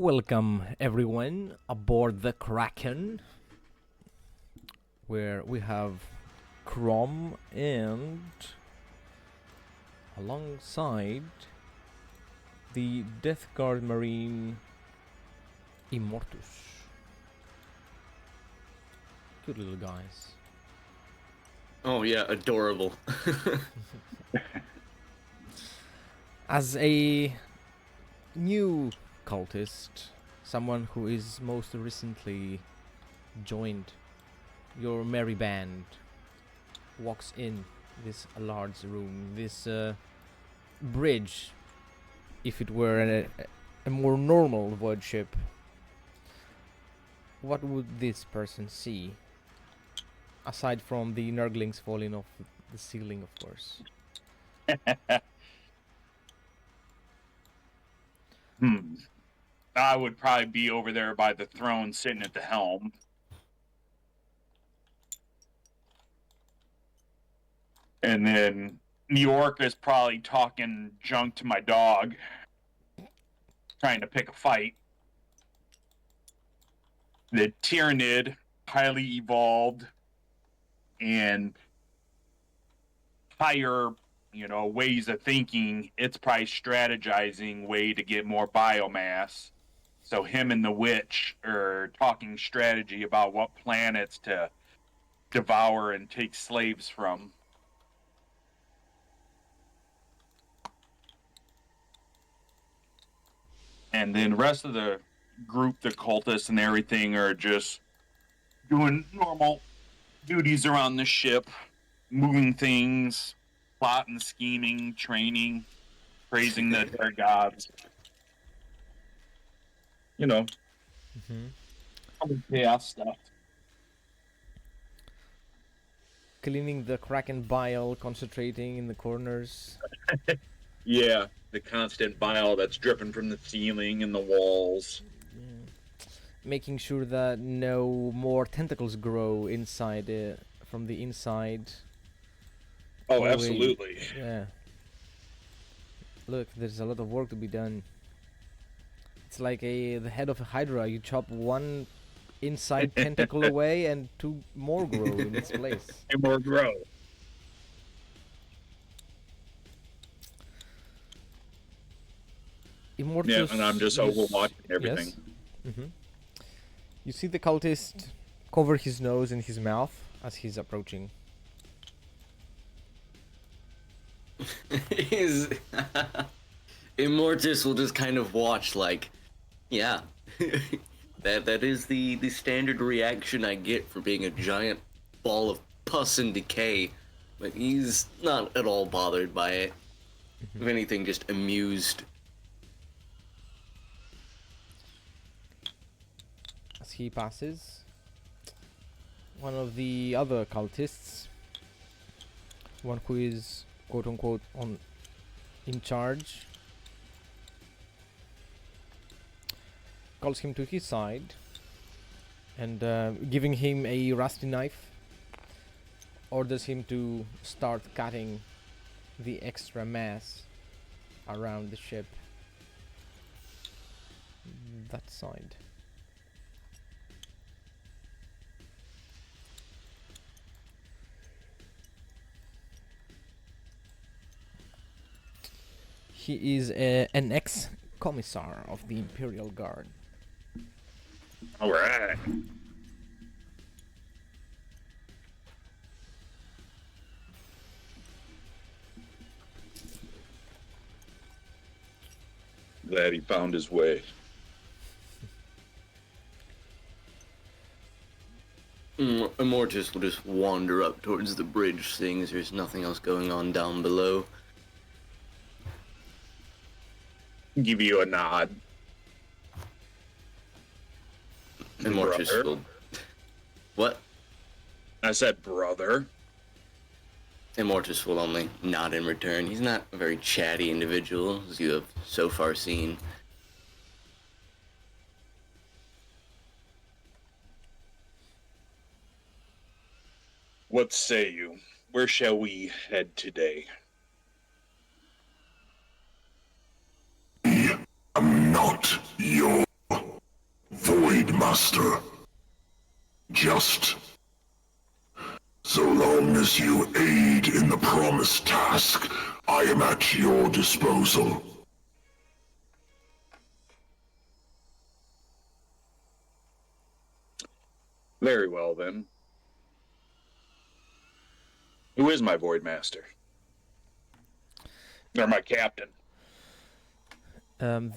Welcome everyone aboard the Kraken, where we have Crom and alongside the Death Guard Marine Immortus. Cute little guys. Oh yeah, adorable. As a new cultist, someone who is most recently joined your merry band, walks in this large room, this bridge. If it were a more normal void ship, what would this person see? Aside from the nurglings falling off the ceiling, of course. I would probably be over there by the throne sitting at the helm. And then New York is probably talking junk to my dog, trying to pick a fight. The Tyrannid, highly evolved and higher, ways of thinking. It's probably strategizing way to get more biomass. So him and the witch are talking strategy about what planets to devour and take slaves from. And then the rest of the group, the cultists and everything, are just doing normal duties around the ship, moving things, plotting, scheming, training, praising their gods. Chaos stuff. Cleaning the Kraken bile, concentrating in the corners. Yeah, the constant bile that's dripping from the ceiling and the walls. Making sure that no more tentacles grow inside from the inside. Oh, absolutely. Yeah. Look, there's a lot of work to be done. It's like the head of a hydra. You chop one inside tentacle away and two more grow in its place. And more grow. Immortus, Yeah, and I'm just overwatching everything. Yes. You see the cultist cover his nose and his mouth as he's approaching. Immortus will just kind of watch like, yeah, that is the standard reaction I get for being a giant ball of pus and decay, but he's not at all bothered by it. If anything, just amused. As he passes, one of the other cultists, one who is quote unquote in charge, calls him to his side and giving him a rusty knife, orders him to start cutting the extra mass around the ship. That side. He is an ex-commissar of the Imperial Guard. All right. Glad he found his way. Immortus will just wander up towards the bridge, seeing as there's nothing else going on down below. Give you a nod. Immortus Brother. will... What? I said brother. Immortus will only nod in return. He's not a very chatty individual, as you have so far seen. What say you? Where shall we head today? I'm not your Master. Just so long as you aid in the promised task, I am at your disposal. Very well, then. Who is my Void Master? Or my captain?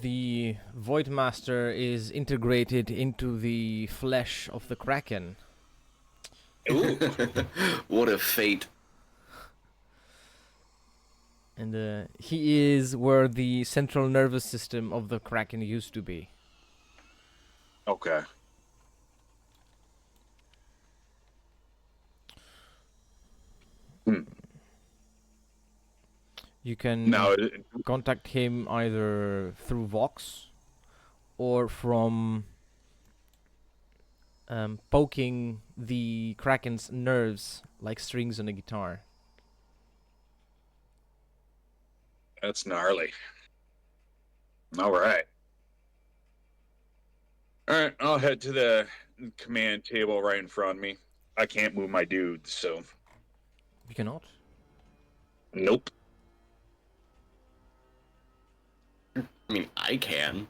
The Void Master is integrated into the flesh of the Kraken. Ooh. What a fate. And he is where the central nervous system of the Kraken used to be. Okay. You can Now, contact him either through Vox or from poking the Kraken's nerves like strings on a guitar. that's gnarly. All right. All right, I'll head to the command table right in front of me. I can't move my dudes, so You cannot? nope. I mean, I can.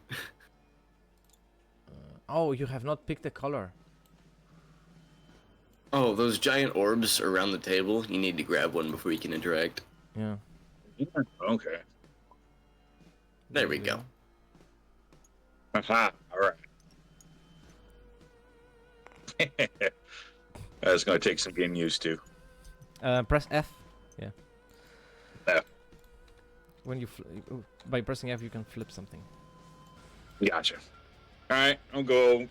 Oh, you have not picked a color. Oh, those giant orbs around the table, you need to grab one before you can interact. Yeah. Okay. There we go. Aha, all right. That's going to take some getting used to. Press F. Yeah. F. When you by pressing F, you can flip something. Gotcha. All right, I'll go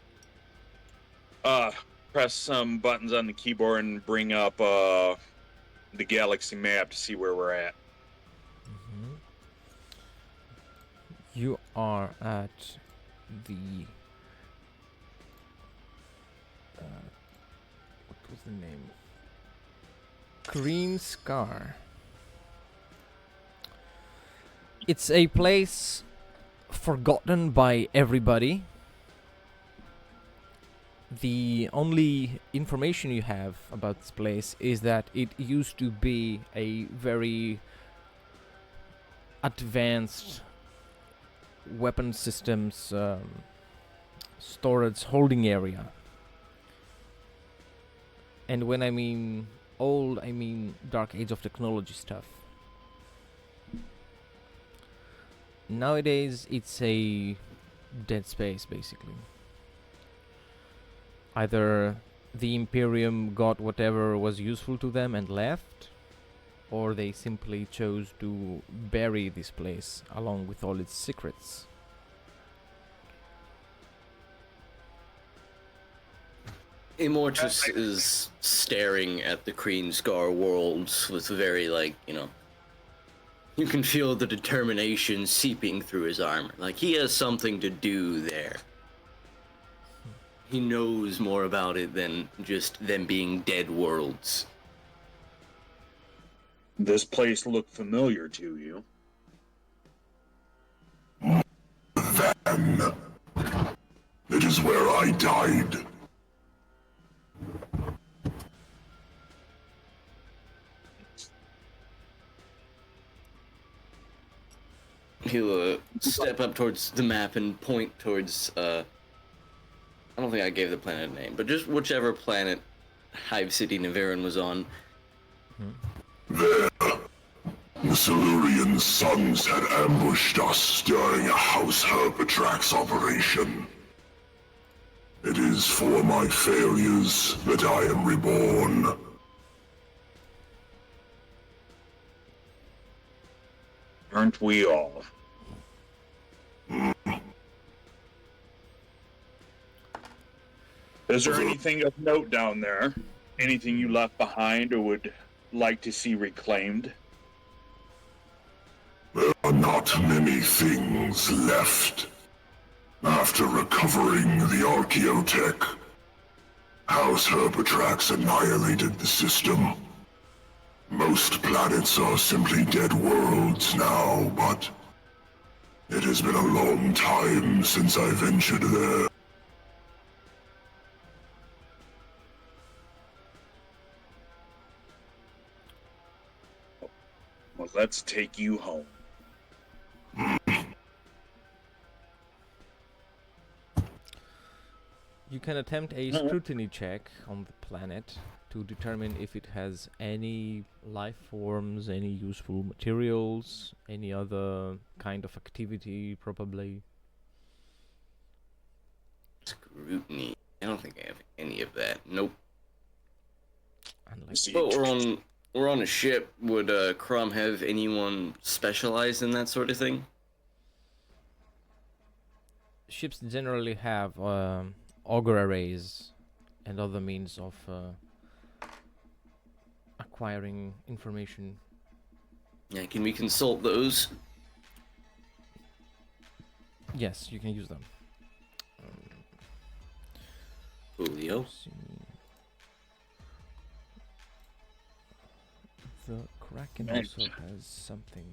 press some buttons on the keyboard and bring up the galaxy map to see where we're at. Mm-hmm. You are at the what was the name? Green Scar. It's a place forgotten by everybody. The only information you have about this place is that it used to be a very advanced weapon systems storage holding area. And when I mean old, I mean Dark Age of technology stuff. Nowadays, it's a dead space, basically. Either the Imperium got whatever was useful to them and left, or they simply chose to bury this place along with all its secrets. Immortus is staring at the Kreen Scar worlds with very, like, you know, you can feel the determination seeping through his armor. Like, he has something to do there. He knows more about it than just them being dead worlds. This place looked familiar to you. Then, it is where I died. He'll step up towards the map and point towards, I don't think I gave the planet a name, but just whichever planet Hive City Nevarin was on. There, the Silurian sons had ambushed us during a House Herpatrax operation. It is for my failures that I am reborn. Aren't we all? Is there anything of note down there? Anything you left behind or would like to see reclaimed? There are not many things left. After recovering the Archaeotech, House Herpatrax annihilated the system. Most planets are simply dead worlds now, but it has been a long time since I ventured there. Let's take you home. You can attempt a scrutiny check on the planet to determine if it has any life forms, any useful materials, any other kind of activity, probably. Scrutiny. I don't think I have any of that. Nope. Unlike But we're on a ship. Would Crom have anyone specialized in that sort of thing? ships generally have auger arrays and other means of acquiring information. Yeah, can we consult those? Yes, you can use them. Julio. Let's see. The Kraken Right. also has something.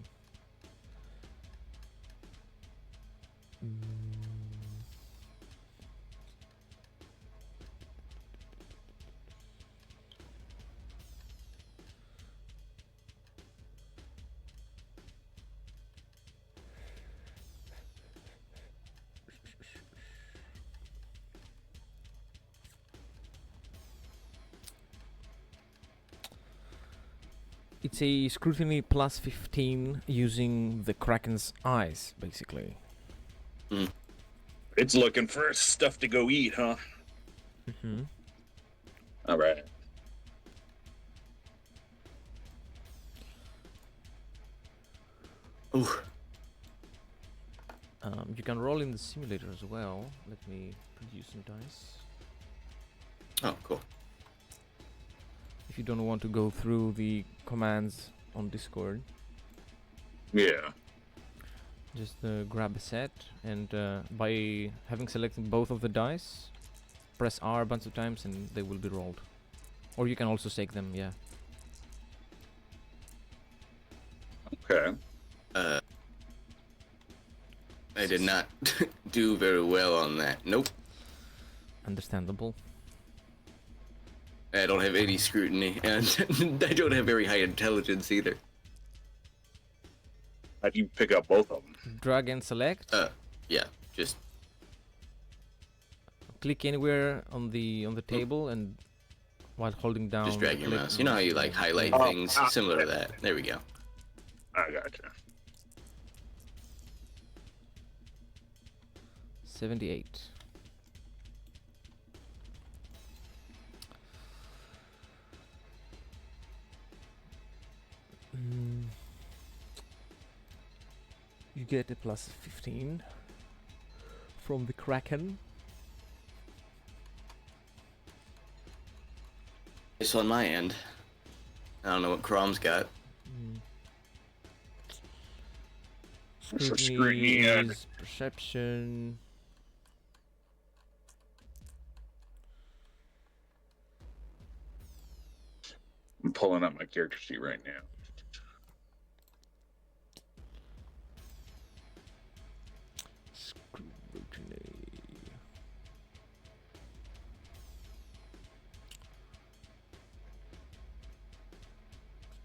It's a scrutiny plus 15 using the Kraken's eyes, basically. It's looking for stuff to go eat, huh? Mm-hmm. All right. Ooh. You can roll in the simulator as well. Let me produce some dice. Oh, cool. If you don't want to go through the commands on Discord, Yeah. just grab a set and by having selected both of the dice, press R a bunch of times and they will be rolled. Or you can also shake them, yeah. Okay. I did not do very well on that. Nope. Understandable. I don't have any scrutiny, and I don't have very high intelligence either. How do you pick up both of them? Drag and select. Yeah, just Click anywhere on the table and while holding down. just drag your click mouse. You know how you like highlight Oh, things similar to that. There we go. I gotcha. 78. You get a plus 15 from the Kraken. It's on my end. I don't know what Crom's got. So Scrutiny scrutiny and- is perception. I'm pulling up my character sheet right now. Scrutiny.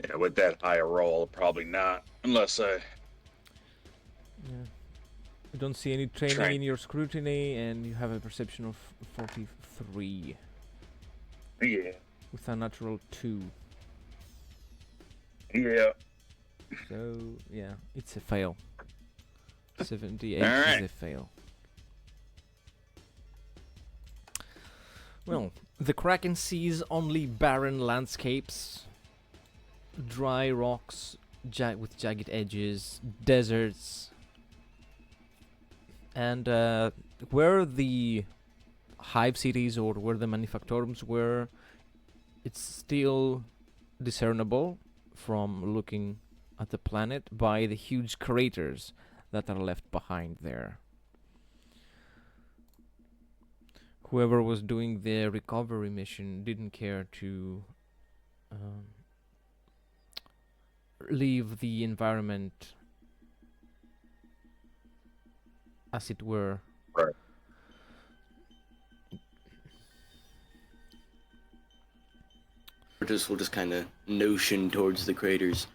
Yeah, with that higher roll, probably not. Unless I... Yeah. You don't see any training Try- in your scrutiny, and you have a perception of 43 Yeah. with a natural 2. Yeah. So yeah, it's a fail. 78 Alright. is a fail. Well, the Kraken sees only barren landscapes, dry rocks with jagged edges, deserts, and where the hive cities or where the manufactorums were, it's still discernible from looking at the planet by the huge craters that are left behind there. Whoever was doing the recovery mission didn't care to leave the environment as it were. Right. We'll just kind of notion towards the craters.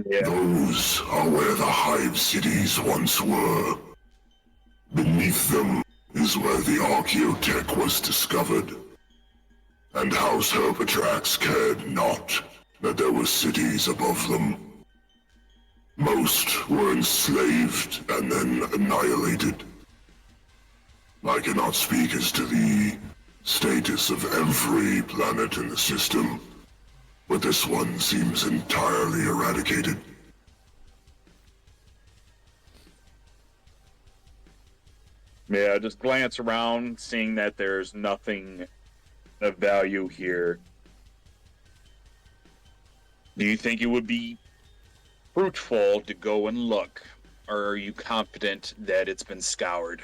Yeah. Those are where the hive cities once were. Beneath them is where the Archaeotech was discovered. And House Herpetrax cared not that there were cities above them. Most were enslaved and then annihilated. I cannot speak as to the status of every planet in the system, but this one seems entirely eradicated. Yeah, just glance around, seeing that there's nothing of value here. Do you think it would be fruitful to go and look, or are you confident that it's been scoured?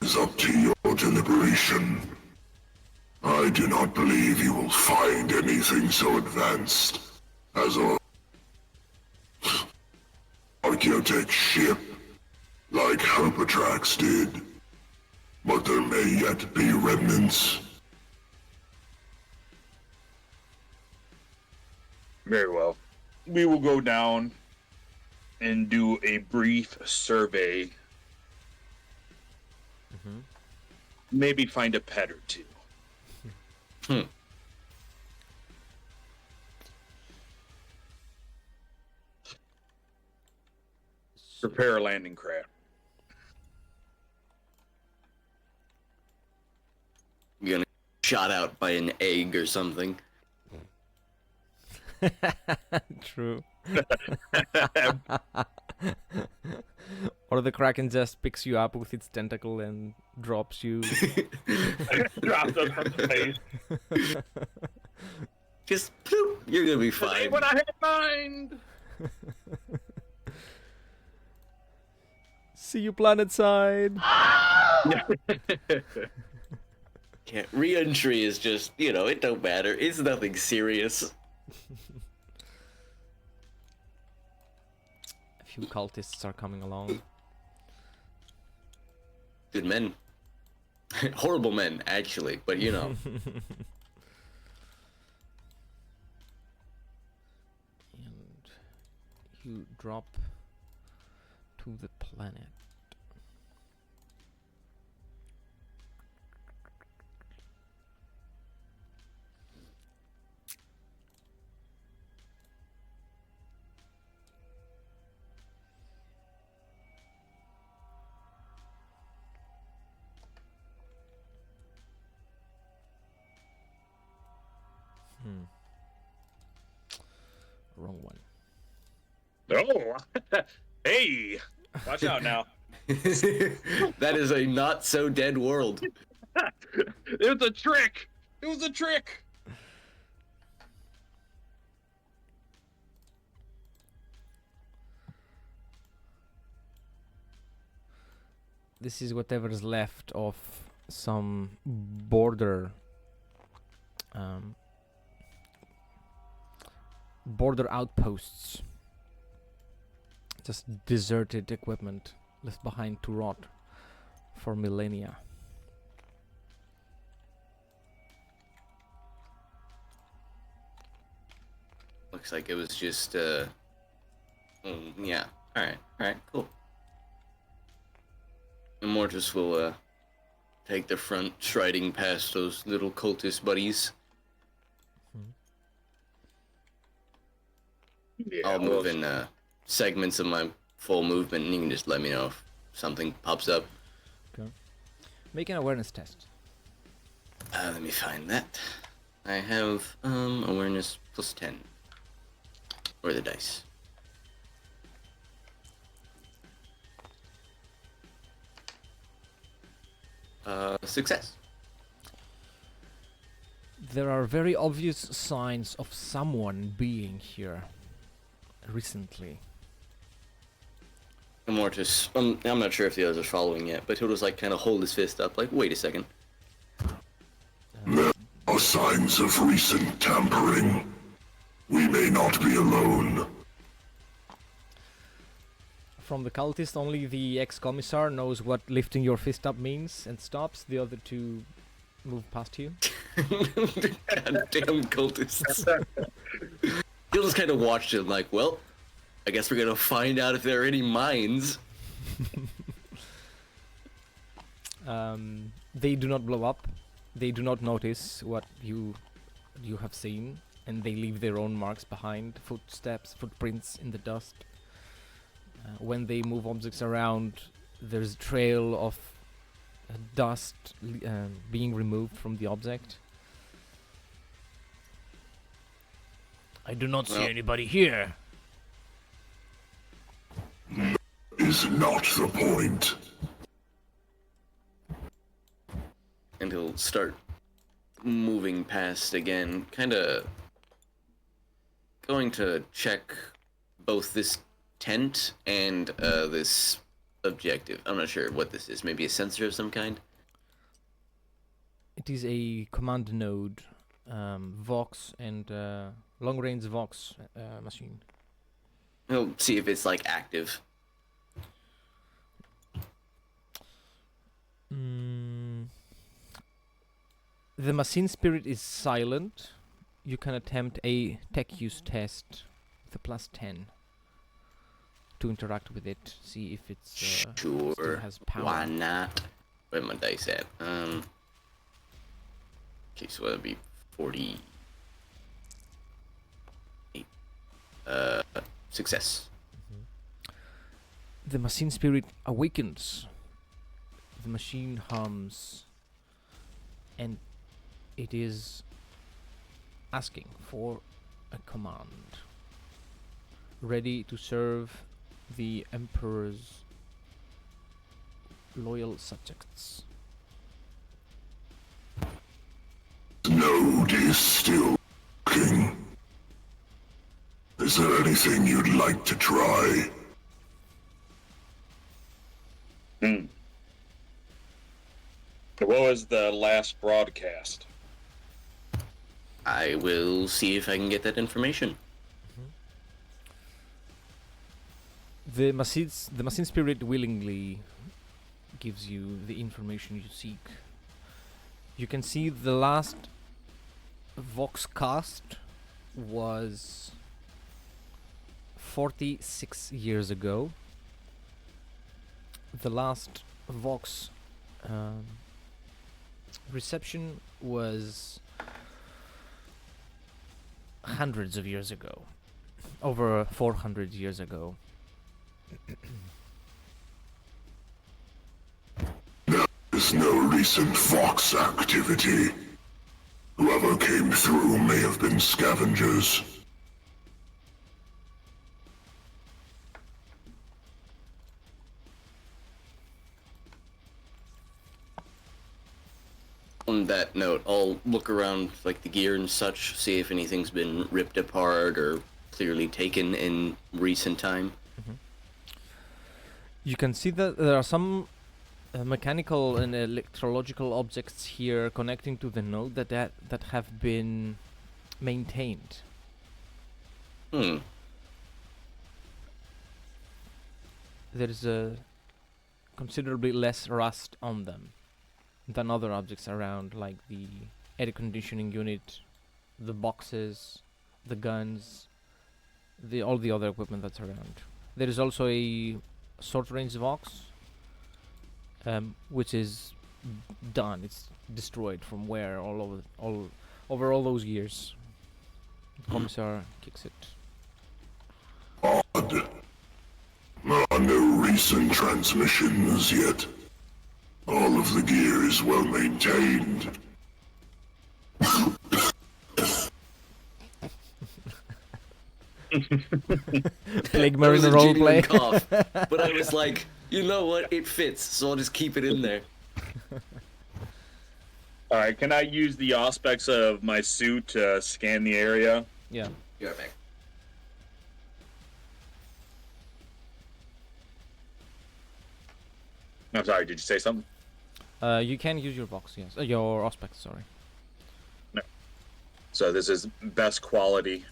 It's up to your deliberation. I do not believe you will find anything so advanced as a Archaeotech ship like Herpetrax did. But there may yet be remnants. Very well. We will go down and do a brief survey. Maybe find a pet or two. Prepare a landing craft. You're gonna get shot out by an egg or something. True. Or the Kraken just picks you up with its tentacle and drops you. Dropped us from space. Just ploop, you're gonna be Hey, fine. what I had in mind. See you planet side. Yeah, re-entry is just, it don't matter. It's nothing serious. A few cultists are coming along. Good men. Horrible men, actually, but And you drop to the planet. Wrong one. Oh, hey, watch out now. that is a not so dead world. It was a trick. It was a trick. This is whatever's left of some border outposts. Just deserted equipment left behind to rot for millennia. Looks like it was just, yeah. Alright, cool. Immortus will, take the front, striding past those little cultist buddies. Yeah, I'll move in, segments of my full movement, and you can just let me know if something pops up. Okay. Make an awareness test. Let me find that. I have, awareness plus 10. Or the dice. Success. There are very obvious signs of someone being here recently. Immortus, I'm not sure if the others are following yet, but he'll just like kind of hold his fist up, like, wait a second. There are signs of recent tampering. We may not be alone. From the cultist, only the ex-commissar knows what lifting your fist up means and stops. The other two move past you. Goddamn cultists. He'll just kind of watch it like, well, I guess we're gonna find out if there are any mines. They do not blow up. They do not notice what you have seen, and they leave their own marks behind, footprints in the dust. When they move objects around, there's a trail of dust being removed from the object. I do not see anybody here. Is not the point. And he'll start moving past again, kind of going to check both this tent and this objective. I'm not sure what this is. Maybe a sensor of some kind? It is a command node, Vox and long-range Vox machine. He'll see if it's, like, active. The machine spirit is silent. You can attempt a tech use test with a +10 to interact with it, see if it's still Sure. has power. Why not? Where my dice at? Okay, so that'd be 40. Success. The machine spirit awakens. The machine hums, and it is asking for a command. Ready to serve the Emperor's loyal subjects. Node is still king. Is there anything you'd like to try? What was the last broadcast? I will see if I can get that information. The machine spirit willingly gives you the information you seek. You can see the last Vox cast was 46 years ago. The last Vox reception was hundreds of years ago, over 400 years ago. There's no recent Vox activity. Whoever came through may have been scavengers. On that note, I'll look around like the gear and such, see if anything's been ripped apart or clearly taken in recent time. You can see that there are some mechanical and electrological objects here connecting to the node that have been maintained. There is considerably less rust on them than other objects around, like the air conditioning unit, the boxes, the guns, all the other equipment that's around. There is also a short-range Vox, which is done. It's destroyed from where all over all those years. The commissar kicks it. Odd. No recent transmissions yet. All of the gear is well maintained. Plague That Marine was a roleplay. genuine cough, but I was like, you know what? It fits, so I'll just keep it in there. Alright, can I use the aspects of my suit to scan the area? Yeah. You're back. I'm sorry, did you say something? You can use your Vox, yes. Your Auspex, sorry. So this is best quality.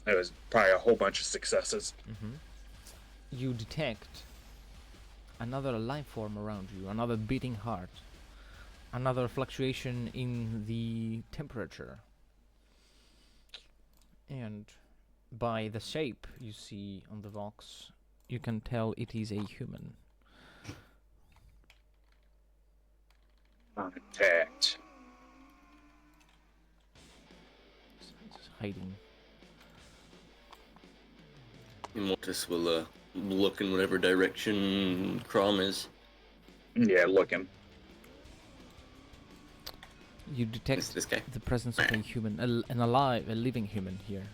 It was probably a whole bunch of successes. you detect another life form around you, another beating heart, another fluctuation in the temperature. And by the shape you see on the box, you can tell it is a human. Contact. It's hiding. Mortis will look in whatever direction Crom is. Yeah, looking. You detect This guy. the presence of a human, a living human here.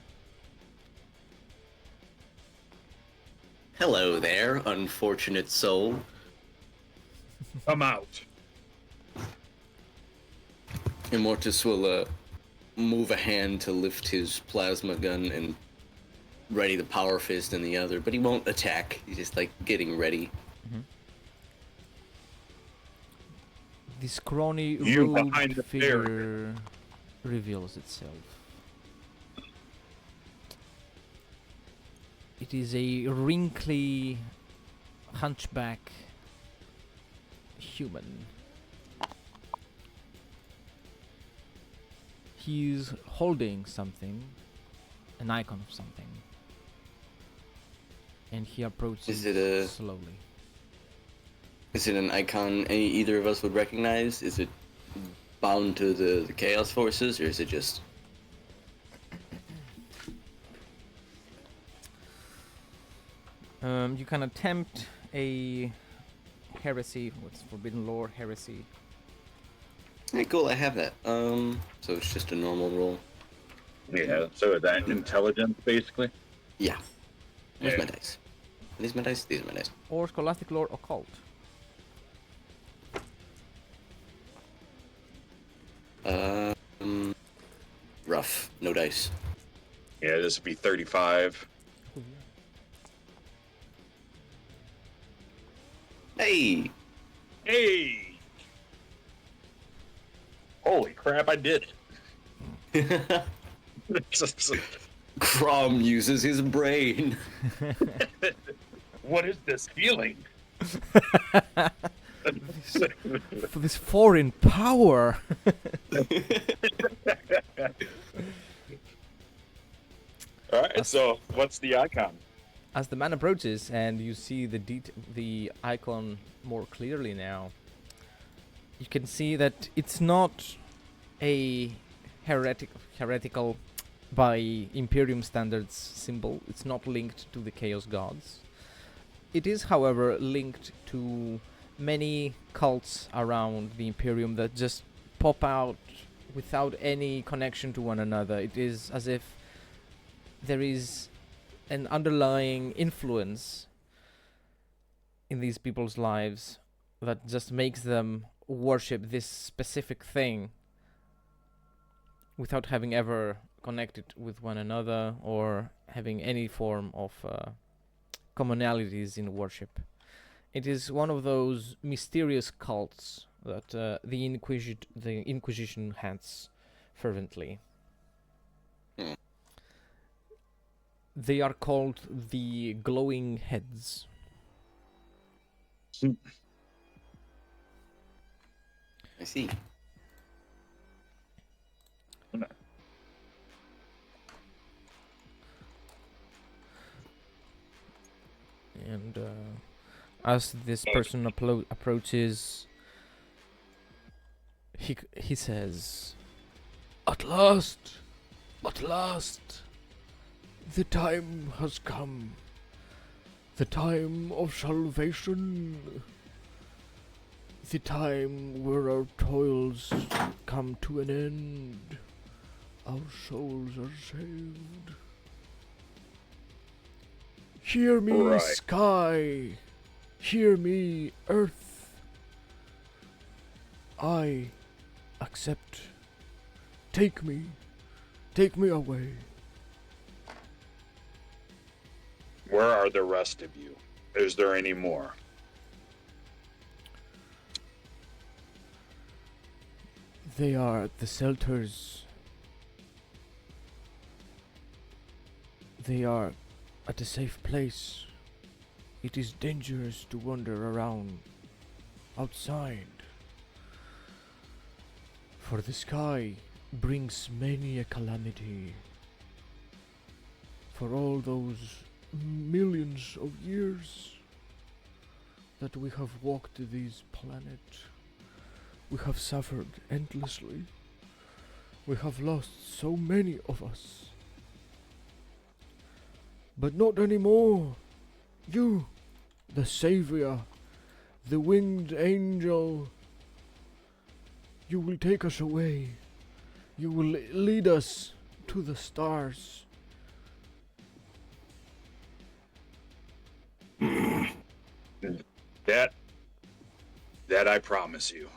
Hello there, unfortunate soul. Come out. Immortus will move a hand to lift his plasma gun and ready the power fist in the other, but he won't attack. He's just like getting ready. The scrawny You robed behind the figure reveals itself. It is a wrinkly hunchback human. He's holding something, an icon of something, and he approaches slowly. Is it an icon either of us would recognize? Is it bound to the Chaos Forces, or is it just... You can attempt a heresy, what's forbidden lore heresy. Hey, cool, I have that. So it's just a normal roll. Yeah, so that intelligence, basically. Yeah. Where's Yeah. my dice? Are these my dice? These are my dice. Or scholastic lore occult. Rough. No dice. Yeah, this would be 35. Hey! Hey! Holy crap, I did it. Crom uses his brain. What is this feeling? For this foreign power! Alright, so what's the icon? As the man approaches and you see the icon more clearly now, you can see that it's not a heretical by Imperium standards symbol. It's not linked to the Chaos Gods. It is, however, linked to many cults around the Imperium that just pop out without any connection to one another. It is as if there is an underlying influence in these people's lives that just makes them worship this specific thing without having ever connected with one another or having any form of commonalities in worship. It is one of those mysterious cults that the Inquisition hates fervently. They are called the Glowing Heads. I see. And as this person approaches, he says, "At last, the time has come. The time of salvation. The time where our toils come to an end. Our souls are saved. Hear me, Right. sky. Hear me, earth. I accept. Take me away." Where are the rest of you? Is there any more? They are at the shelters. They are at a safe place. it is dangerous to wander around outside. For the sky brings many a calamity. For all those millions of years that we have walked this planet, we have suffered endlessly. We have lost so many of us. But not anymore. You, the savior, the winged angel, you will take us away. You will lead us to the stars. That I promise you.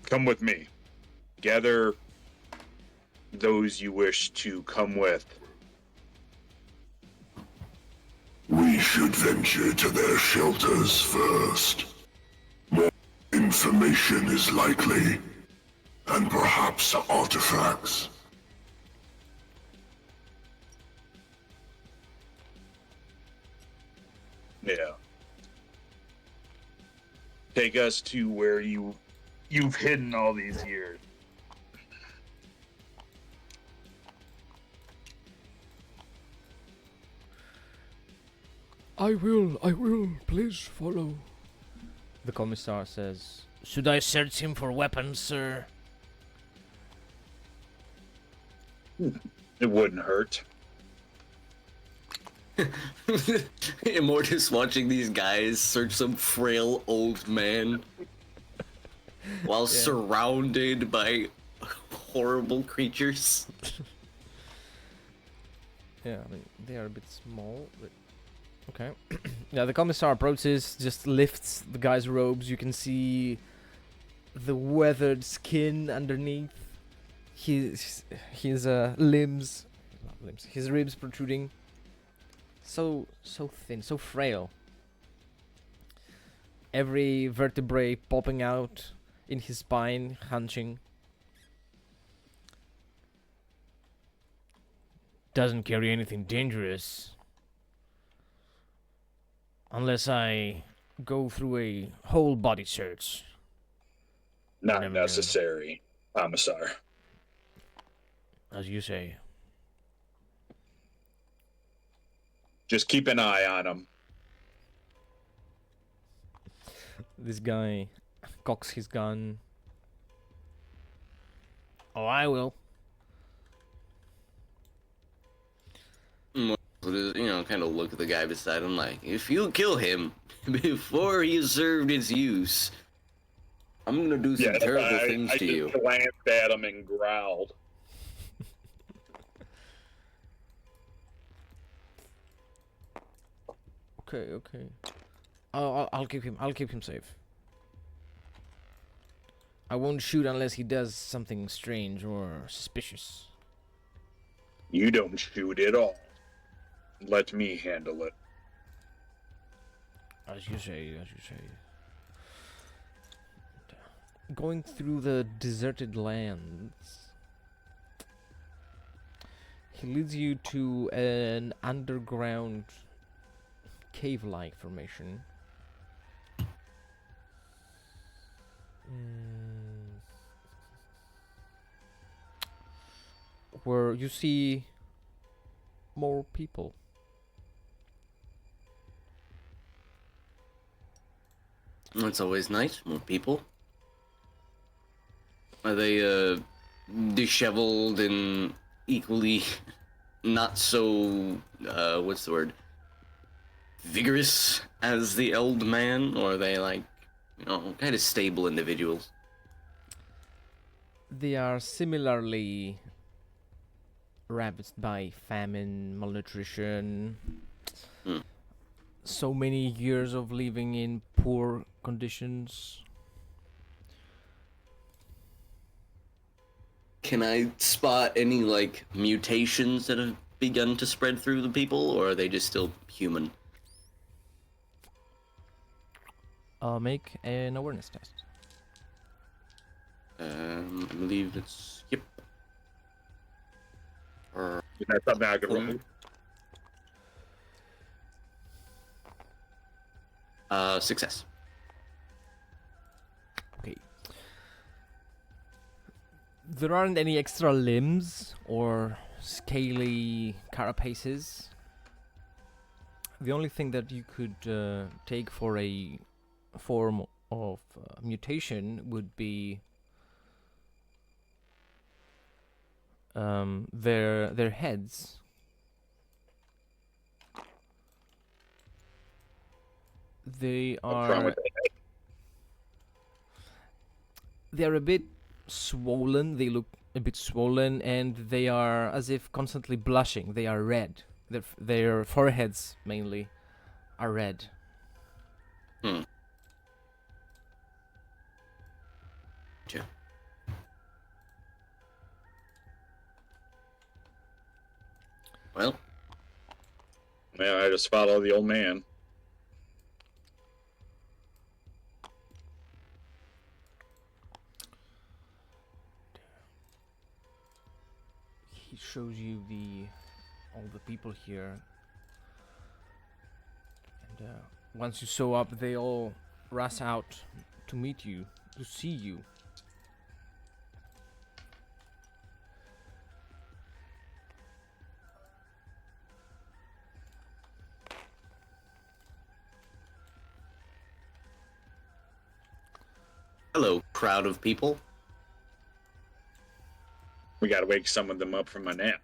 Come with me. Gather those you wish to come with. We should venture to their shelters first. More information is likely, and perhaps artifacts. Yeah. Take us to where you've hidden all these years. I will, please follow. The commissar says, should I search him for weapons, sir? It wouldn't hurt. Immortus watching these guys search some frail old man while surrounded by horrible creatures. Yeah, I mean, they are a bit small, but... Okay. Yeah, the commissar approaches, just lifts the guy's robes. You can see the weathered skin underneath. His limbs, not limbs, his ribs protruding. So thin, so frail. Every vertebrae popping out in his spine, hunching. Doesn't carry anything dangerous. Unless I go through a whole body search. Not necessary, Commissar. As you say. Just keep an eye on him. This guy cocks his gun. Oh, I will. Kind of look at the guy beside him like, if you kill him before he has served its use, I'm gonna do some terrible things to you. I just glanced at him and growled. Okay. I'll keep him safe. I won't shoot unless he does something strange or suspicious. You don't shoot at all. Let me handle it. As you say. Going through the deserted lands, he leads you to an underground cave-like formation. Where you see more people. That's always nice. More people. Are they disheveled and equally not so what's the word? Vigorous as the old man, or are they like, kind of stable individuals? They are similarly ravaged by famine, malnutrition, so many years of living in poor conditions. Can I spot any, like, mutations that have begun to spread through the people, or are they just still human? Make an awareness test. I believe it's... Yep. Is that something I could roll? Success. Okay. There aren't any extra limbs or scaly carapaces. The only thing that you could take for a form of mutation would be their heads. They What's wrong are with that? they're a bit swollen. They look a bit swollen, and they are as if constantly blushing. They are red. Their foreheads mainly are red. Hmm. Gotcha. Well, Yeah, I just follow the old man. He shows you all the people here, and once you show up, they all rush out to meet you, to see you. hello, crowd of people. We gotta wake some of them up from a nap.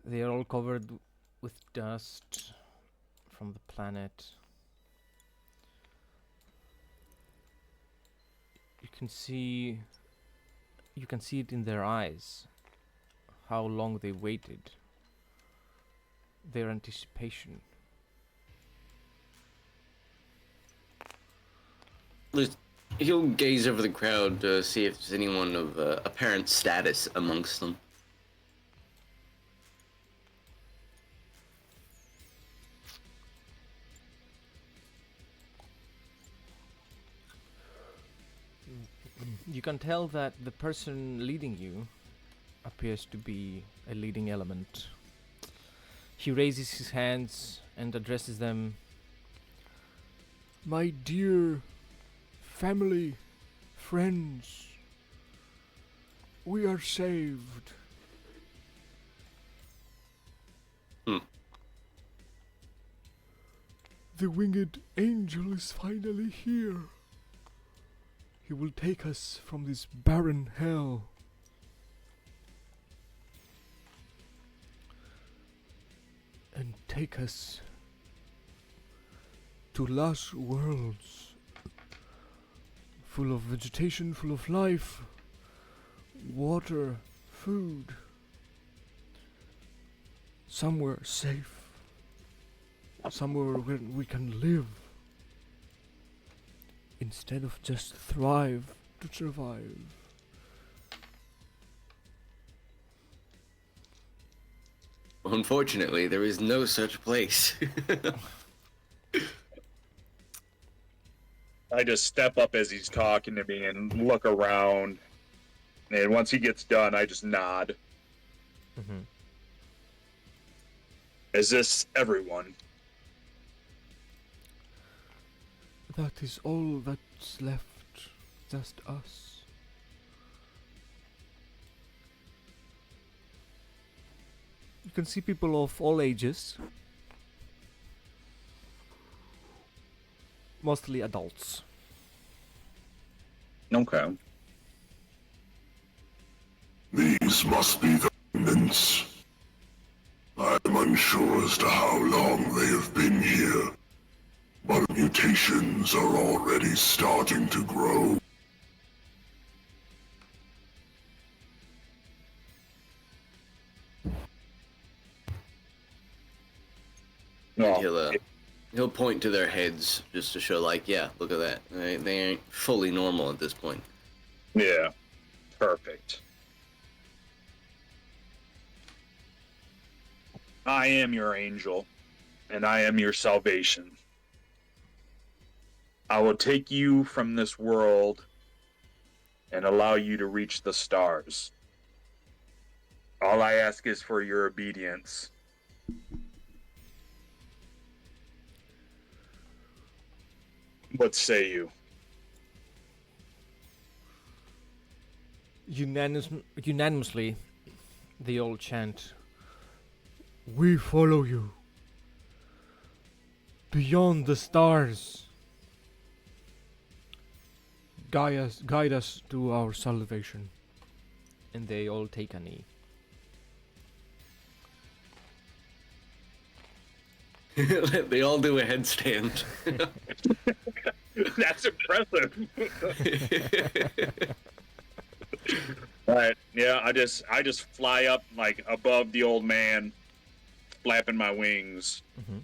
They are all covered with dust from the planet. You can see it in their eyes how long they waited. Their anticipation. He'll gaze over the crowd to see if there's anyone of apparent status amongst them. You can tell that the person leading you appears to be a leading element. He raises his hands and addresses them. My dear family, friends, we are saved. The winged angel is finally here. He will take us from this barren hell. And take us to lush worlds, full of vegetation, full of life, water, food, somewhere safe, somewhere where we can live, instead of just thrive to survive. Unfortunately, there is no such place. I just step up as he's talking to me and look around. And once he gets done, I just nod. Mm-hmm. Is this everyone? That is all that's left, just us. You can see people of all ages, mostly adults. Okay. These must be the remnants. I'm unsure as to how long they have been here, but mutations are already starting to grow. Well, He'll point to their heads just to show, like, yeah, look at that. They ain't fully normal at this point. yeah. Perfect. I am your angel, and I am your salvation. I will take you from this world and allow you to reach the stars. All I ask is for your obedience. What say you? Unanimously, they all chant, "We follow you. Beyond the stars. Guide us to our salvation." And they all take a knee. They all do a headstand. That's impressive. Right. Yeah, I just fly up like above the old man, flapping my wings. Mhm.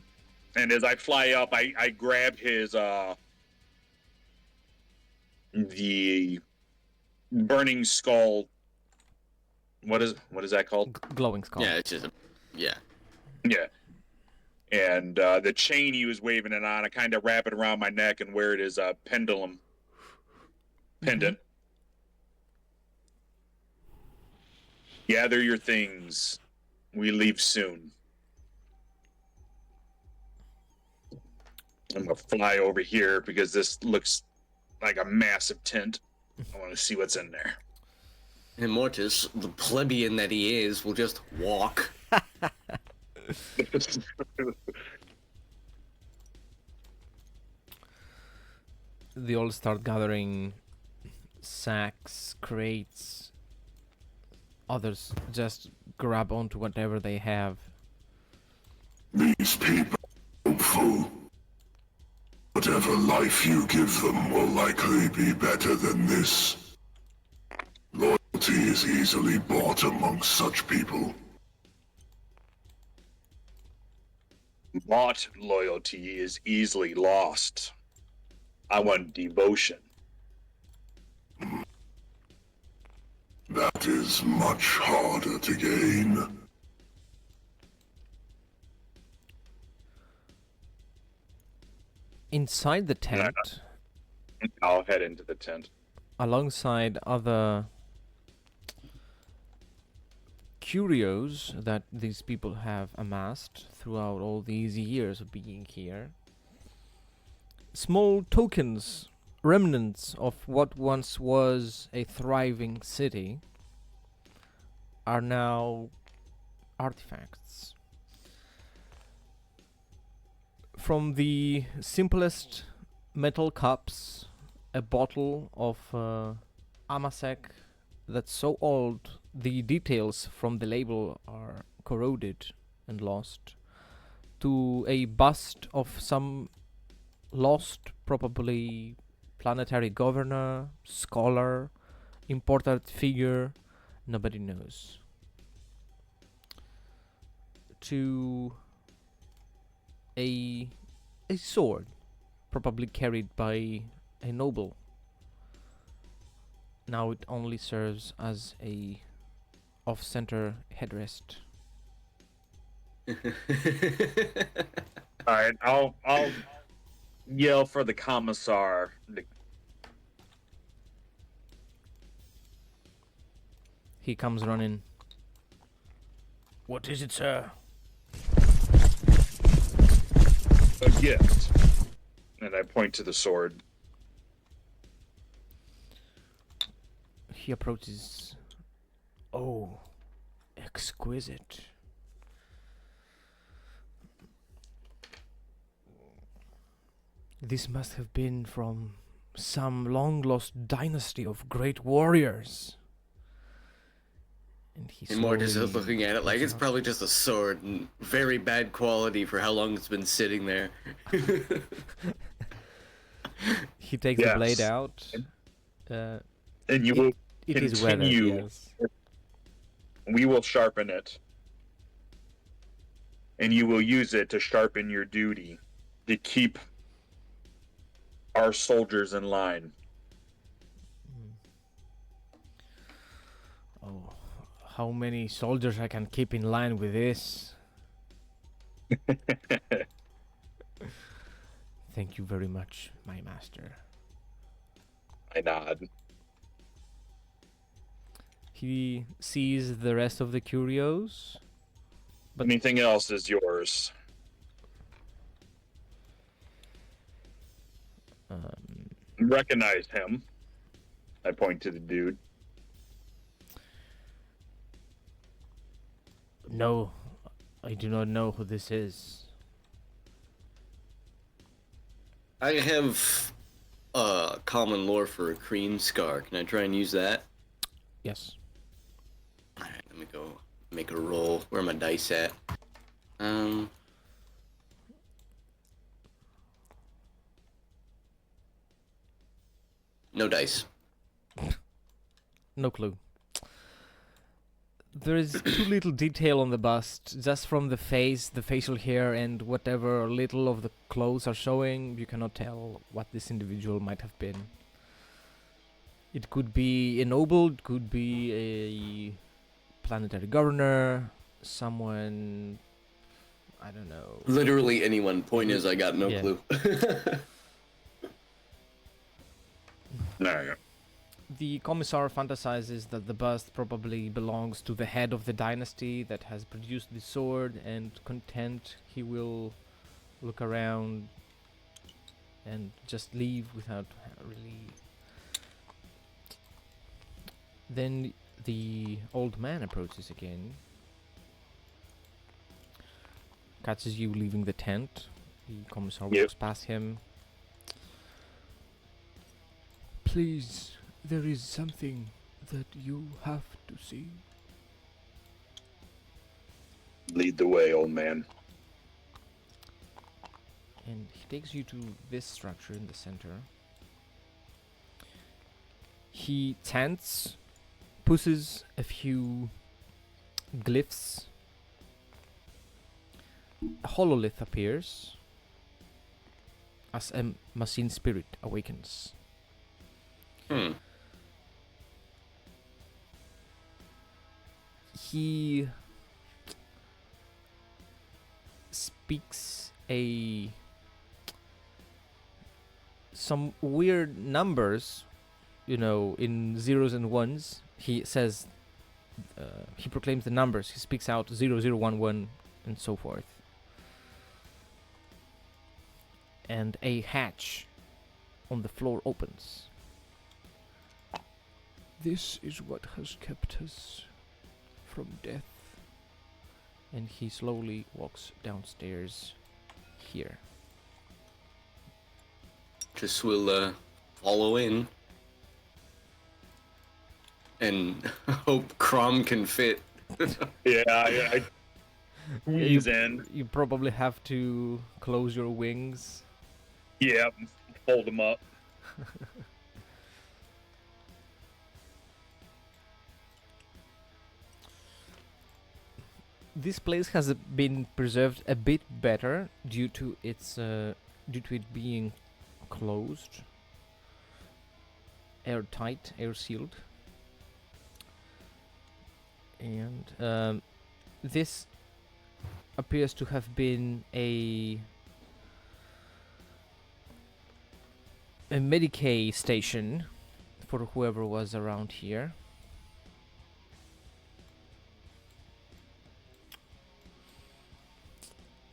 And as I fly up, I grab his the burning skull. What is that called? Glowing skull. Yeah, it's just yeah. Yeah. And the chain he was waving it on, I kind of wrap it around my neck and wear it as a pendant. Gather your things. We leave soon. I'm gonna fly over here because this looks like a massive tent. I want to see what's in there. And Mortis, the plebeian that he is, will just walk. They all start gathering sacks, crates. Others just grab onto whatever they have. These people are hopeful. Whatever life you give them will likely be better than this. Loyalty is easily bought amongst such people. Bought loyalty is easily lost. I want devotion. That is much harder to gain. Inside the tent, I'll head into the tent. alongside other curios that these people have amassed throughout all these years of being here, small tokens, remnants of what once was a thriving city, are now artifacts. From the simplest metal cups, a bottle of Amasek that's so old the details from the label are corroded and lost, to a bust of some lost, probably planetary governor, scholar, important figure, nobody knows, to a sword, probably carried by a noble. Now it only serves as a off-center headrest. All right, I'll yell for the commissar. He comes running. "What is it, sir?" A gift. And I point to the sword. He approaches. "Oh, exquisite. This must have been from some long-lost dynasty of great warriors." And he And Mortis is slowly looking at it like picks it's up. probably just a sword and very bad quality for how long it's been sitting there. He takes the blade Yes. out. Uh, And you will it is weathered, continue. yes. We will sharpen it. And you will use it to sharpen your duty, to keep our soldiers in line. Oh, how many soldiers I can keep in line with this? Thank you very much, my master. I nod. He sees the rest of the curios. But- Anything else is yours. Recognize him. I point to the dude. No, I do not know who this is. I have common lore for a cream scar. Can I try and use that? Yes. Alright, let me go make a roll. Where are my dice at? No dice. No clue. There is too little detail on the bust. Just from the face, the facial hair, and whatever little of the clothes are showing, you cannot tell what this individual might have been. It could be a noble, it could be a planetary governor, someone... I don't know. Literally anyone. Point is, I got no Yeah. clue. No. The commissar fantasizes that the bust probably belongs to the head of the dynasty that has produced the sword, and content he will look around and just leave without really... Then the old man approaches again, catches you leaving the tent. The commissar Yep. walks past him. Please, there is something that you have to see. Lead the way, old man. And he takes you to this structure in the center. He tents, pushes a few glyphs. A hololith appears as a machine spirit awakens. He speaks some weird numbers, in zeros and ones. He says, he proclaims the numbers. He speaks out 0011 and so forth. And a hatch on the floor opens. This is what has kept us from death. And he slowly walks downstairs here. Just will follow in and hope Crom can fit. Yeah, I squeeze in. You probably have to close your wings. Yeah, fold them up. This place has been preserved a bit better due to it being closed, airtight, air sealed, and this appears to have been a Medicaid station for whoever was around here.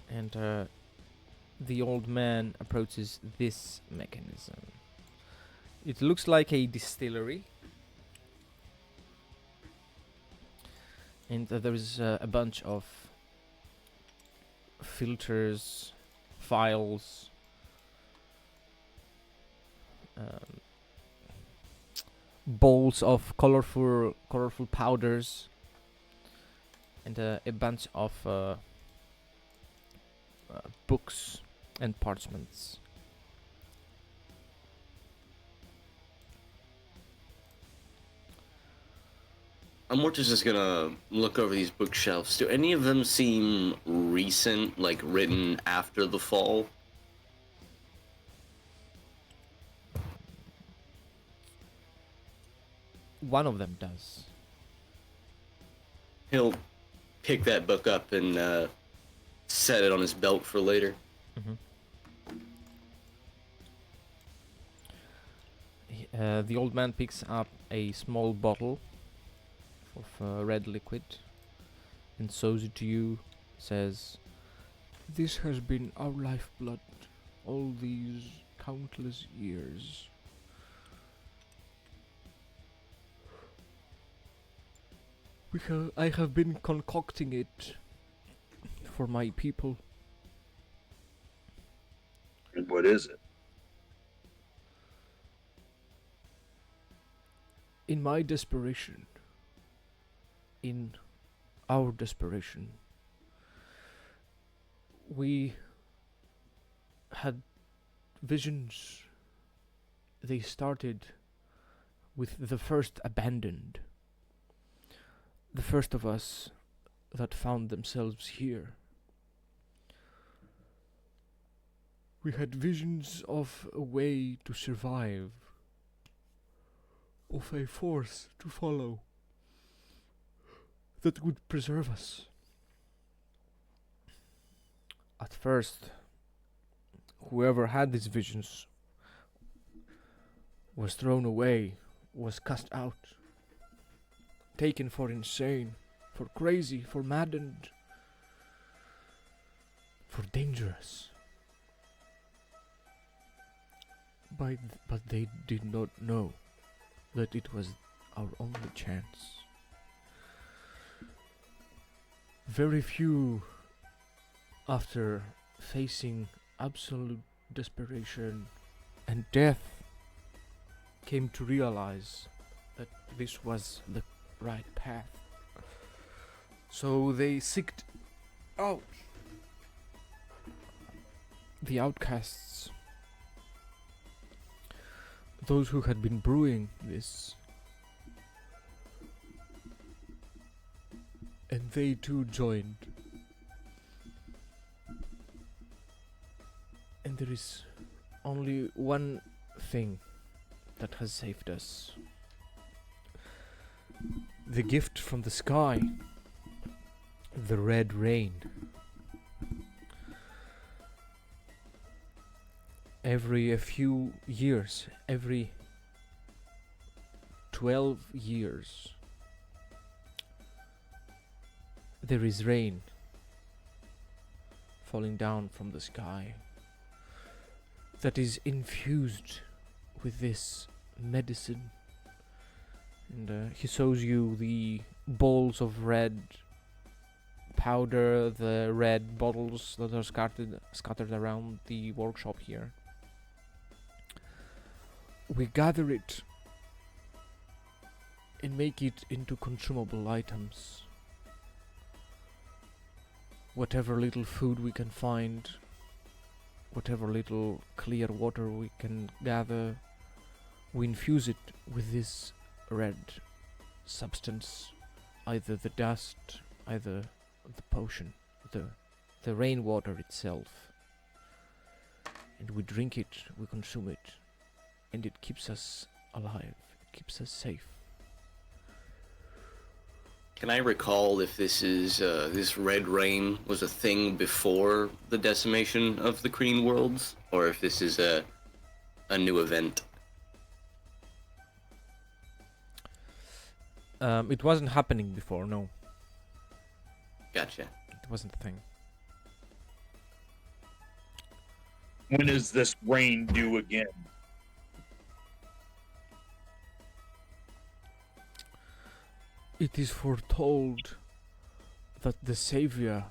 And the old man approaches this mechanism. It looks like a distillery. And there is a bunch of filters, files, bowls of colorful powders, and a bunch of books and parchments. Amortis is gonna look over these bookshelves. Do any of them seem recent, like written after the fall? One of them does. He'll pick that book up and set it on his belt for later. The old man picks up a small bottle of red liquid and shows it to you. Says, "This has been our lifeblood all these countless years. I have been concocting it for my people. And what is it? In my desperation, in our desperation, we had visions. They started with the first abandoned, the first of us that found themselves here. We had visions of a way to survive, of a force to follow that would preserve us. At first, whoever had these visions was thrown away, was cast out, taken for insane, for crazy, for maddened, for dangerous. But they did not know that it was our only chance. Very few, after facing absolute desperation and death, came to realize that this was the right path. So they seeked out the outcasts, those who had been brewing this, and they too joined. And there is only one thing that has saved us: the gift from the sky, the red rain. Every few years, every 12 years, there is rain falling down from the sky that is infused with this medicine. And he shows you the balls of red powder, the red bottles that are scattered around the workshop here. We gather it and make it into consumable items. Whatever little food we can find, whatever little clear water we can gather, we infuse it with this red substance, either the dust, either the potion, the rainwater itself. And we drink it, we consume it, and it keeps us alive, it keeps us safe. Can I recall if this red rain was a thing before the decimation of the Kreen worlds, or if this is a new event? It wasn't happening before, no. Gotcha. It wasn't a thing. When is this rain due again? It is foretold that the Savior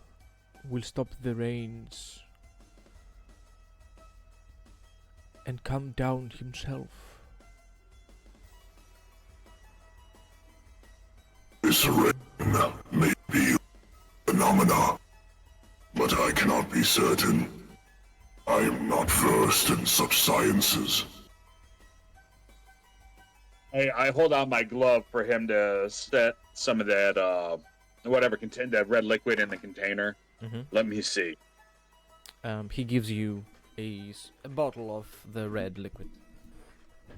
will stop the rains and come down himself. This rain may be a phenomena, but I cannot be certain. I am not versed in such sciences. I hold out my glove for him to set some of that, whatever contain that red liquid in the container. Mm-hmm. Let me see. He gives you a bottle of the red liquid.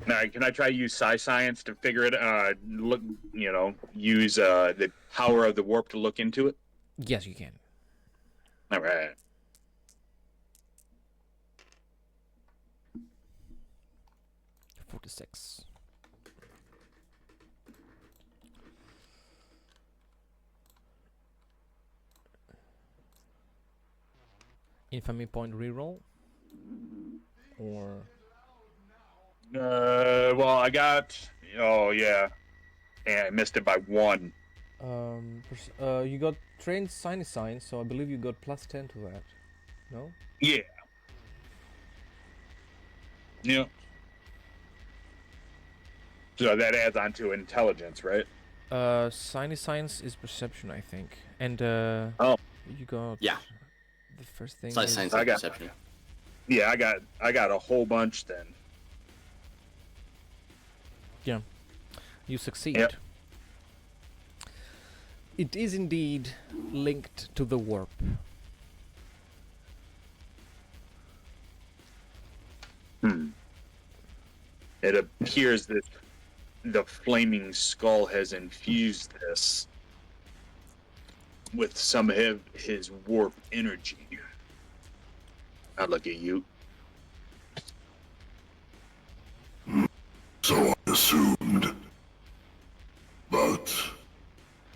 Now, can I try to use science to figure it? Look, use the power of the warp to look into it. Yes, you can. All right. 46. infamy point reroll? Or Well, I got. Oh yeah, and I missed it by 1. you got trained sign, so I believe you got +10 to that. No? Yeah. Yeah. So that adds on to intelligence, right? Science is perception, I think. And Oh. you got Yeah. the first thing Slice is science I and got- perception. Yeah, I got a whole bunch then. you succeed. Yep. It is indeed linked to the warp. It appears that the flaming skull has infused this with some of his warp energy. I look at you. So I assumed. But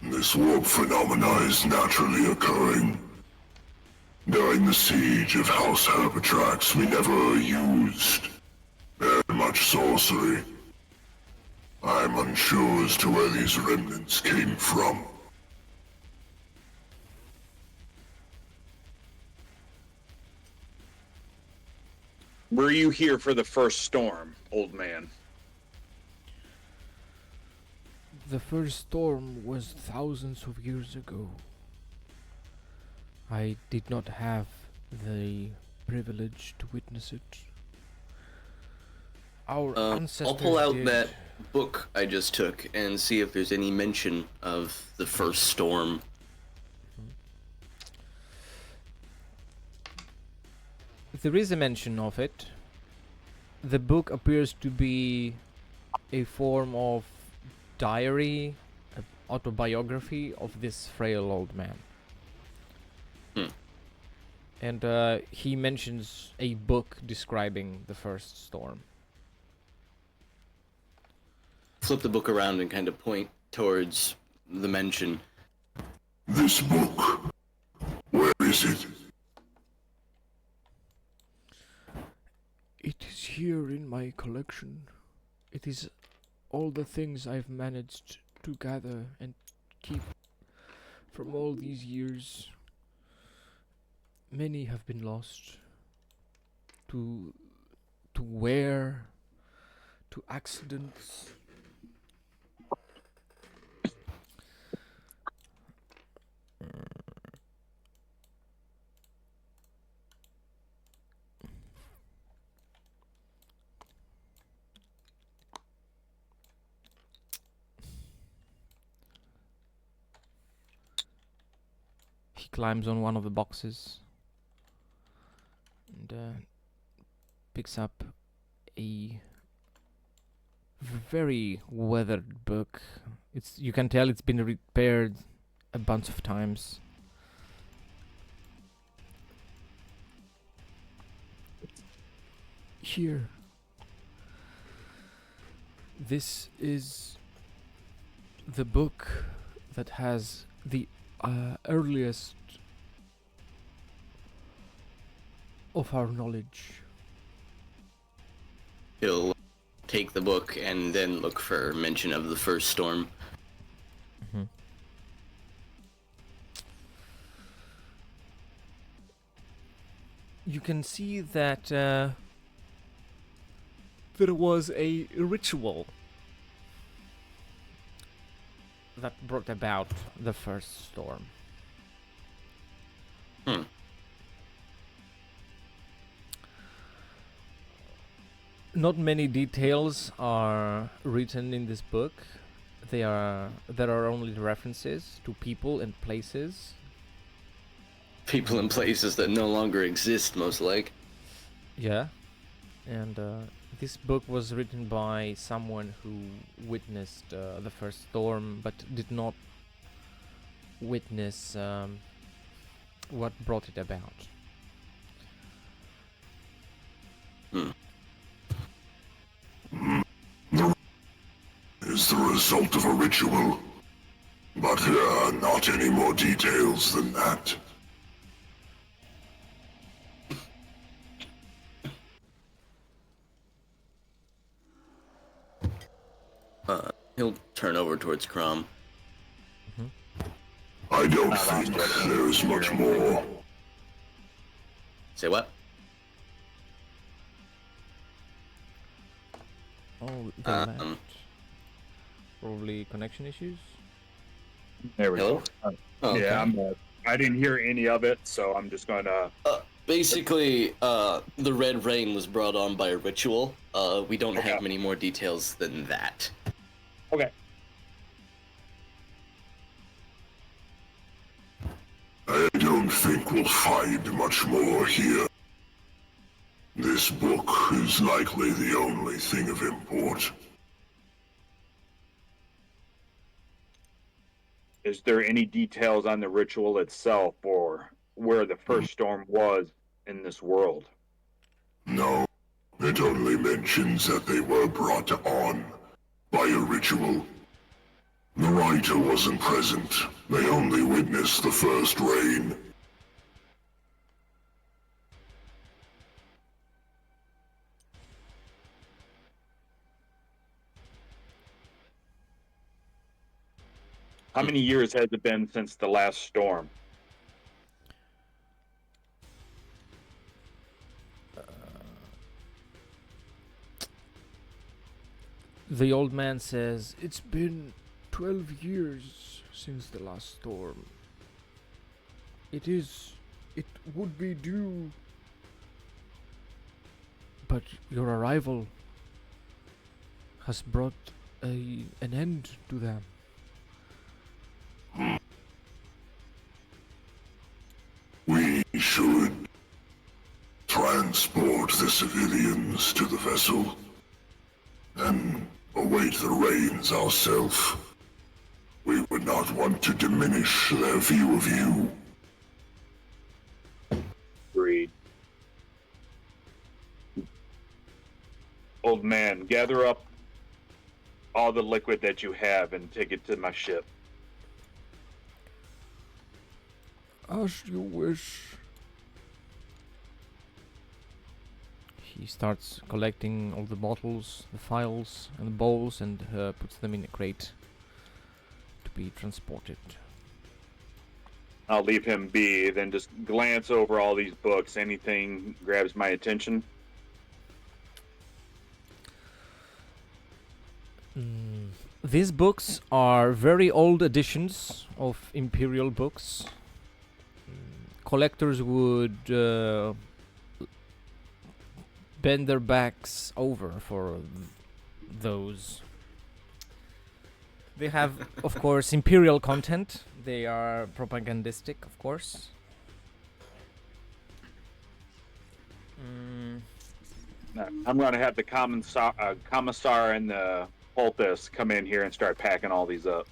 this warp phenomena is naturally occurring. During the siege of House Herbitrax, we never used very much sorcery. I'm unsure as to where these remnants came from. Were you here for the first storm, old man? The first storm was thousands of years ago. I did not have the privilege to witness it. Our ancestors I'll pull out did. that book I just took and see if there's any mention of the first storm. There is a mention of it. The book appears to be a form of diary, autobiography of this frail old man. And he mentions a book describing the first storm. Flip the book around and kind of point towards the mention. This book, where is it? It is here in my collection. It is all the things I've managed to gather and keep from all these years. Many have been lost to wear, to accidents. He climbs on one of the boxes and picks up a very weathered book. You can tell it's been repaired a bunch of times. Here. This is the book that has the earliest of our knowledge. He'll take the book and then look for mention of the first storm. You can see that there was a ritual that brought about the first storm. Not many details are written in this book. There are only references to people and places. People in places that no longer exist, most like. Yeah, and this book was written by someone who witnessed the first storm, but did not witness what brought it about. Is the result of a ritual. But not any more details than that. He'll turn over towards Crom. I don't I think lost you. there is much more. Say what? Oh, they left. Probably connection issues. There we Hello? go. Oh, okay. Yeah, I'm bad. I didn't hear any of it, so I'm just going to. Basically, the Red Rain was brought on by a ritual. We don't Okay. have many more details than that. Okay. I don't think we'll find much more here. This book is likely the only thing of import. Is there any details on the ritual itself or where the first storm was in this world? No, it only mentions that they were brought on by a ritual. The writer wasn't present. They only witnessed the first rain. How many years has it been since the last storm? The old man says, "It's been 12 years since the last storm. It would be due. But your arrival has brought an end to them." We should transport the civilians to the vessel and await the rains ourselves. We would not want to diminish their view of you. Agreed. Old man, gather up all the liquid that you have and take it to my ship. As you wish. He starts collecting all the bottles, the phials, and the bowls, and puts them in a crate to be transported. I'll leave him be, then just glance over all these books. Anything grabs my attention? These books are very old editions of Imperial books. Collectors would bend their backs over for those. They have, of course, Imperial content. They are propagandistic, of course. I'm going to have the commissar and the poultice come in here and start packing all these up.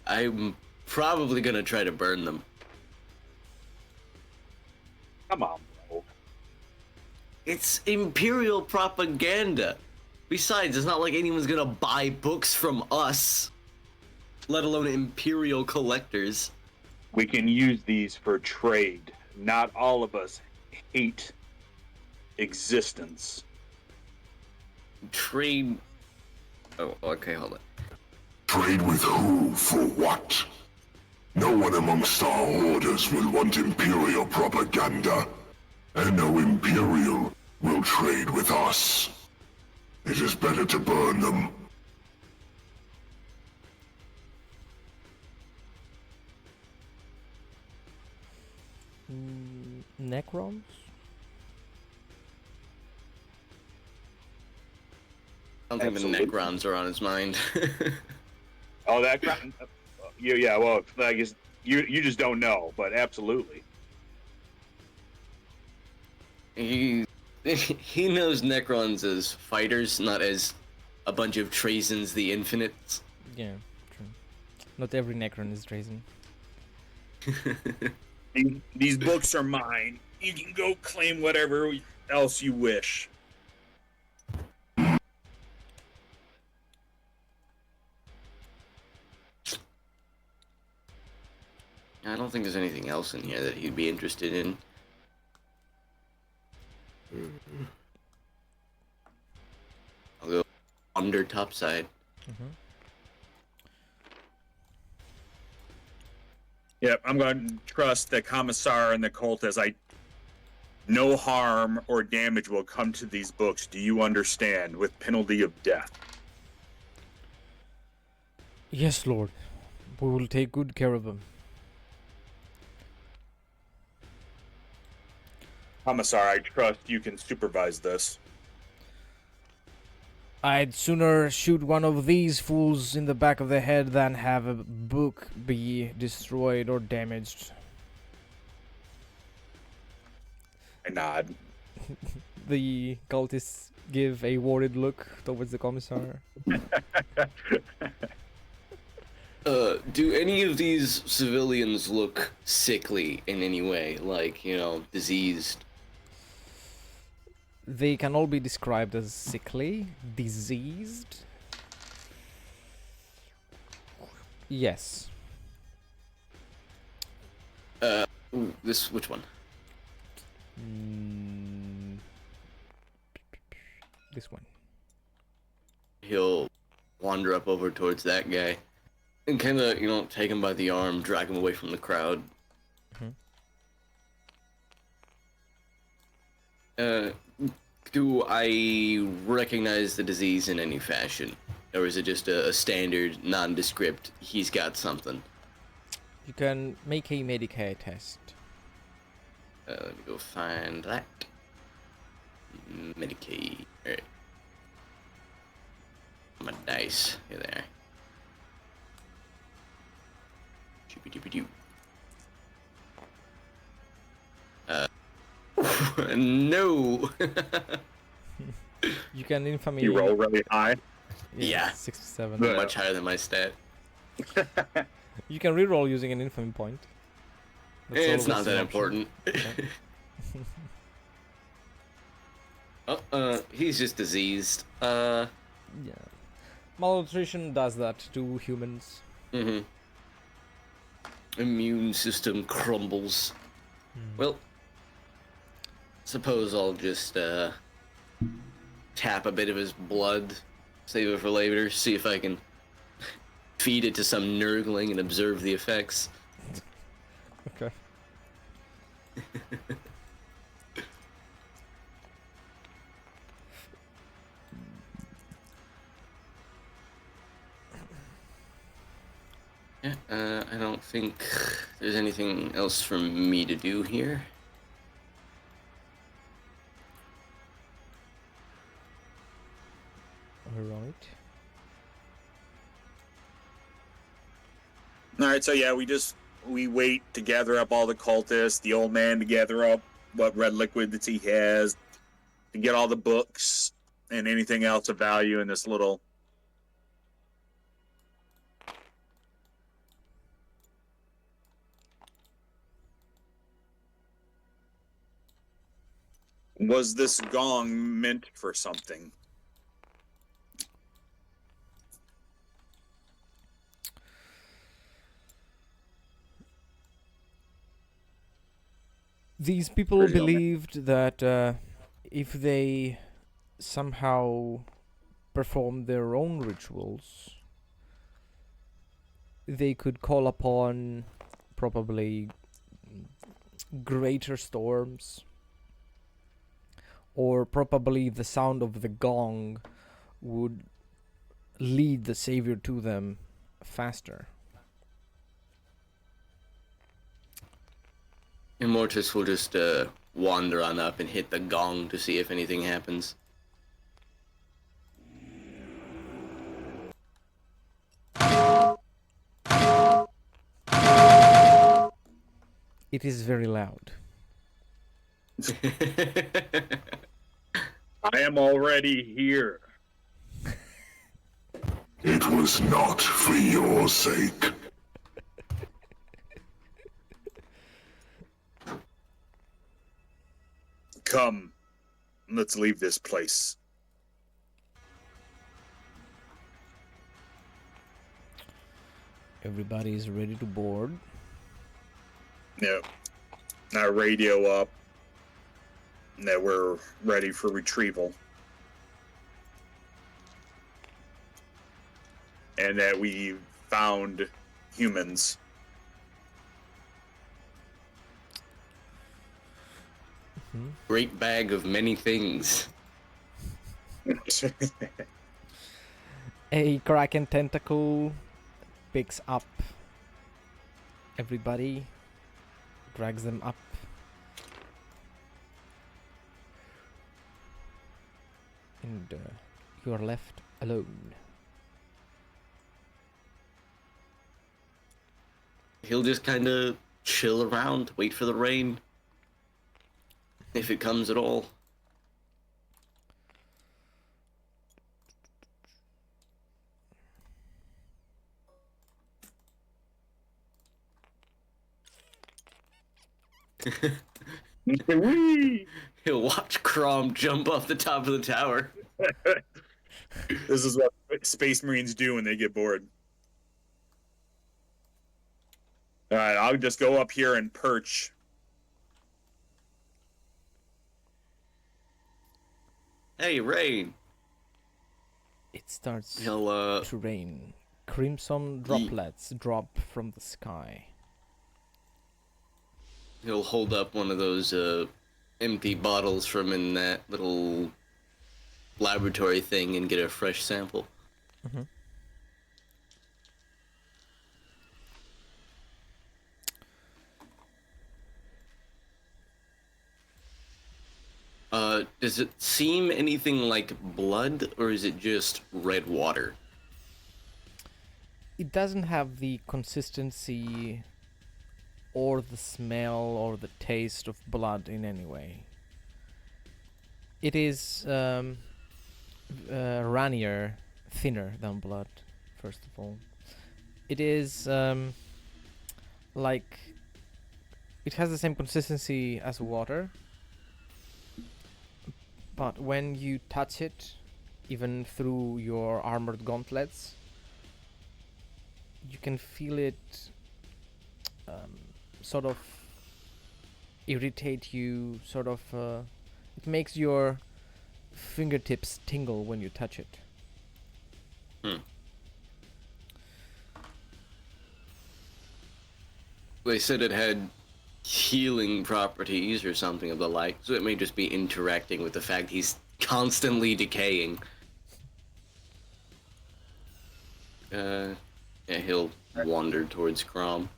I'm probably gonna try to burn them. Come on, bro. It's Imperial propaganda. Besides, it's not like anyone's gonna buy books from us, let alone Imperial collectors. We can use these for trade. Not all of us hate existence. Trade. Oh, okay, hold on. Trade with who for what? No one amongst our orders will want Imperial propaganda, and no Imperial will trade with us. It is better to burn them. Necrons? I don't think Absolutely. the Necrons are on his mind. Oh, that yeah. Well, I guess you just don't know, but absolutely. he knows Necrons as fighters, not as a bunch of Trazens the Infinites. Yeah, true. Not every Necron is Drazen. These books are mine. You can go claim whatever else you wish. I don't think there's anything else in here that he'd be interested in. under topside. Yep, I'm going to trust the commissar and the cultist. No harm or damage will come to these books. Do you understand? With penalty of death. Yes, Lord. We will take good care of them. Commissar, I trust you can supervise this. I'd sooner shoot one of these fools in the back of the head than have a book be destroyed or damaged. I nod. The cultists give a worried look towards the commissar. Do any of these civilians look sickly in any way? Like, diseased? They can all be described as sickly, diseased. Yes. Which one? This one. He'll wander up over towards that guy and kind of, take him by the arm, drag him away from the crowd. Do I recognize the disease in any fashion? Or is it just a standard, nondescript, he's got something? You can make a Medicaid test. Let me go find that. Medicaid. Alright. My dice. Here there. Doobie-doobie-doo. No! You can infamy. You roll really high. Yeah. 67. Much higher than my stat. You can reroll using an infamy point. That's It's not always that an option. important. He's just diseased. Yeah. Malnutrition does that to humans. Immune system crumbles. Well, suppose I'll just tap a bit of his blood, save it for later, see if I can feed it to some nurgling and observe the effects. Okay. Yeah, I don't think there's anything else for me to do here. Alright. Alright, so yeah, we wait to gather up all the cultists, the old man to gather up what red liquid that he has, to get all the books and anything else of value in this little... Was this gong meant for something? These people believed that if they somehow performed their own rituals, they could call upon probably greater storms, or probably the sound of the gong would lead the savior to them faster. Immortus will just wander on up and hit the gong to see if anything happens. It is very loud. I am already here. It was not for your sake. Come, let's leave this place. Everybody is ready to board. Yeah. Now radio up that we're ready for retrieval. and that we found humans. Great bag of many things. A kraken tentacle picks up everybody, drags them up. And you are left alone. He'll just kind of chill around, wait for the rain. If it comes at all. Whee! He'll watch Crom jump off the top of the tower. This is what Space Marines do when they get bored. All right, I'll just go up here and perch. Hey, rain. It starts He'll to rain. Crimson droplets drop from the sky. he'll hold up one of those empty bottles from in that little laboratory thing and get a fresh sample. Mm-hmm. Does it seem anything like blood, or is it just red water? It doesn't have the consistency or the smell or the taste of blood in any way. It is runnier, thinner than blood, first of all. It is like it has the same consistency as water, but when you touch it, even through your armored gauntlets, you can feel it sort of irritate you, sort of it makes your fingertips tingle when you touch it. They said it had healing properties or something of the like, so it may just be interacting with the fact he's constantly decaying. Yeah, he'll wander towards Crom.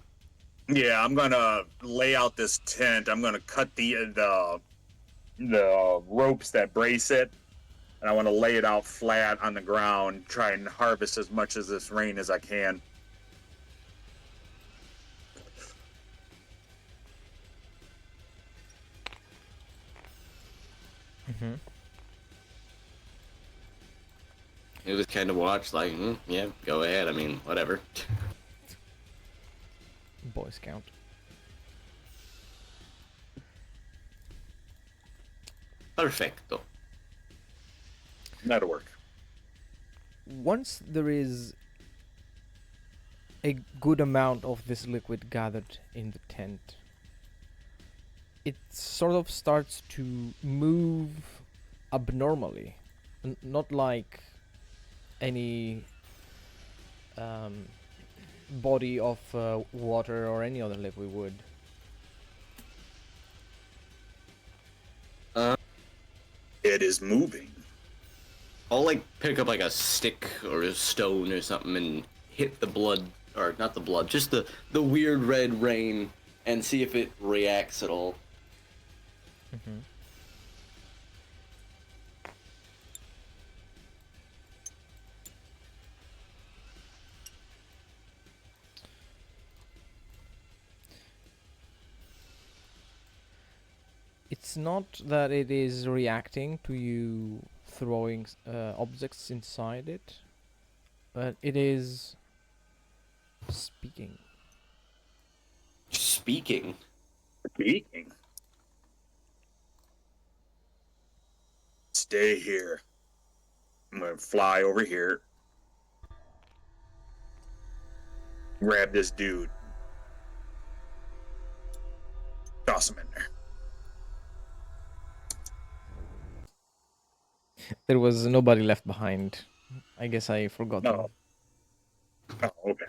Yeah, I'm gonna lay out this tent. I'm gonna cut the ropes that brace it, and I want to lay it out flat on the ground. Try and harvest as much of this rain as I can. Mm-hmm. He just kind of watched, like, yeah, go ahead. I mean, whatever. Boy Scout. Perfecto. That'll work. Once there is a good amount of this liquid gathered in the tent, it sort of starts to move abnormally, not like any body of water or any other liquid would. It is moving. I'll, like, pick up, like, a stick or a stone or something and hit the blood, or not the blood, just the weird red rain, and see if it reacts at all. Mm-hmm. It's not that it is reacting to you throwing objects inside it, but it is speaking. Speaking. Speaking. Stay here. I'm gonna fly over here. Grab this dude. Toss him in there. There was nobody left behind. I guess I forgot No. them. Oh, okay.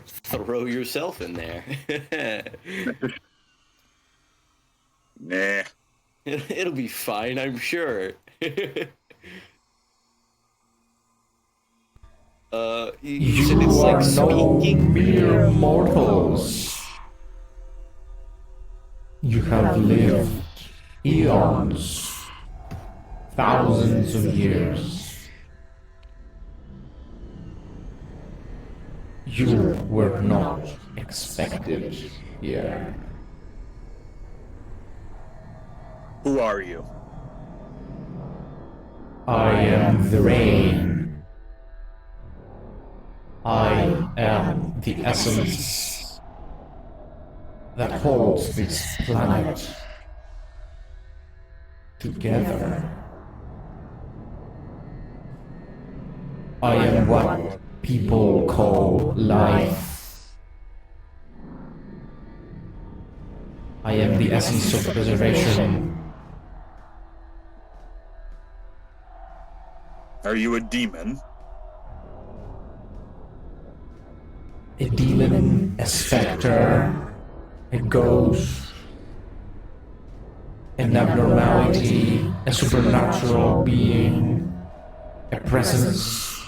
Throw yourself in there. Nah. It'll be fine, I'm sure. You said it's like speaking. mere mortals. You have lived eons, thousands of years. You were not expected here. Who are you? I am the rain. I am the essence that holds this planet together. I am what people call life. I am the essence of preservation. Are you a demon? A demon, a specter, a ghost, an abnormality, a supernatural being, a presence.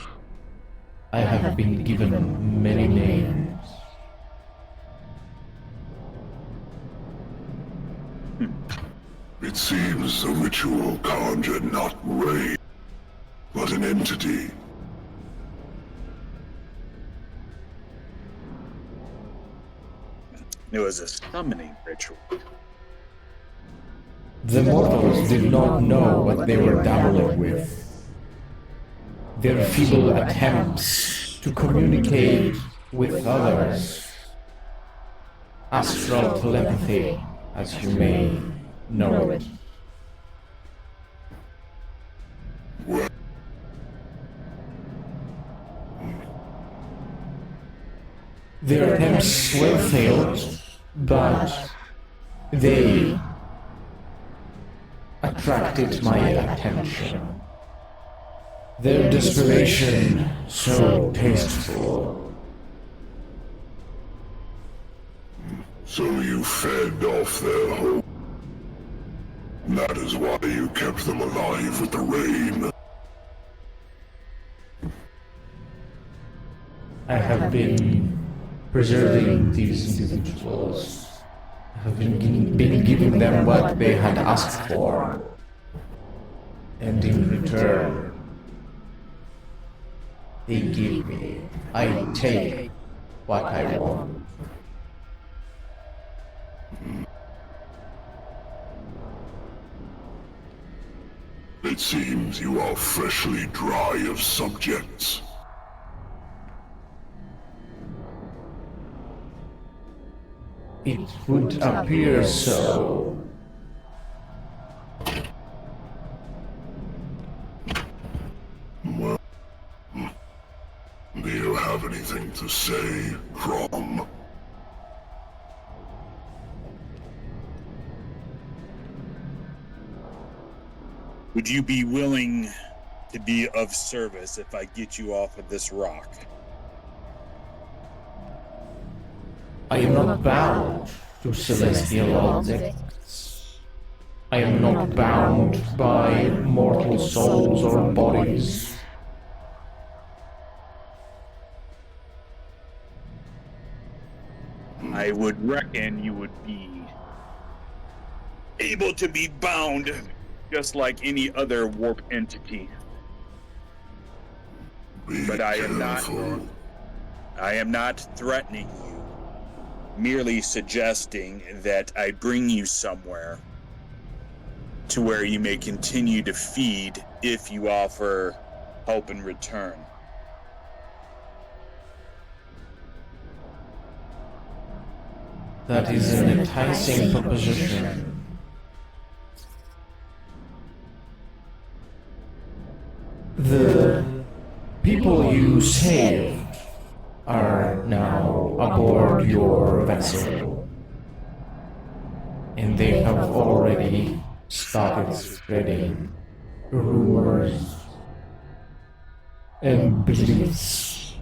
I have been given many names. It seems the ritual conjured not rain, but an entity. It was a summoning ritual. The mortals did not know what they were dabbling with. Their feeble attempts to communicate with others. Astral telepathy, as you may know it. Their attempts were failed, but they attracted my attention. Their desperation so tasteful. So you fed off their hope. That is why you kept them alive with the rain. I have been preserving these individuals. I have been giving them what they had asked for. And in return, they give me. I take what I want. It seems you are freshly dry of subjects. It would appear so. Well, do you have anything to say, Crom? Would you be willing to be of service if I get you off of this rock? I am not bound to celestial objects. I am not bound by mortal souls or bodies. I would reckon you would be able to be bound just like any other warp entity. But I am not threatening you. Merely suggesting that I bring you somewhere to where you may continue to feed if you offer help in return. That is an enticing proposition. The people you saved are now aboard your vessel, and they have already started spreading rumors and beliefs.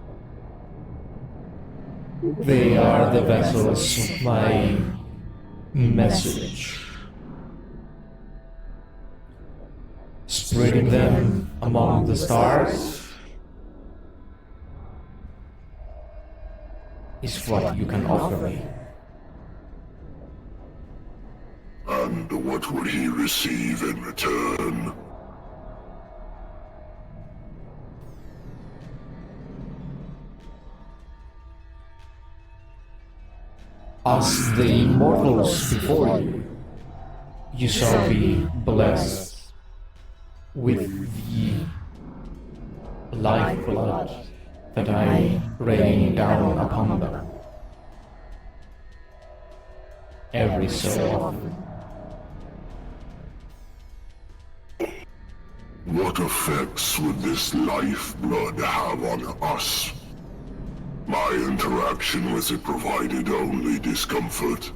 They are the vessels of my message. Spreading them among the stars is what you can offer me. And what would he receive in return? As the immortals before you, you shall be blessed with the lifeblood that I rain down upon them every so often. What effects would this lifeblood have on us? My interaction with it provided only discomfort.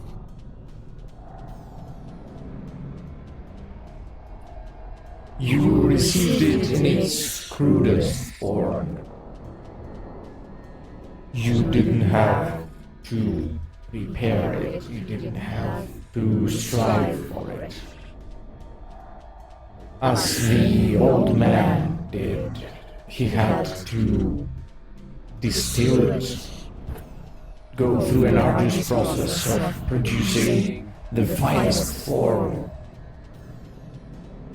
You received it in its crudest form. You didn't have to prepare it. You didn't have to strive for it. As the old man did, he had to distill it, go through an arduous process of producing the finest form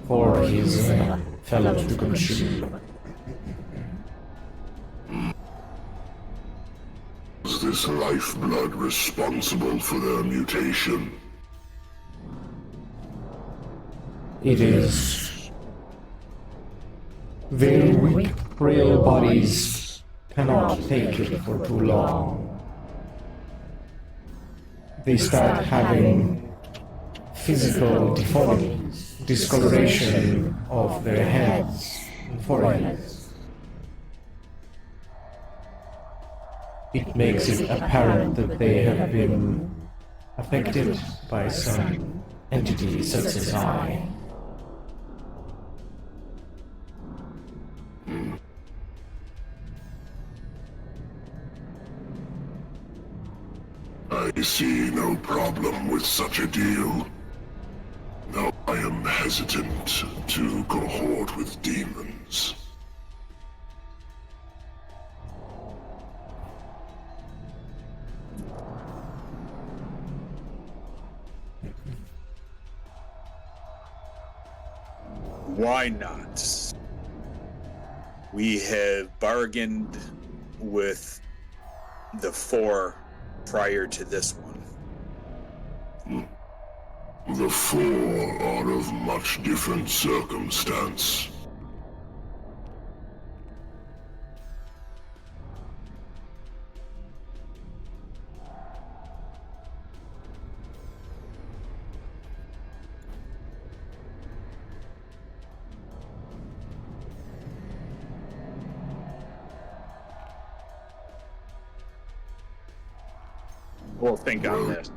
for his fellows to consume. Was this lifeblood responsible for their mutation? It is. Very weak, frail bodies cannot take it for too long. They start having physical deformities, discoloration of their heads and foreheads. It makes it apparent that they have been affected by some entity such as I. I see no problem with such a deal. Though I am hesitant to cohort with demons. Why not? We have bargained with the four prior to this one. The four are of much different circumstance. We'll think on this.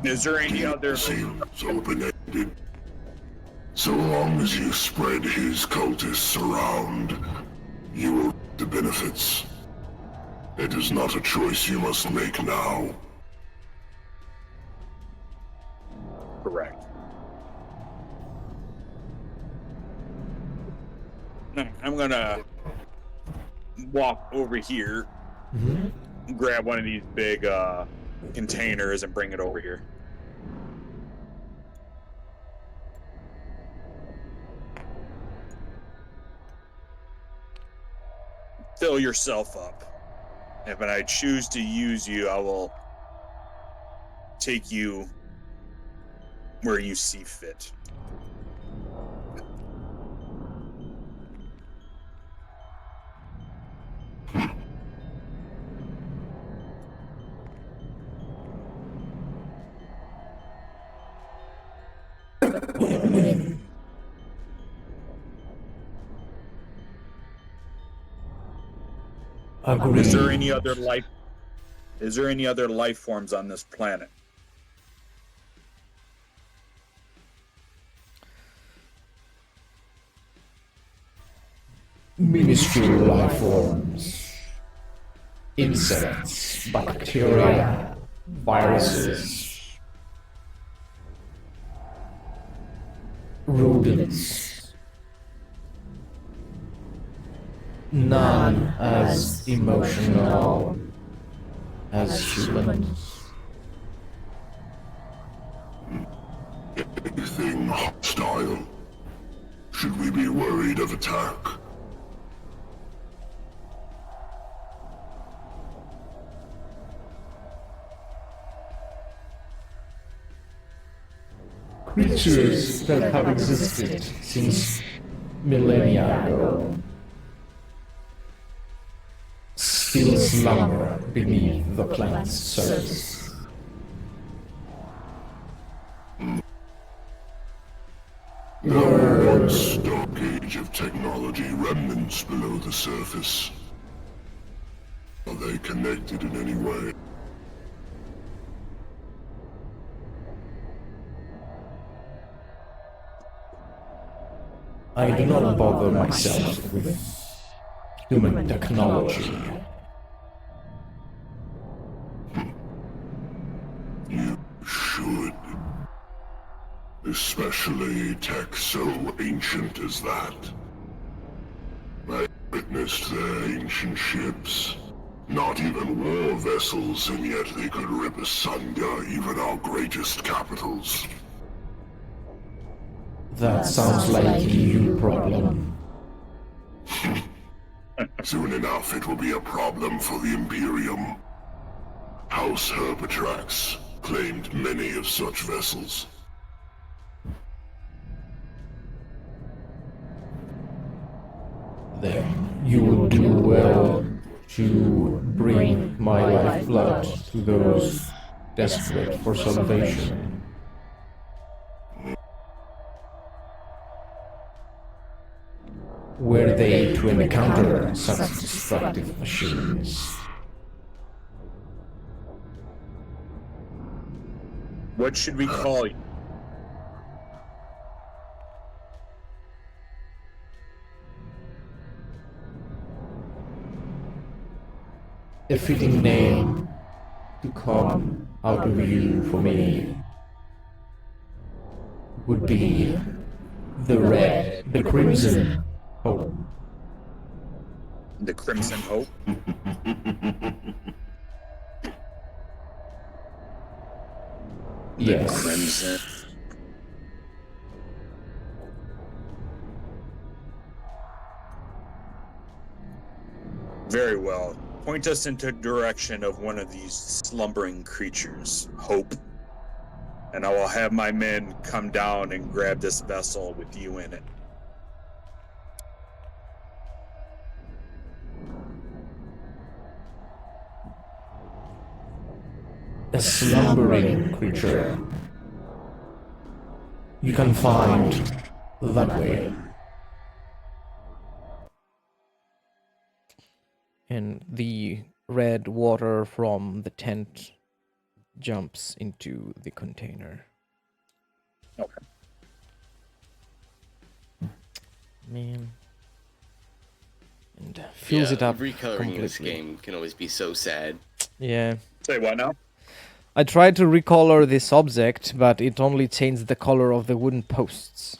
Is there any other? Seems open-ended. So long as you spread his cultists around, you will reap the benefits. It is not a choice you must make now. Correct. I'm gonna walk over here, grab one of these big containers, and bring it over here. Fill yourself up. And when I choose to use you, I will take you where you see fit. Agreed. Is there any other life? Is there any other life forms on this planet? Minuscule life forms, insects, bacteria, viruses, rodents, none as emotional as humans. Anything hostile? Should we be worried of attack? Creatures that have existed since millennia ago still slumber beneath the planet's surface. There are once dark age of technology remnants below the surface. Are they connected in any way? I do not bother myself with human technology. You should. Especially tech so ancient as that. I witnessed their ancient ships. Not even war vessels, and yet they could rip asunder even our greatest capitals. That sounds like a you problem. Soon enough, it will be a problem for the Imperium. House Herpetrax claimed many of such vessels. Then you will do well to bring my lifeblood to those desperate for salvation. Were they to encounter such destructive machines? What should we call you? A fitting name to come out of you for me would be the Crimson Hope. The Crimson Hope? Yes. Crimson. Very well. Point us into the direction of one of these slumbering creatures, Hope. And I will have my men come down and grab this vessel with you in it. A slumbering creature. You can find that way. And the red water from the tent jumps into the container. Okay. Man. And fills it up Recoloring this completely. game can always be so sad. Yeah. Say what now? I tried to recolor this object, but it only changed the color of the wooden posts.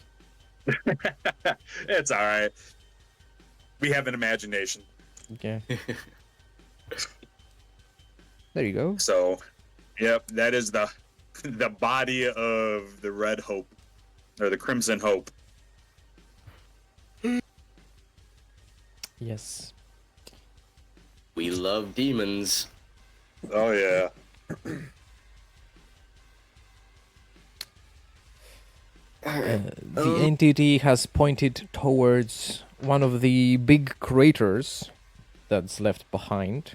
It's alright. We have an imagination. Okay. There you go. So, yep, that is the body of the Red Hope, or the Crimson Hope. Yes. We love demons. Oh yeah. The entity has pointed towards one of the big craters that's left behind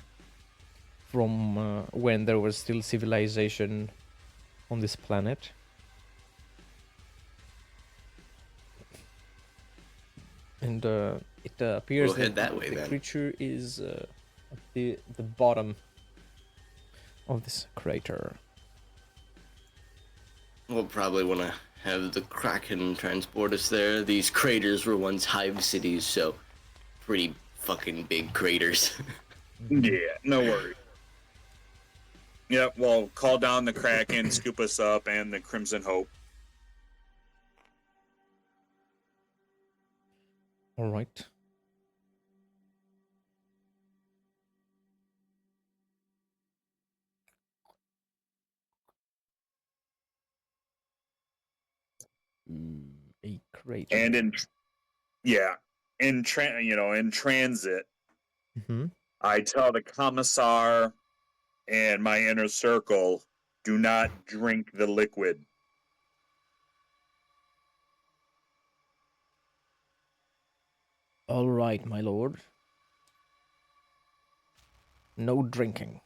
from when there was still civilization on this planet. And it appears We'll head that way, the then. creature is at the bottom of this crater. We'll probably want to have the Kraken transport us there. These craters were once hive cities, so pretty fucking big craters. Yeah, no worry. Yep, well, call down the Kraken, scoop us up, and the Crimson Hope. All right. A crater. And in transit, Mhm. I tell the commissar and my inner circle, do not drink the liquid. All right, my lord. No drinking.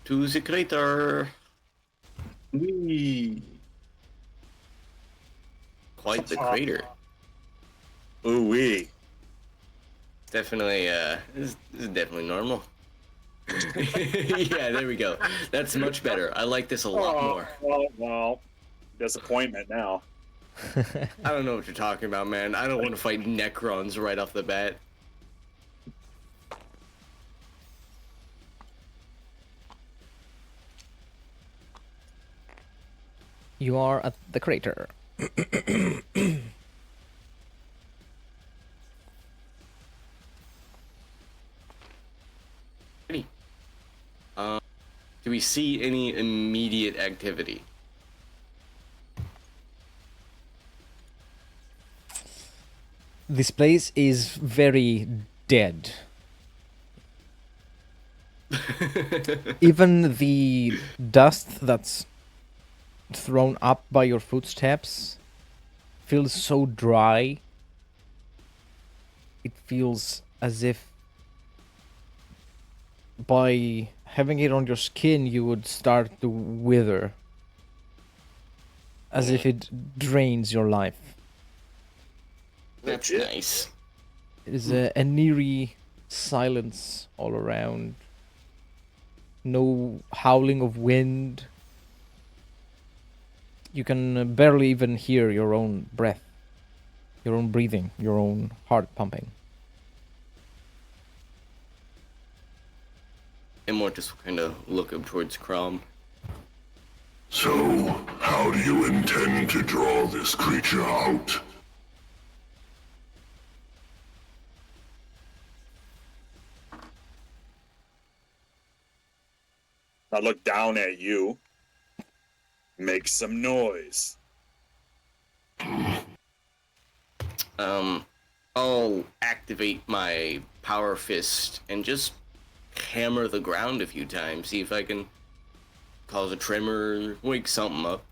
To the crater. Wee. Quite the crater. Ooh wee. Definitely, this is definitely normal. Yeah, there we go. That's much better. I like this a lot more. Well, disappointment now. I don't know what you're talking about, man. I don't want to fight Necrons right off the bat. You are at the crater. Do we see any immediate activity? This place is very dead. Even the dust that's thrown up by your footsteps feels so dry. It feels as if by having it on your skin you would start to wither. As if it drains your life. That's Legit. nice. It is an eerie silence all around. No howling of wind. You can barely even hear your own breath, your own breathing, your own heart pumping. And more just kind of look up towards Crom. So, how do you intend to draw this creature out? I look down at you. Make some noise. I'll activate my power fist and just hammer the ground a few times, see if I can cause a tremor, wake something up.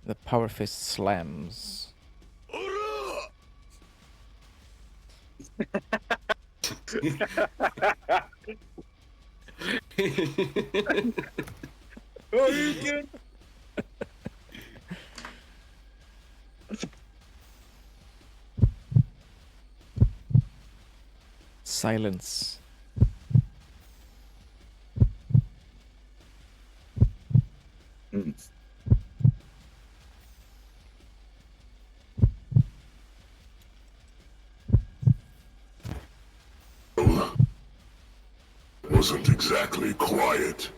The power fist slams. Oh, you good? Silence. Wasn't exactly quiet.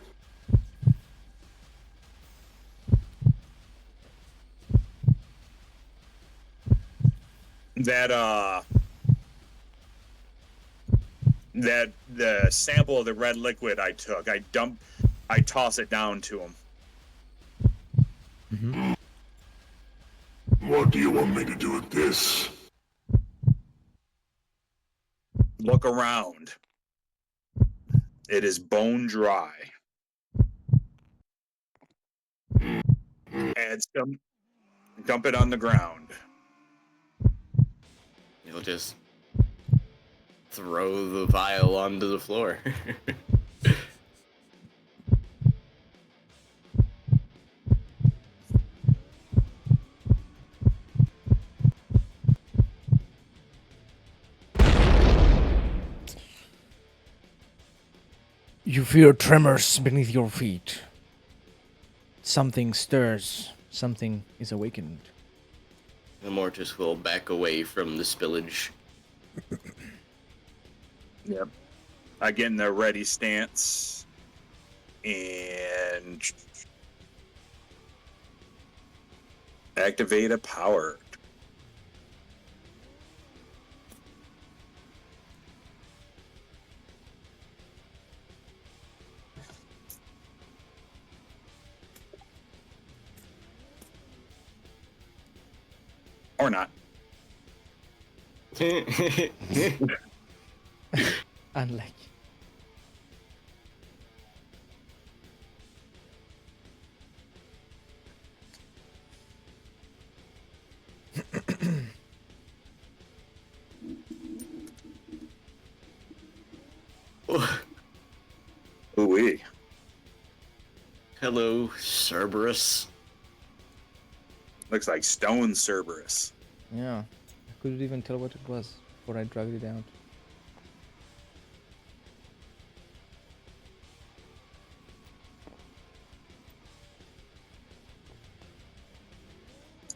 That the sample of the red liquid I took, I toss it down to him. What do you want me to do with this? Look around. It is bone dry. Let's dump it on the ground. He'll just throw the vial onto the floor. You feel tremors beneath your feet. Something stirs. Something is awakened. The Mortis will back away from the spillage. Yep. I get in the ready stance and activate a power. Or not. Unlike. Ooh-wee. Hello, Cerberus. Looks like stone Cerberus. Yeah. I couldn't even tell what it was before I dragged it out.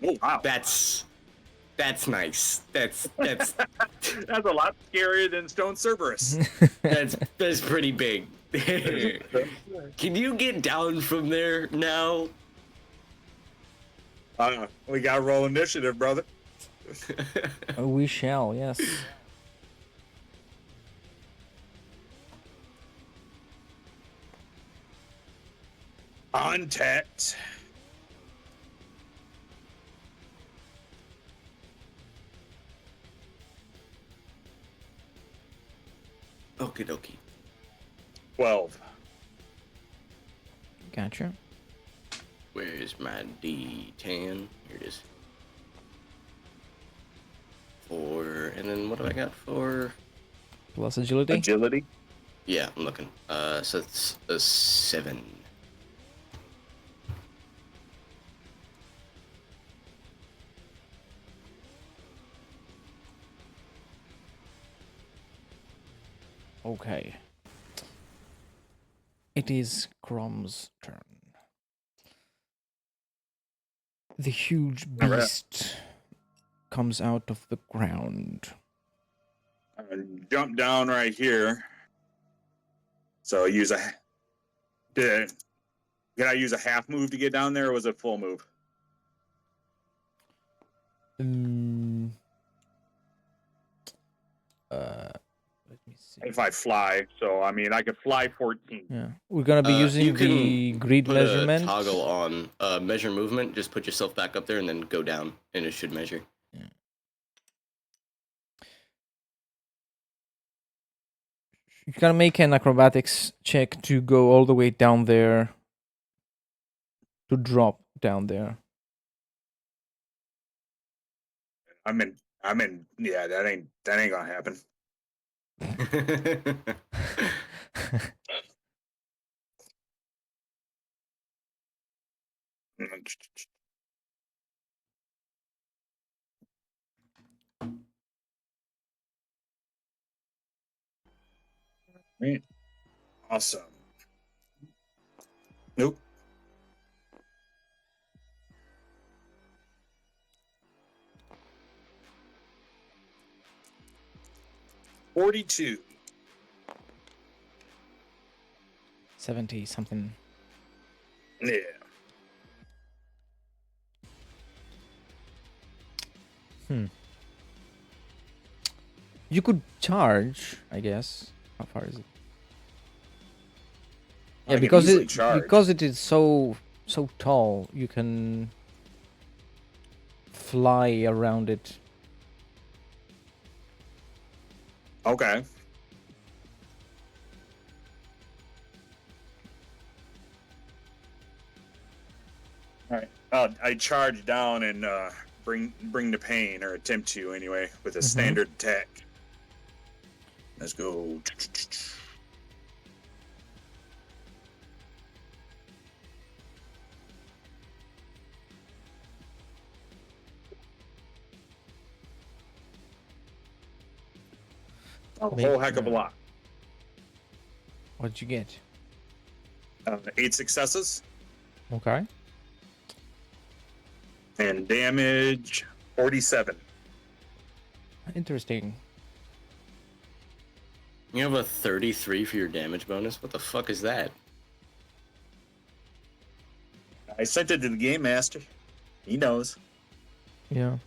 Oh, wow. That's nice. That's That's a lot scarier than stone Cerberus. that's pretty big. Can you get down from there now? We got to roll initiative, brother. Oh, we shall, yes. Untapped. Okie dokie. 12. Gotcha. Where's my D10? Here it is. 4, and then what do I got for? Plus agility. Agility. Yeah, I'm looking. So it's a 7. Okay. It is Crom's turn. The huge Alright. beast comes out of the ground. I'm gonna jump down right here. So use a. Did I use a half move to get down there, or was it full move? Let me see. If I fly, so I mean I could fly 14. Yeah, we're gonna be You using can the grid Put measurement. a toggle on measure movement. Just put yourself back up there and then go down, and it should measure. You gotta make an acrobatics check to go all the way down there. To drop down there. I'm in. Yeah, that ain't gonna happen. Right. Awesome. Nope. $42. 70 something. Yeah. You could charge, I guess. How far is it? I Yeah, can because easily it charge. because it is so tall, you can fly around it. Okay. All right. I charge down and bring the pain, or attempt to anyway, with a standard attack. Let's go. A whole heck of a lot. What'd you get? 8 successes Okay. and damage 47. Interesting. You have a 33 for your damage bonus? What the fuck is that? I sent it to the game master. He knows. Yeah.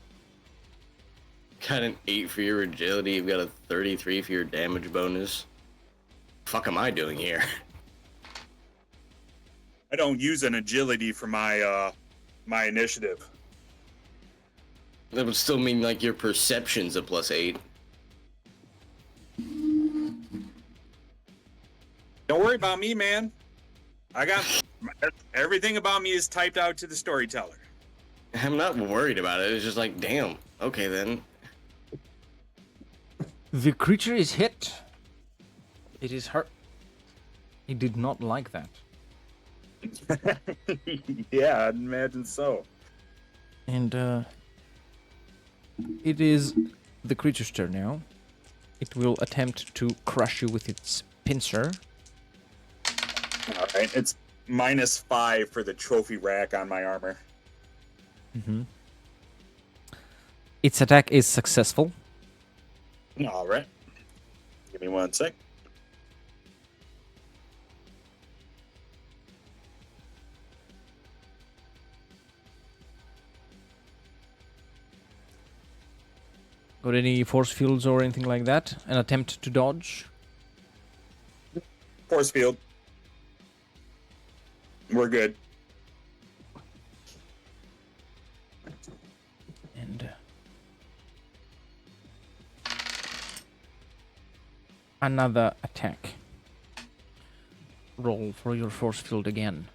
Got an 8 for your agility, you've got a 33 for your damage bonus. Fuck am I doing here? I don't use an agility for my my initiative. That would still mean like your perception's a +8. Don't worry about me, man. I got everything about me is typed out to the storyteller. I'm not worried about it, it's just like, damn, okay then. The creature is hit. It is hurt. He did not like that. Yeah, I'd imagine so. And it is the creature's turn now. It will attempt to crush you with its pincer. All right, it's -5 for the trophy rack on my armor. Its attack is successful. All right. Give me 1 sec. Got any force fields or anything like that? An attempt to dodge? Force field. We're good. And another attack. Roll for your force field again.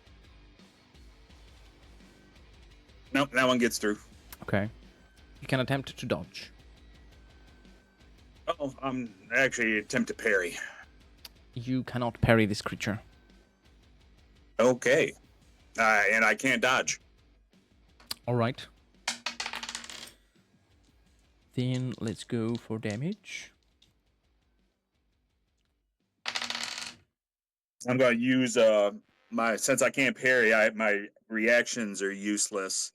Nope, that one gets through. Okay. You can attempt to dodge. Oh, actually attempt to parry. You cannot parry this creature. Okay. And I can't dodge. All right. Then let's go for damage. I'm going to use since I can't parry, my reactions are useless.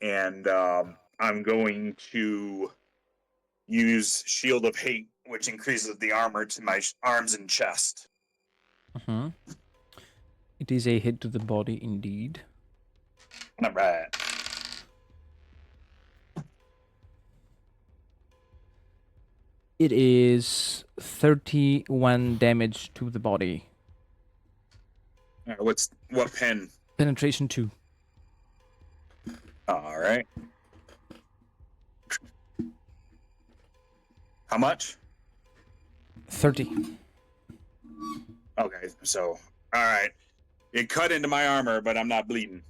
And I'm going to use Shield of Hate, which increases the armor to my arms and chest. It is a hit to the body indeed. All right. It is 31 damage to the body. All right, what pen? Penetration 2. All right. How much? 30. Okay, so all right. It cut into my armor, but I'm not bleeding.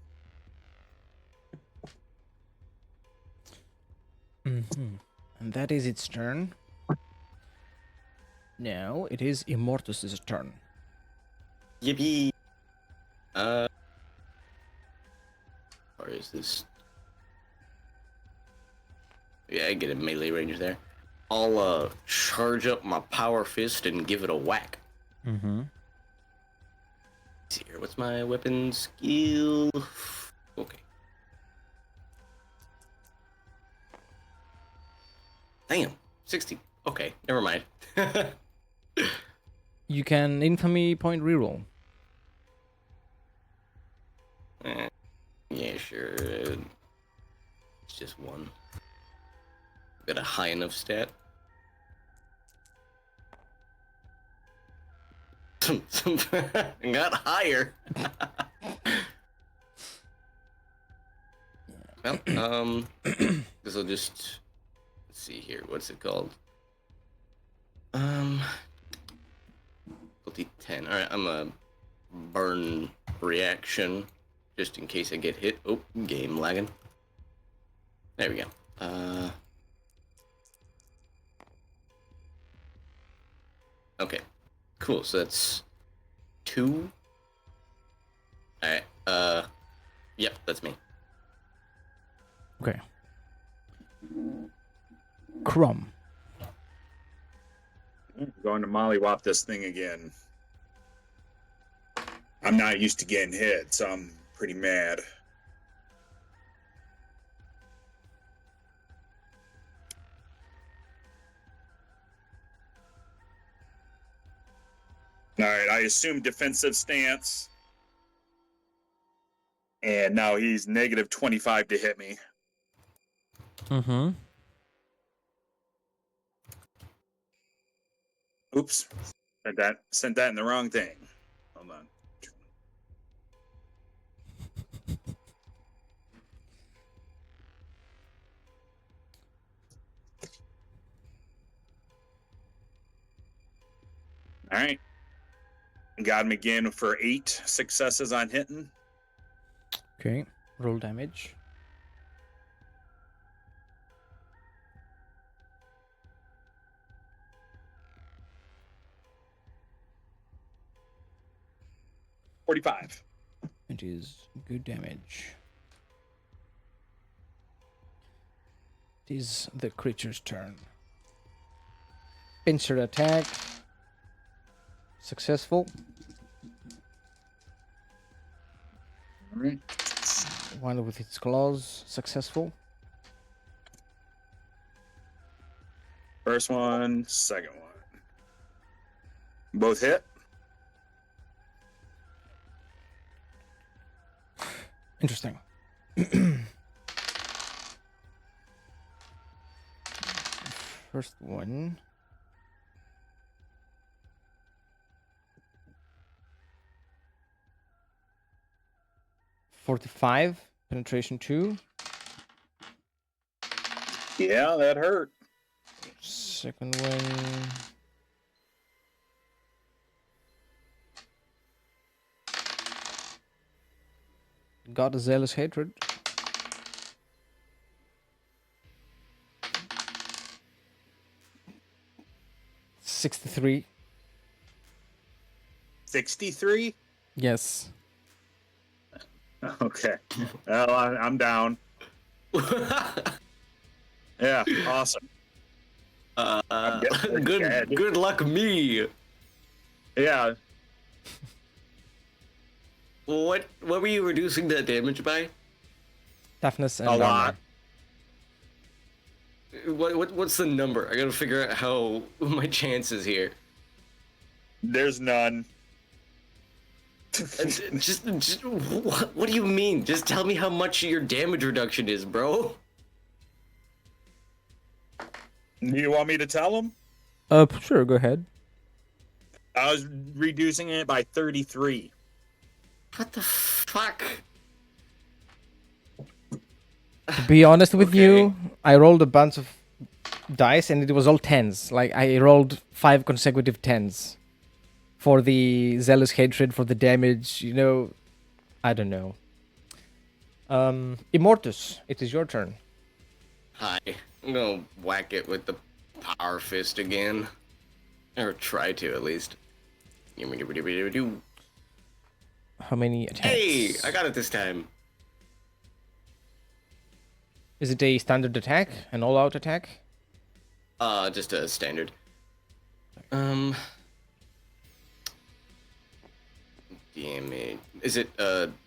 And that is its turn. Now it is Immortus's turn. Yippee! Or is this? Yeah, I get a melee range there. I'll charge up my power fist and give it a whack. Let's see here, what's my weapon skill? Okay. Damn, 60. Okay, never mind. You can infamy point reroll. Yeah, sure. It's just one. Got a high enough stat. Got higher. Well, this will just, let's see here. What's it called? Difficulty 10. All right, I'm a burn reaction. just in case I get hit. Oh, game lagging. There we go. Okay, cool. So that's 2. Alright, yep, that's me. Okay. Crumb. Going to mollywop this thing again. I'm not used to getting hit, so I'm pretty mad. All right, I assume defensive stance. And now he's negative 25 to hit me. Mm-hmm. Oops. Sent that in the wrong thing. Hold on. All right. Got him again for 8 successes on hitting. Okay. Roll damage. $45. It is good damage. It is the creature's turn. Pincer attack. Successful. All right. One with its claws. Successful. First one, second one. Both hit. Interesting. First one. $45. Penetration 2. Yeah, that hurt. Second one. Got a zealous hatred. $63. 63? Yes. Okay. Well, I'm down. Yeah, awesome. Good luck me. Yeah, What were you reducing that damage by? Toughness and a armor. lot. What's the number? I gotta figure out how my chances here. There's none. Just what do you mean? Just tell me how much your damage reduction is, bro. You want me to tell him? Sure, go ahead. I was reducing it by 33. What the fuck? To be honest with Okay. you, I rolled a bunch of dice and it was all 10s. Like, I rolled 5 consecutive 10s. For the zealous hatred, for the damage, you know, I don't know. Immortus, it is your turn. Hi. I'm gonna whack it with the power fist again. Or try to, at least. How many attacks? Hey! I got it this time. Is it a standard attack? An all-out attack? Just a standard. Damage. Is it,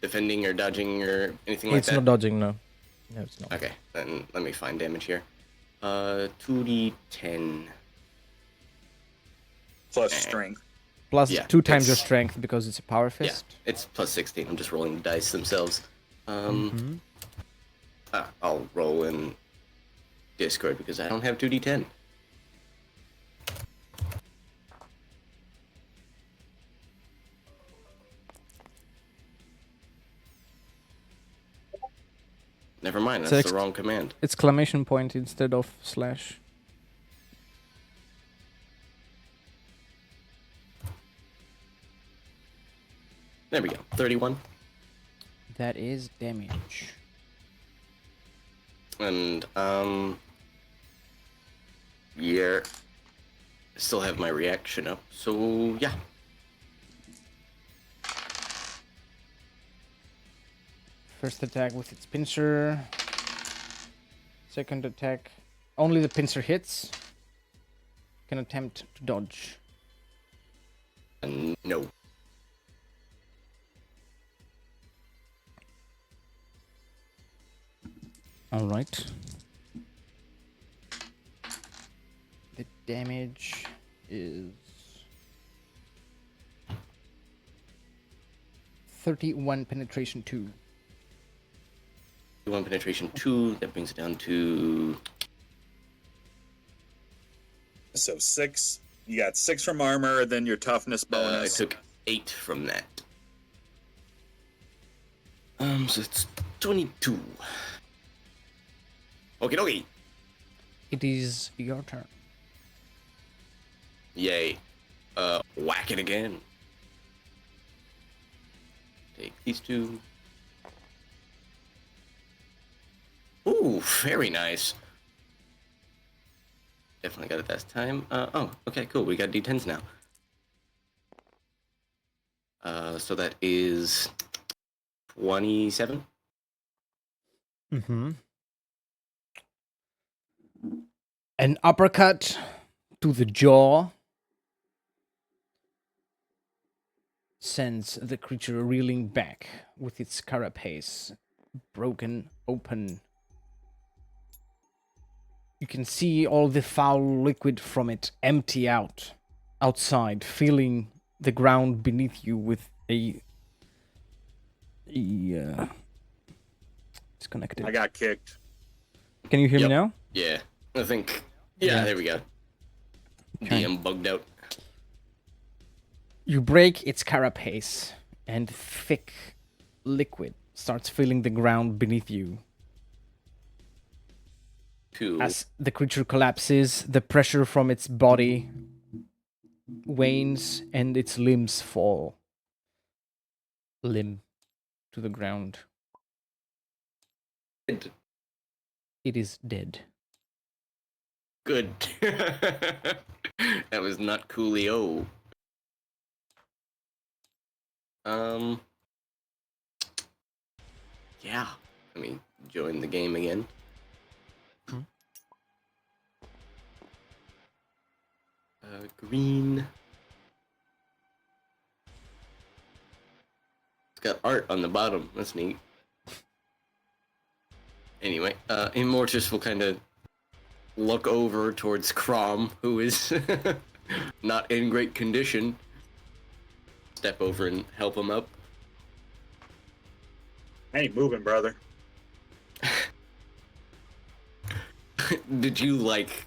defending or dodging or anything like It's that? not dodging, no. No, it's not. Okay, then let me find damage here. 2d10. Plus strength. Plus Yeah, 2 times your it's- strength because it's a power Yeah, fist. it's plus 16. I'm just rolling the dice themselves. I'll roll in Discord because I don't have 2d10. Never mind, So that's the wrong command. Exclamation point instead of slash. There we go. 31. That is damage. And yeah, still have my reaction up. So yeah. First attack with its pincer. Second attack, only the pincer hits. Can attempt to dodge. No. All right. The damage is 31 penetration 2. 1 penetration 2. That brings it down to So 6. You got 6 from armor, then your toughness I bonus. took 8 from that. So it's 22. Okie dokie. It is your turn. Yay. Whack it again. Take these 2. Ooh, very nice. Definitely got it that time. Oh, okay, cool. We got D10s now. So that is 27. Mm-hmm. An uppercut to the jaw sends the creature reeling back with its carapace broken open. You can see all the foul liquid from it empty out outside, filling the ground beneath you with a disconnected. I got kicked. Can you hear Yep. me now? Yeah, I think. Yeah, Yeah. there we go. Okay. DM bugged out. You break its carapace, and thick liquid starts filling the ground beneath you. 2. As the creature collapses, the pressure from its body wanes and its limbs fall limb to the ground. Good. It is dead. Good. That was not coolio. Yeah. Let me join the game again. Green. It's got art on the bottom. That's neat. Anyway, Immortus will kind of look over towards Crom, who is not in great condition. Step over and help him up. I ain't moving, brother. Did you, like...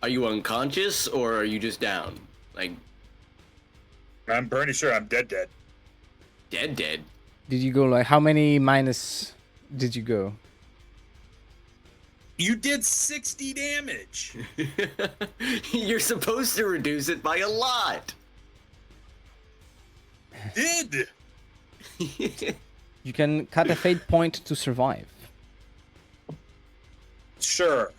Are you unconscious, or are you just down? Like, I'm pretty sure I'm dead. dead? Did you go like how many minus did you go? You did 60 damage. You're supposed to reduce it by a lot! Did. You can cut a fate point to survive. Sure.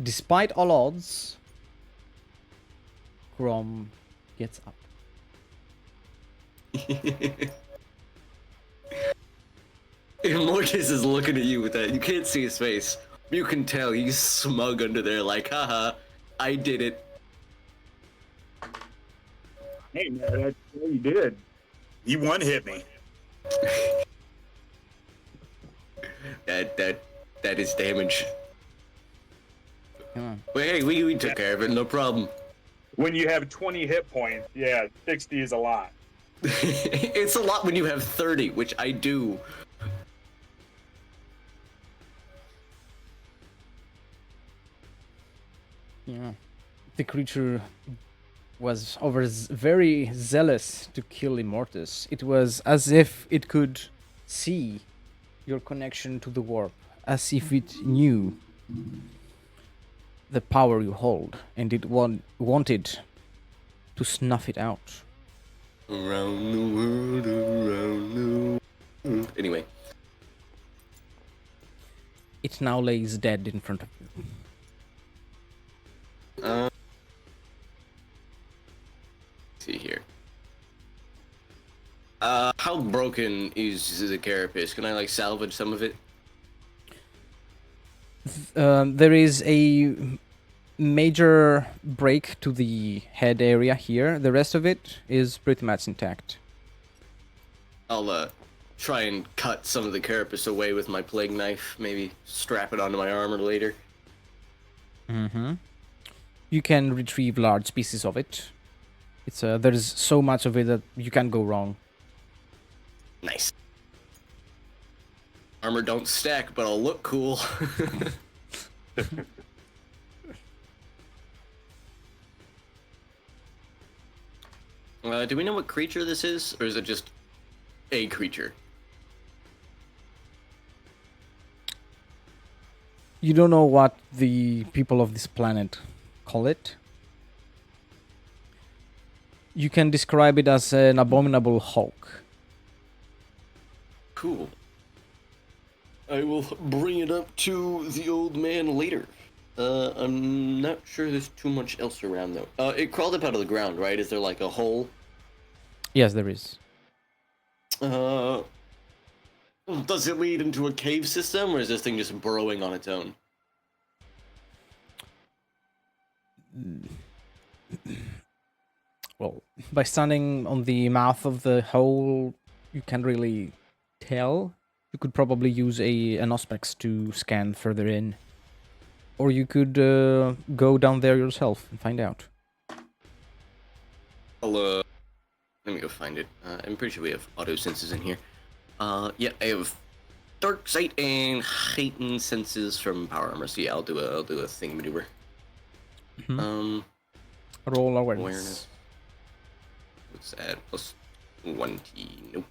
Despite all odds, Grom gets up. Immortus is looking at you with that. You can't see his face. You can tell he's smug under there, like, haha, I did it. Hey, man, that's what you did. You one hit me. That is damage. Come on. Well, hey, we took care of it, no problem. When you have 20 hit points, yeah, 60 is a lot. It's a lot when you have 30, which I do. Yeah. The creature was very zealous to kill Immortus. It was as if it could see your connection to the warp, as if it knew the power you hold, and it wanted to snuff it out. Around the world, around the world. Anyway. It now lays dead in front of you. See here. How broken is the carapace? Can I like salvage some of it? There is a major break to the head area here. The rest of it is pretty much intact. I'll try and cut some of the carapace away with my plague knife. Maybe strap it onto my armor later. Mm-hmm. You can retrieve large pieces of it. It's there's so much of it that you can't go wrong. Nice. Armor don't stack, but I'll look cool. Do we know what creature this is, or is it just a creature? You don't know what the people of this planet call it. You can describe it as an abominable hulk. Cool. I will bring it up to the old man later. I'm not sure there's too much else around though. It crawled up out of the ground, right? Is there like a hole? Yes, there is. Does it lead into a cave system, or is this thing just burrowing on its own? Well, by standing on the mouth of the hole, you can't really tell. You could probably use an Auspex to scan further in. Or you could go down there yourself and find out. I'll, let me go find it. I'm pretty sure we have auto senses in here. Yeah, I have dark sight and heightened senses from power armor. So yeah, I'll do a thing maneuver. Mm-hmm. Roll awareness. Awareness. What's that? Plus 1 T. Nope.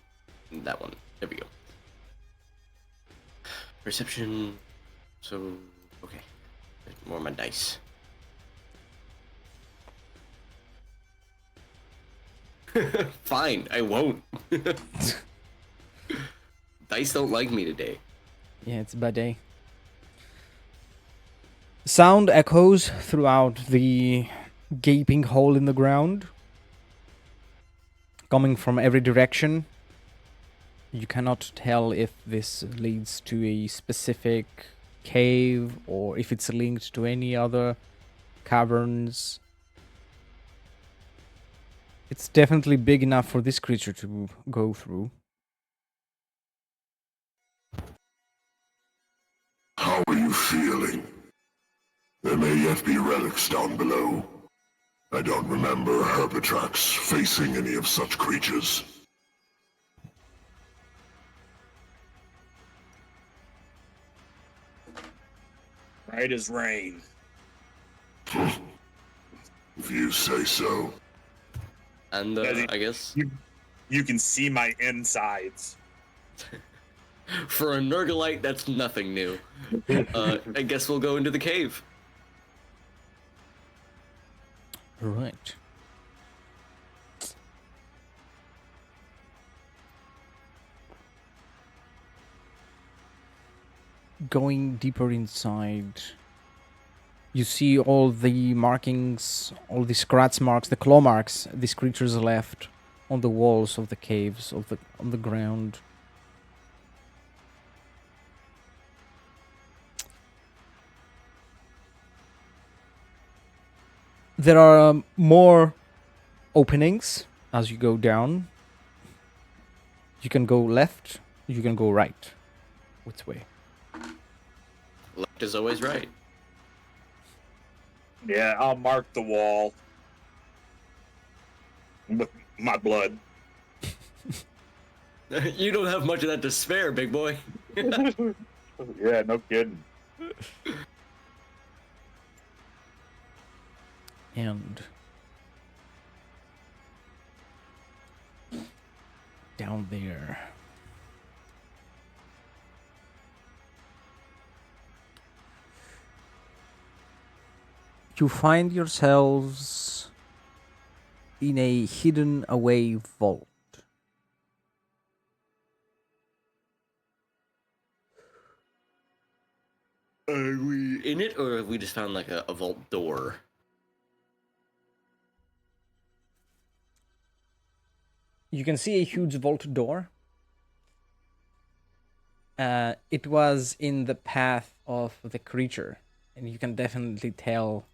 That one. There we go. Perception. So, okay. There's more of my dice. Fine, I won't. Dice don't like me today. Yeah, it's a bad day. Sound echoes throughout the gaping hole in the ground, coming from every direction. You cannot tell if this leads to a specific cave or if it's linked to any other caverns. It's definitely big enough for this creature to go through. How are you feeling? There may yet be relics down below. I don't remember Herpetrax facing any of such creatures. Right as rain. If you say so. And I guess You can see my insides. for a Nurglite, that's nothing new. I guess we'll go into the cave. Right. Going deeper inside, you see all the markings, all the scratch marks, the claw marks these creatures left on the walls of the caves, on the ground. There are more openings as you go down. You can go left, you can go right. Which way? Left is always right. Yeah, I'll mark the wall with my blood. You don't have much of that to spare, big boy. Yeah, no kidding. And down there, you find yourselves in a hidden away vault. Are we in it, or have we just found like a vault door? You can see a huge vault door. It was in the path of the creature, and you can definitely tell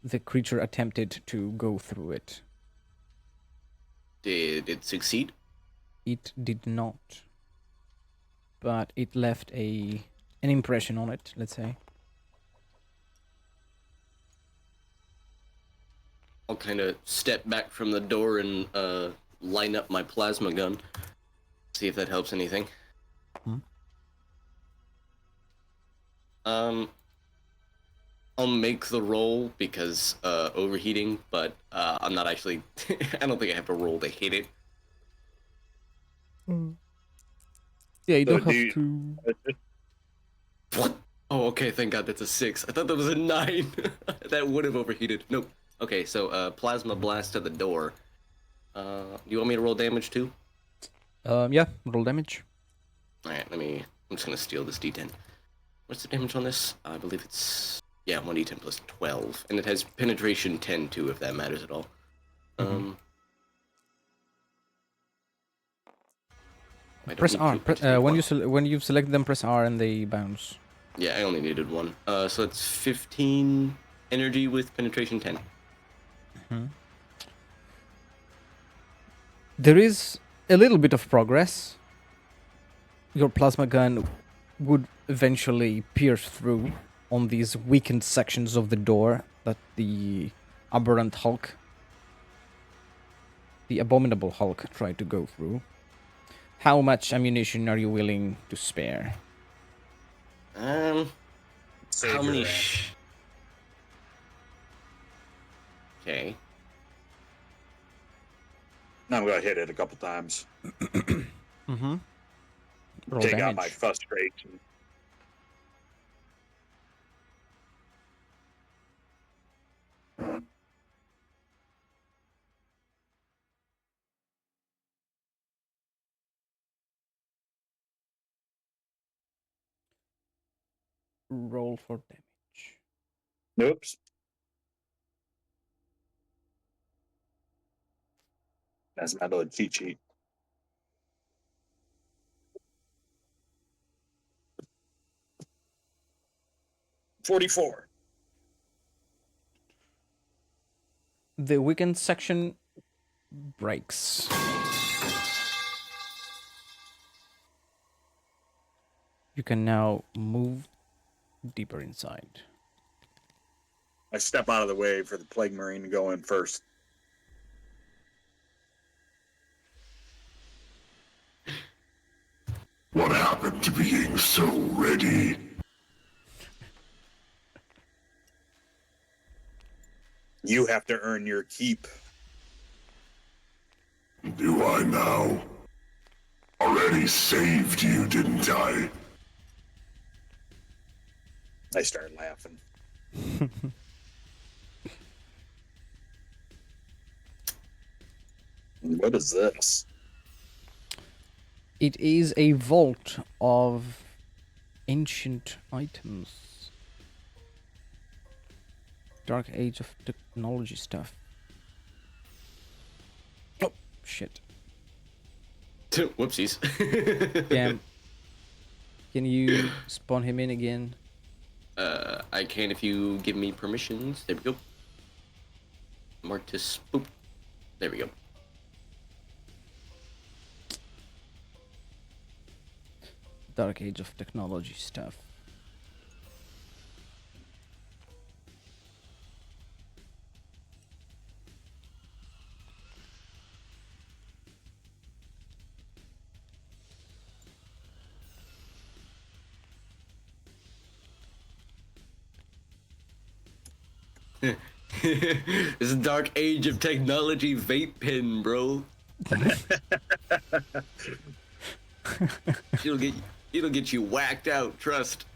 the creature attempted to go through it. Did it succeed? It did not, but it left an impression on it, let's say. I'll kind of step back from the door and line up my plasma gun. See if that helps anything. I'll make the roll because overheating, but I'm not actually. I don't think I have to roll to hit it. Yeah, you So don't do have you- to. What? Oh, okay. Thank God that's a 6. I thought that was a 9. That would have overheated. Nope. Okay, so plasma blast to the door. You want me to roll damage too? Yeah, roll damage. All right. I'm just gonna steal this D10. What's the damage on this? I believe it's 1d10 plus 12, and it has penetration 10 too, if that matters at all. I don't Press need R. to, I just need one. When you've selected them, press R and they bounce. Yeah, I only needed one. So it's 15 energy with penetration 10. There is a little bit of progress. Your plasma gun would eventually pierce through on these weakened sections of the door that the aberrant Hulk, the abominable Hulk, tried to go through. How much ammunition are you willing to spare? Save How your many? ass. Okay. I'm gonna hit it a couple times. Mm-hmm. Roll Take out my damage. frustration. Roll for damage. Oops. That's my little cheat sheet. $44. The weakened section breaks. You can now move deeper inside. I step out of the way for the Plague Marine to go in first. What happened to being so ready? You have to earn your keep. Do I now? Already saved you, didn't I? I start laughing. What is this? It is a vault of ancient items. Dark Age of Technology stuff. Oh, shit. Whoopsies. Damn. Can you spawn him in again? I can if you give me permissions. There we go. Martis. Boop. There we go. Dark Age of Technology stuff. This is Dark Age of Technology vape pen, bro. It'll get you whacked out, trust.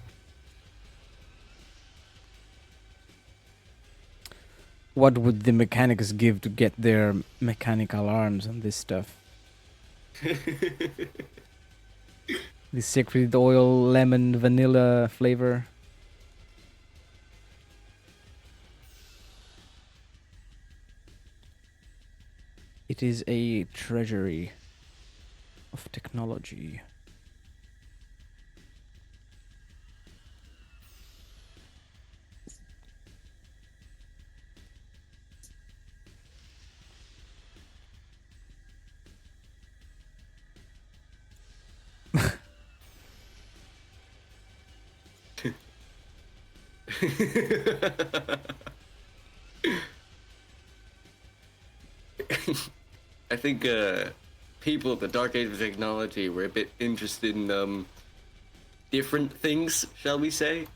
What would the mechanics give to get their mechanical arms and this stuff? The secret oil, lemon, vanilla flavor. It is a treasury of technology. I think people at the Dark Age of Technology were a bit interested in different things, shall we say?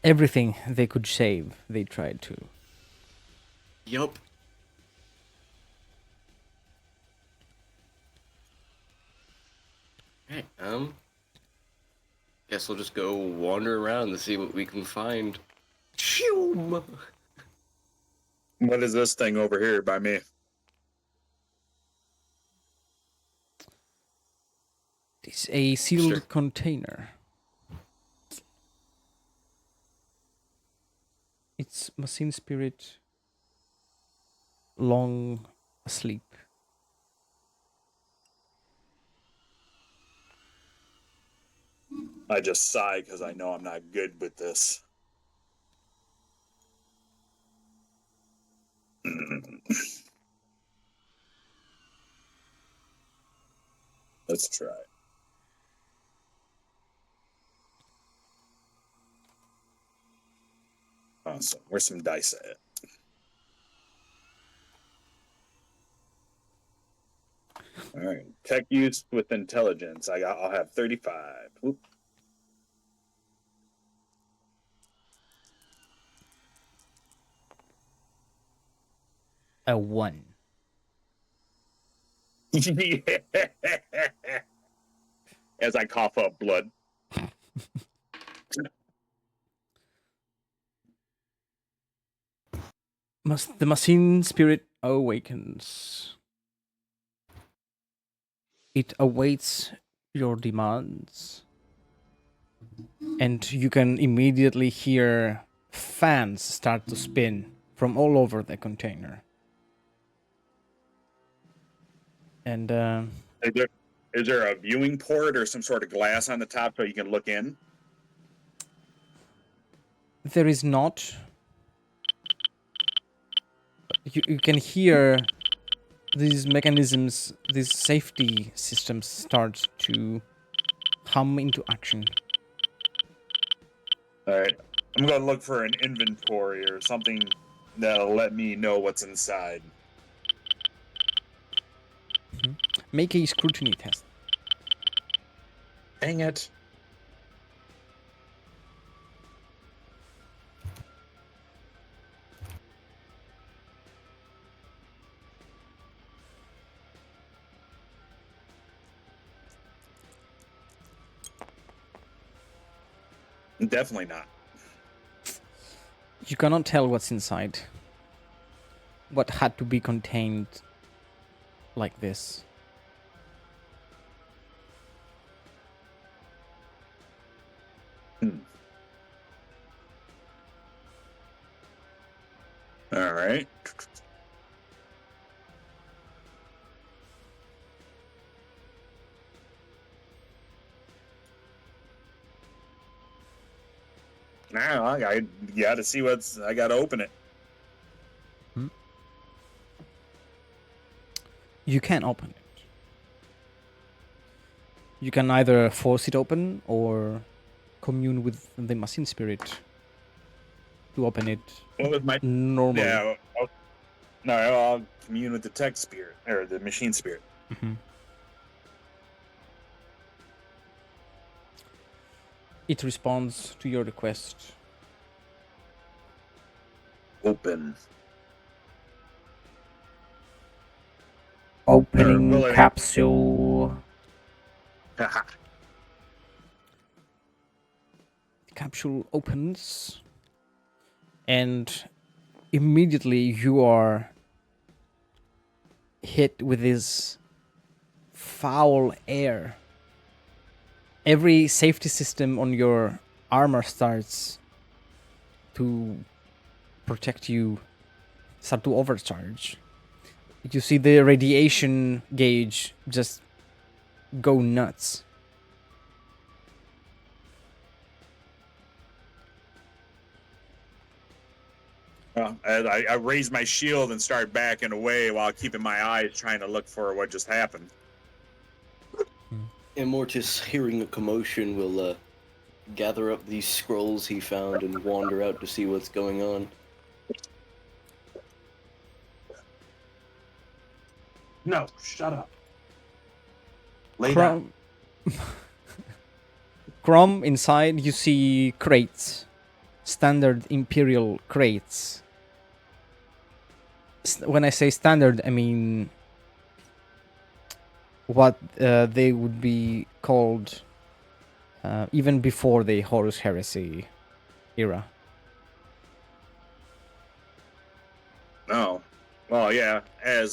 Everything they could save, they tried to. Yup. Hey, guess we'll just go wander around to see what we can find. Choom! What is this thing over here by me? It's a sealed Sure. container. It's machine spirit long asleep. I just sigh because I know I'm not good with this. Let's try. Awesome. Where's some dice at? All right. Tech use with intelligence. I'll have 35. Oop. A 1. As I cough up blood. The machine spirit awakens. It awaits your demands. And you can immediately hear fans start to spin from all over the container. And Is there a viewing port or some sort of glass on the top so you can look in? there is not. You can hear these mechanisms, these safety systems start to hum into action. All right. I'm going to look for an inventory or something that'll let me know what's inside. Make a scrutiny test. Dang it. Definitely not. You cannot tell what's inside. What had to be contained like this. All right. Now I got to see what's. I got to open it. You can open it. You can either force it open or commune with the machine spirit to open it What was my normally. Yeah. No, I'll commune with the tech spirit or the machine spirit. Mhm. It responds to your request. Open. Opening Well, I mean- capsule. Capsule opens, and immediately you are hit with this foul air. Every safety system on your armor starts to protect you, start to overcharge. You see the radiation gauge just go nuts. And I raise my shield and start backing away while keeping my eyes trying to look for what just happened. Immortus, hearing a commotion, will gather up these scrolls he found and wander out to see what's going on. No, shut up. Lay down. Crom, inside you see crates, standard Imperial crates. When I say standard, I mean what they would be called even before the Horus Heresy era. No. Well, yeah, as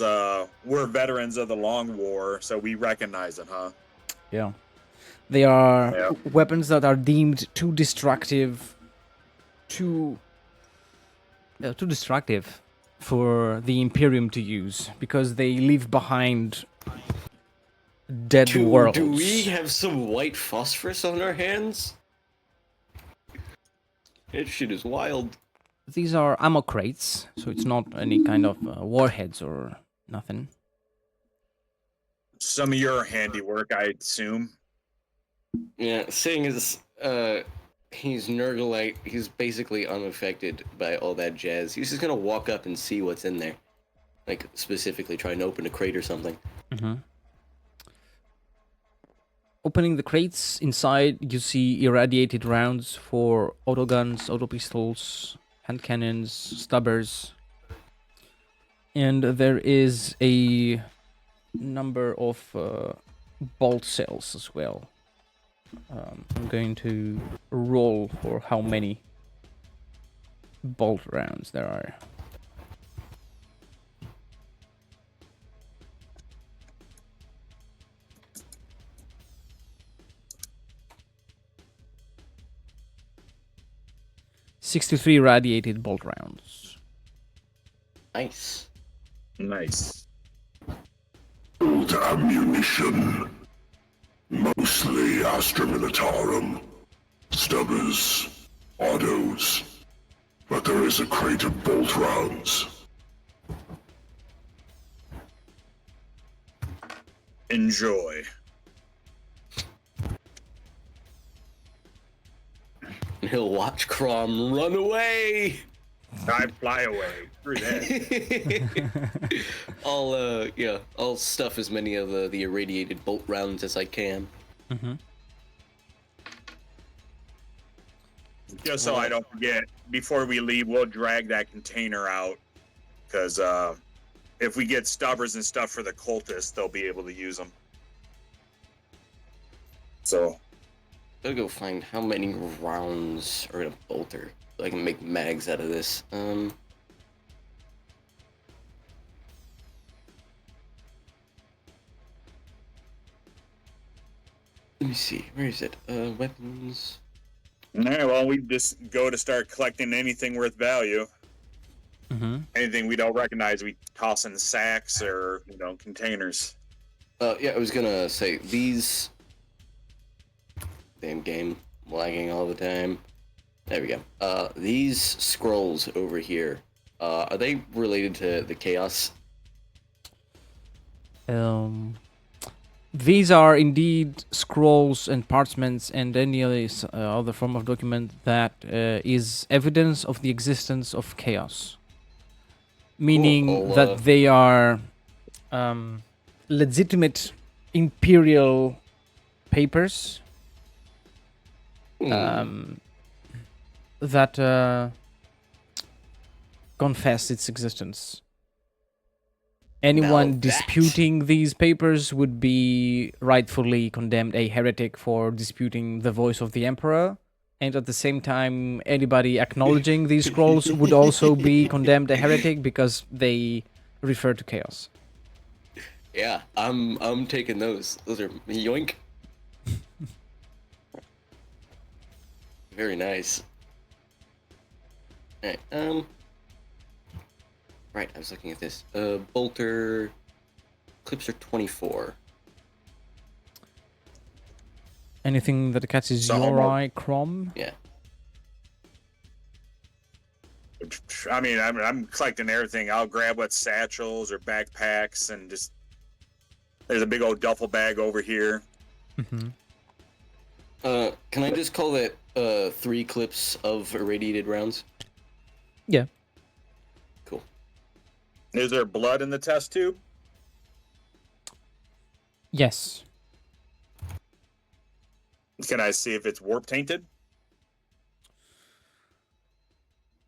we're veterans of the Long War, so we recognize it, huh? Yeah. They are Yeah. weapons that are deemed too destructive, too destructive for the Imperium to use because they leave behind dead worlds. Do we have some white phosphorus on our hands? That shit is wild. These are ammo crates, so it's not any kind of warheads or nothing. Some of your handiwork, I assume. Yeah, seeing as he's Nurglite, he's basically unaffected by all that jazz. He's just gonna walk up and see what's in there. Like, specifically trying to open a crate or something. Mm-hmm. Opening the crates, inside you see irradiated rounds for autoguns, auto pistols, hand cannons, stubbers. And there is a number of bolt cells as well. I'm going to roll for how many bolt rounds there are. "63 radiated bolt rounds." Nice. Nice. Old ammunition. Mostly Astra Militarum. Stubbers. Autos. But there is a crate of bolt rounds. Enjoy. He'll watch Crom run away. I fly away. Screw that. I'll stuff as many of the irradiated bolt rounds as I can. Mm-hmm. Just so I don't forget, before we leave, we'll drag that container out. Because if we get stubbers and stuff for the cultists, they'll be able to use them. So, Gotta go find how many rounds are in a bolter so I can make mags out of this. Let me see. Where is it? Weapons. alright, well, we just go to start collecting anything worth value. Mm-hmm. Anything we don't recognize, we toss in sacks or, containers. Yeah, I was gonna say these. Damn game lagging all the time. There we go. These scrolls over here. Are they related to the chaos? These are indeed scrolls and parchments and any other form of document that is evidence of the existence of chaos. Meaning Cool. that they are legitimate imperial papers that confess its existence. Anyone that- disputing these papers would be rightfully condemned a heretic for disputing the voice of the emperor. And at the same time, anybody acknowledging these scrolls would also be condemned a heretic because they refer to chaos. Yeah, I'm taking those. Those are yoink. Very nice. Alright, right, I was looking at this. Bolter clips are 24. Anything that catches So your homework. eye, Crom? Yeah. I mean, I'm collecting everything. I'll grab what satchels or backpacks and just. There's a big old duffel bag over here. Mm-hmm. Can I just call that 3 clips of irradiated rounds? Yeah. Cool. Is there blood in the test tube? Yes. Can I see if it's warp tainted?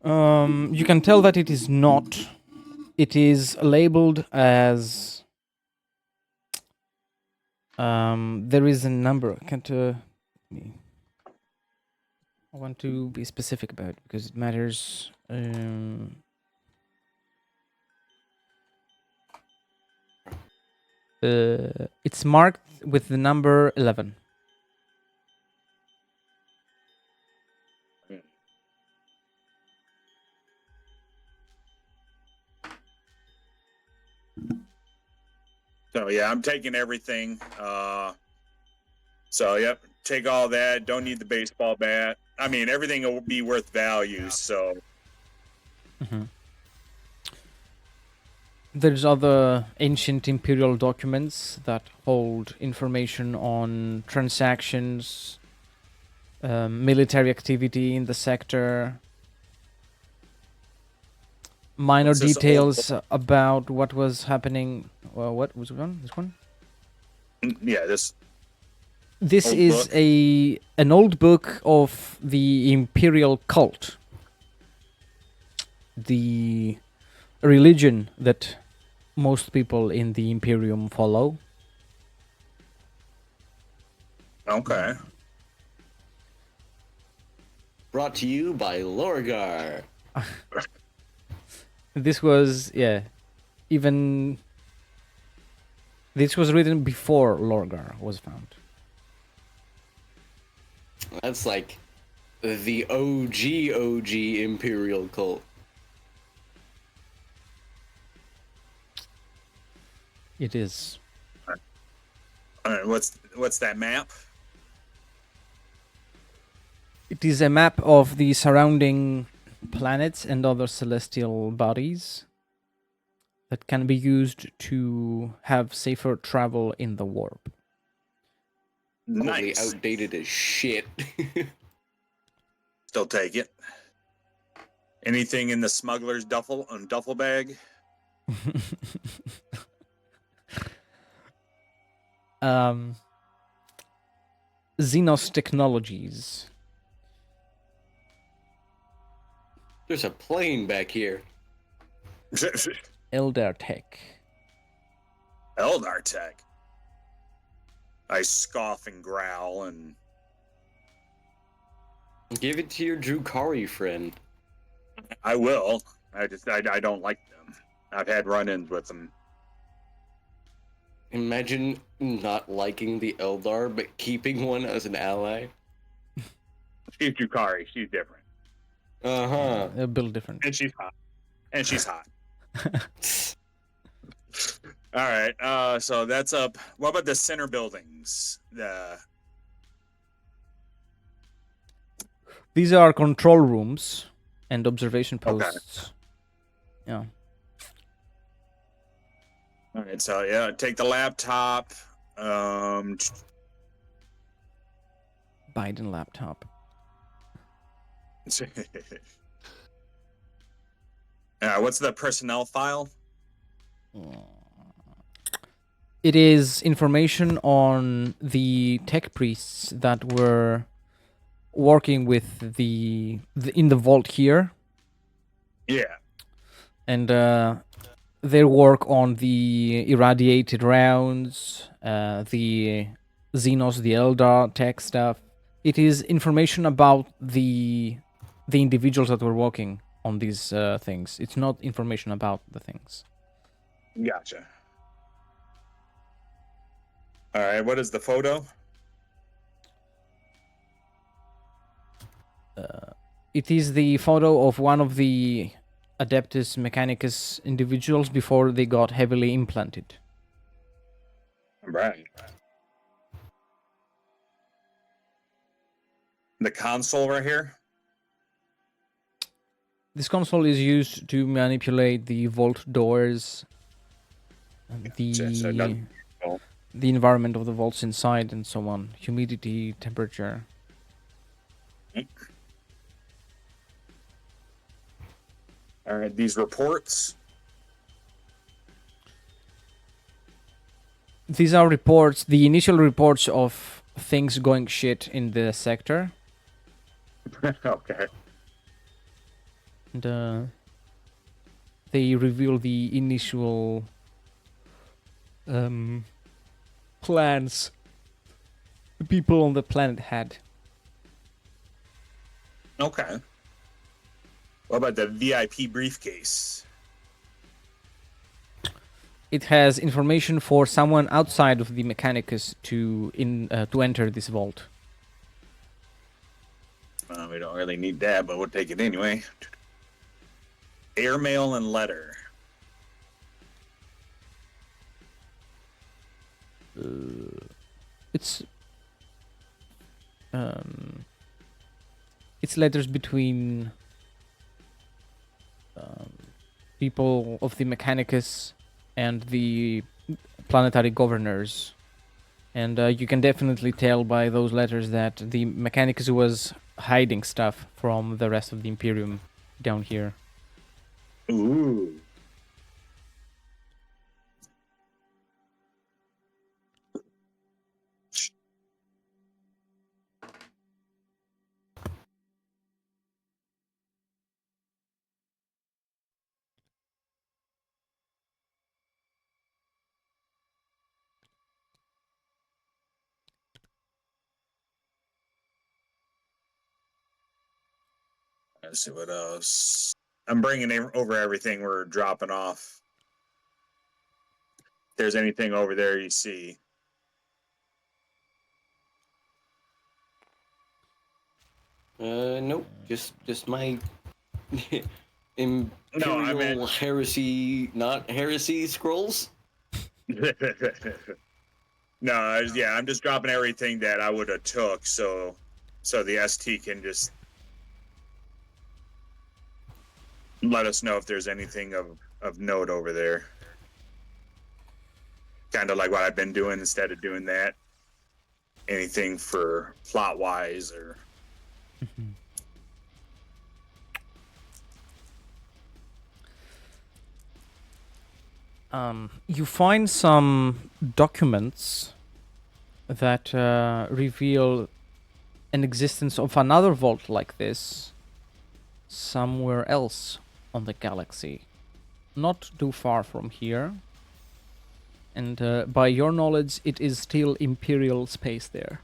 You can tell that it is not. It is labeled as. There is a number. Can't. I want to be specific about it because it matters. It's marked with the number 11. So yeah, I'm taking everything. So yep, take all that. Don't need the baseball bat. I mean, everything will be worth value. So Mm-hmm. There's other ancient imperial documents that hold information on transactions, military activity in the sector, minor What's this details about what was happening. Well, what was one? This one? yeah, this This Old is book? an old book of the imperial cult, the religion that most people in the Imperium follow. okay. Brought to you by Lorgar. This was, yeah, even this was written before Lorgar was found. That's like the OG Imperial cult. It is. All right, what's that map? It is a map of the surrounding planets and other celestial bodies that can be used to have safer travel in the warp. Probably Nice. outdated as shit. Still take it. Anything in the smuggler's duffel bag? Xenos Technologies. There's a plane back here. Eldar Tech. Eldar Tech. I scoff and growl and Give it to your Drukari friend. I will. I don't like them. I've had run-ins with them. Imagine not liking the Eldar, but keeping one as an ally. She's Drukari. She's different. Uh-huh. They're built different. And she's hot. And she's hot. All right. So that's up. What about the center buildings? These are control rooms and observation Okay. posts. Yeah. All right. So yeah, take the laptop. Biden laptop. What's the personnel file? It is information on the tech priests that were working with the in the vault here, Yeah. and their work on the irradiated rounds, the Xenos, the Eldar tech stuff. It is information about the individuals that were working on these things. It's not information about the things. Gotcha. All right, what is the photo? It is the photo of one of the Adeptus Mechanicus individuals before they got heavily implanted. Right. The console right here? This console is used to manipulate the vault doors, and So it doesn't- the environment of the vaults inside, and so on. Humidity, temperature. All right, these reports. These are reports, the initial reports of things going shit in the sector. Okay. And they reveal the initial plans the people on the planet had. Okay. What about the VIP briefcase? It has information for someone outside of the Mechanicus to enter this vault. We don't really need that, but we'll take it anyway. Airmail and letter. It's letters between people of the Mechanicus and the planetary governors, and you can definitely tell by those letters that the Mechanicus was hiding stuff from the rest of the Imperium down here. Ooh. Let's see what else. I'm bringing over everything we're dropping off. If there's anything over there you see. Nope. Just my Imperial meant- heresy, not heresy scrolls. No, I'm just dropping everything that I would have took, so the ST can just let us know if there's anything of note over there. Kind of like what I've been doing instead of doing that. Anything for plot wise or. You find some documents that reveal an existence of another vault like this somewhere else on the galaxy, not too far from here. And by your knowledge, it is still Imperial space there.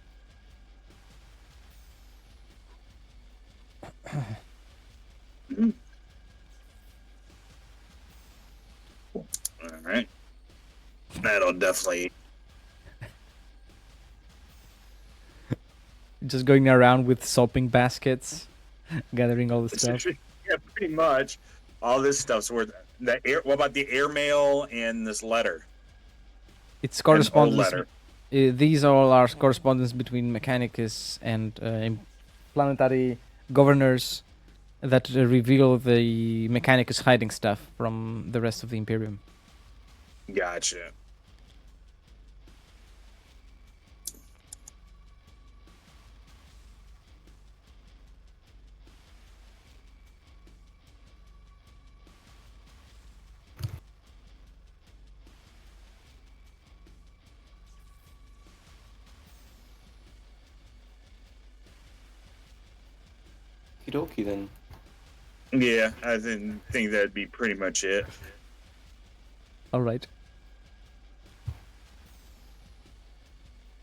All right. That'll definitely. Just going around with sopping baskets, gathering all the stuff. Yeah, pretty much. All this stuff's worth. What about the airmail and this letter? It's An old correspondence. letter. These all are correspondence between Mechanicus and planetary governors that reveal the Mechanicus hiding stuff from the rest of the Imperium. Gotcha. Okie then. Yeah, I think that'd be pretty much it. All right.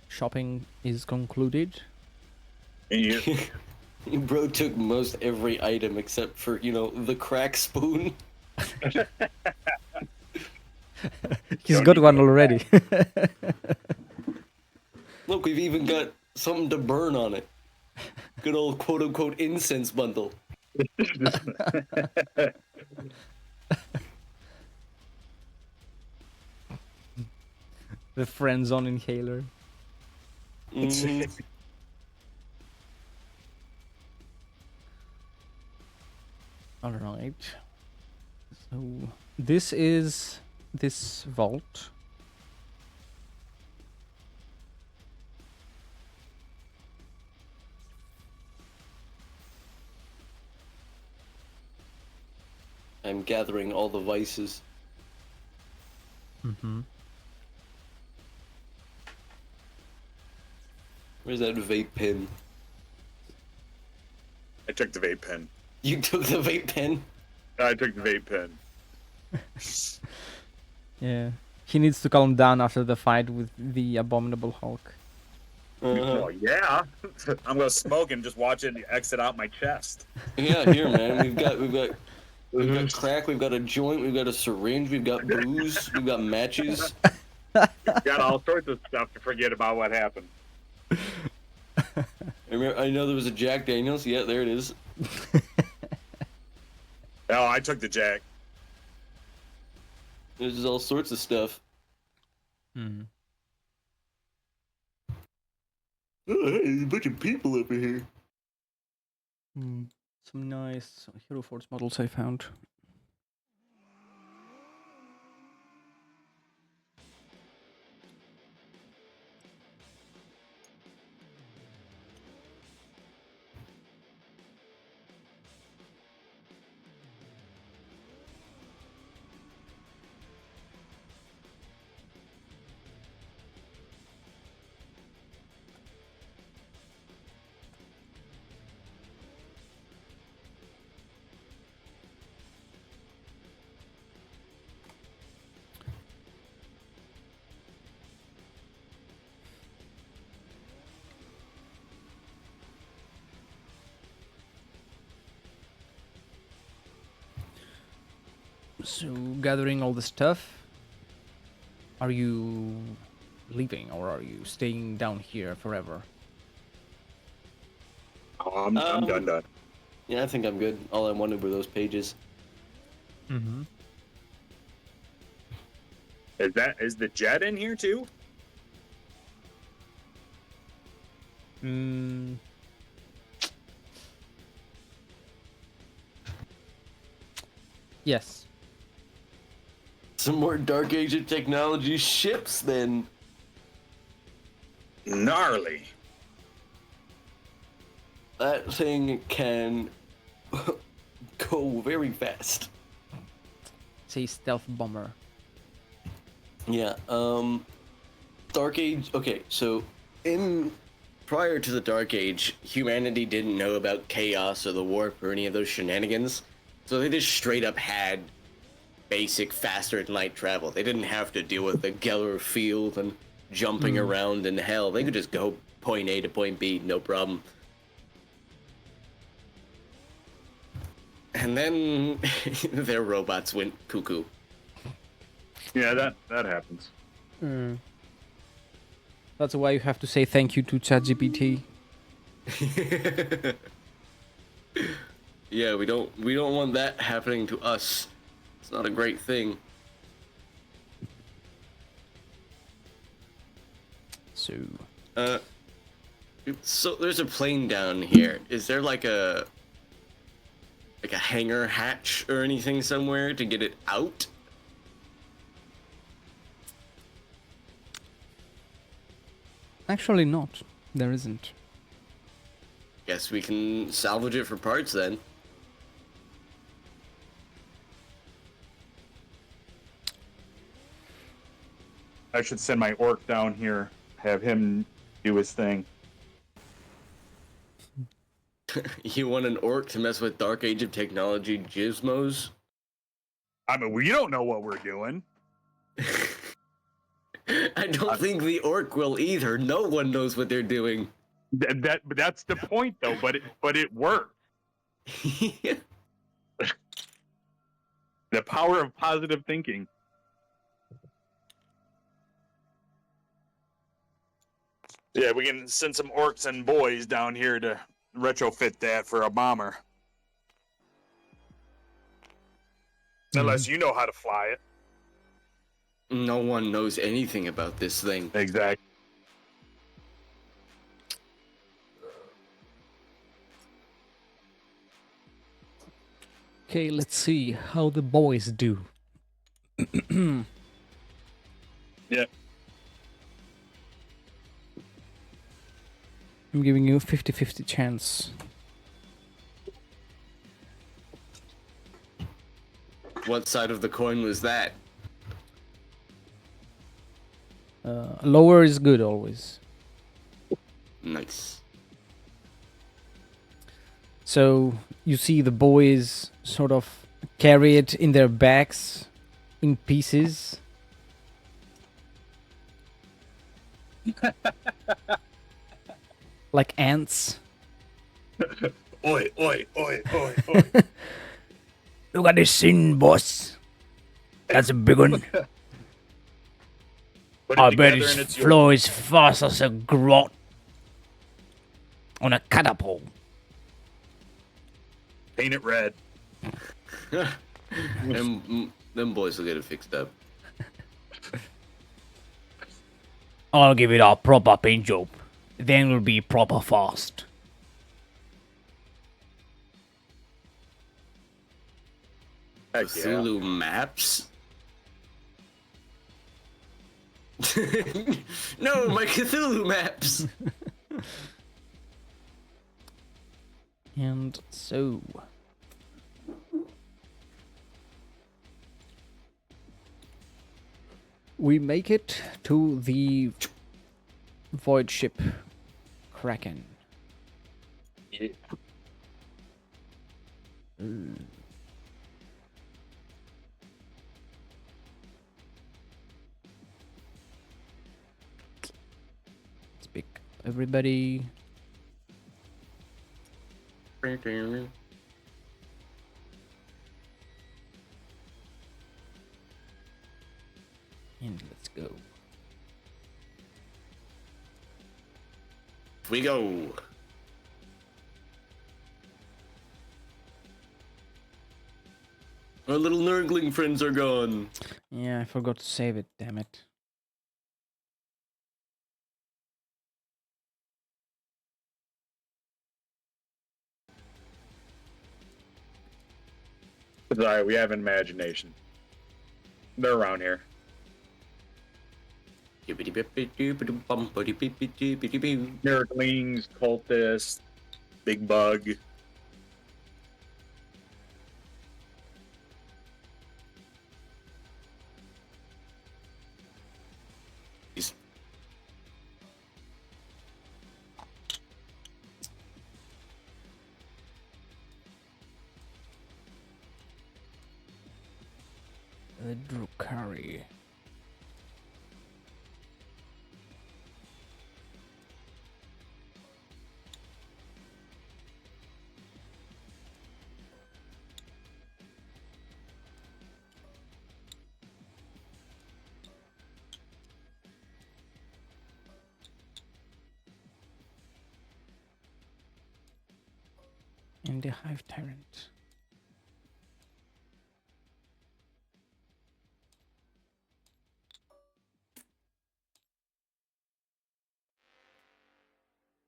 Shopping is concluded. And you, Bro took most every item except for, the crack spoon. He's Don't got need one to- already. Look, we've even got something to burn on it. Good old quote-unquote incense bundle. The friend zone inhaler. Mhm. All right. So this is this vault. I'm gathering all the vices. Mm-hmm. Where's that vape pen? I took the vape pen. You took the vape pen? I took the vape pen. Yeah. He needs to calm down after the fight with the abominable Hulk. Well, yeah. I'm gonna smoke and just watch it exit out my chest. Yeah, here, man. We've got crack. We've got a joint. We've got a syringe. We've got booze. We've got matches. Got all sorts of stuff to forget about what happened. I know there was a Jack Daniels. Yeah, there it is. Oh, I took the Jack. There's all sorts of stuff. Hmm. Oh, hey, there's a bunch of people over here. Some nice Hero Force models I found. So, gathering all the stuff, are you leaving or are you staying down here forever? Oh, I'm done. Yeah, I think I'm good. All I wanted were those pages. Mm-hmm. Is the jet in here too? Yes. Some more Dark Age of technology ships, then. Gnarly. That thing can go very fast. It's a stealth bomber. Yeah, Dark Age, okay, so prior to the Dark Age, humanity didn't know about chaos or the warp or any of those shenanigans, so they just straight up had basic faster light travel. They didn't have to deal with the Geller field and jumping around in hell. They could just go point A to point B, no problem. And then their robots went cuckoo. Yeah, that happens. That's why you have to say thank you to ChatGPT. Yeah, we don't want that happening to us. It's not a great thing. So, So there's a plane down here. Is there like a hangar hatch or anything somewhere to get it out? actually not. There isn't. Guess we can salvage it for parts then. I should send my orc down here, have him do his thing. You want an orc to mess with Dark Age of technology gizmos? I mean, we don't know what we're doing. I don't think the orc will either. No one knows what they're doing. That's the point, though. But it worked. The power of positive thinking. Yeah, we can send some orcs and boys down here to retrofit that for a bomber. Unless you know how to fly it. No one knows anything about this thing. Exactly. Okay, let's see how the boys do. Yeah. I'm giving you a 50-50 chance. What side of the coin was that? Lower is good always. Nice. So you see the boys sort of carry it in their backs in pieces. Like ants. Oi, oi, oi, oi, oi. Look at this thing, boss. That's a big one. Put it I bet together it and it's yours. flies fast as a grot on a catapult. Paint it red. Them boys will get it fixed up. I'll give it a proper paint job. Then it'll be proper fast. Heck yeah. Cthulhu maps? No, my Cthulhu maps! And so... we make it to the void ship Kraken. Yeah. Let's pick up everybody. And let's go. We go. Our little nurgling friends are gone. Yeah, I forgot to save it, damn it. It's alright, we have an imagination. They're around here. Nerdlings, cultists, big bug. The Drukari. And the Hive Tyrant.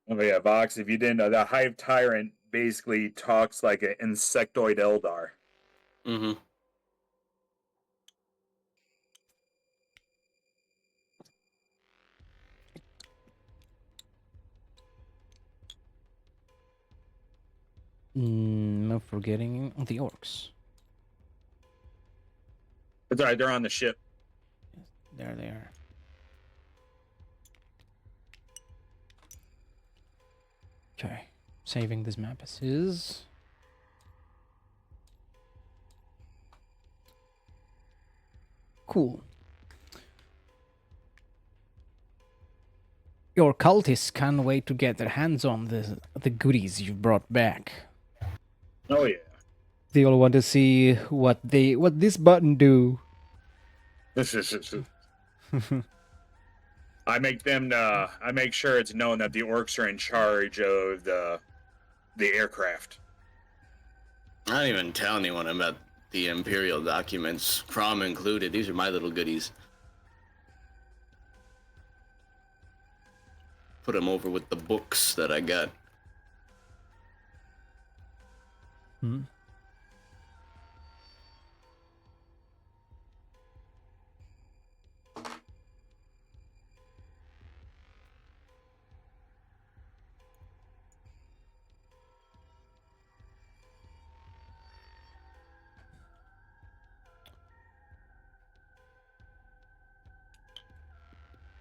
Oh yeah, Vox, if you didn't know, the Hive Tyrant basically talks like an insectoid Eldar. Mm-hmm. I'm forgetting the orcs. It's alright, they're on the ship. There they are. Okay, saving this map as is. Cool. Your cultists can't wait to get their hands on the goodies you've brought back. Oh yeah. They all want to see what this button do. I make them. I make sure it's known that the orcs are in charge of the aircraft. I don't even tell anyone about the Imperial documents, Crom included. These are my little goodies. Put them over with the books that I got. Hmm.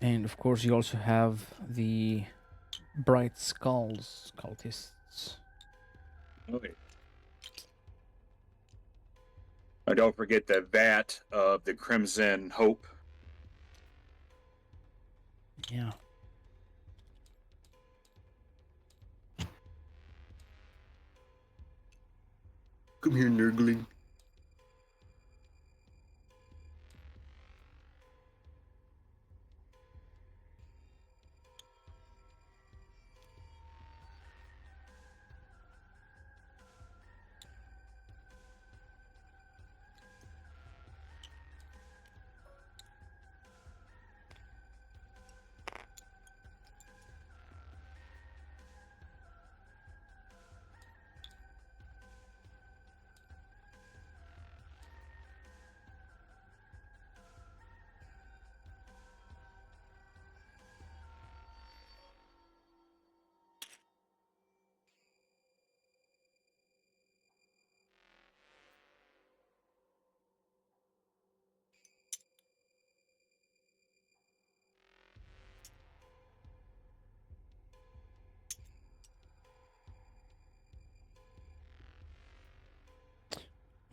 And of course, you also have the Bright Skulls cultists. Okay. Don't forget the vat of the Crimson Hope. Yeah. Come here, nurgling.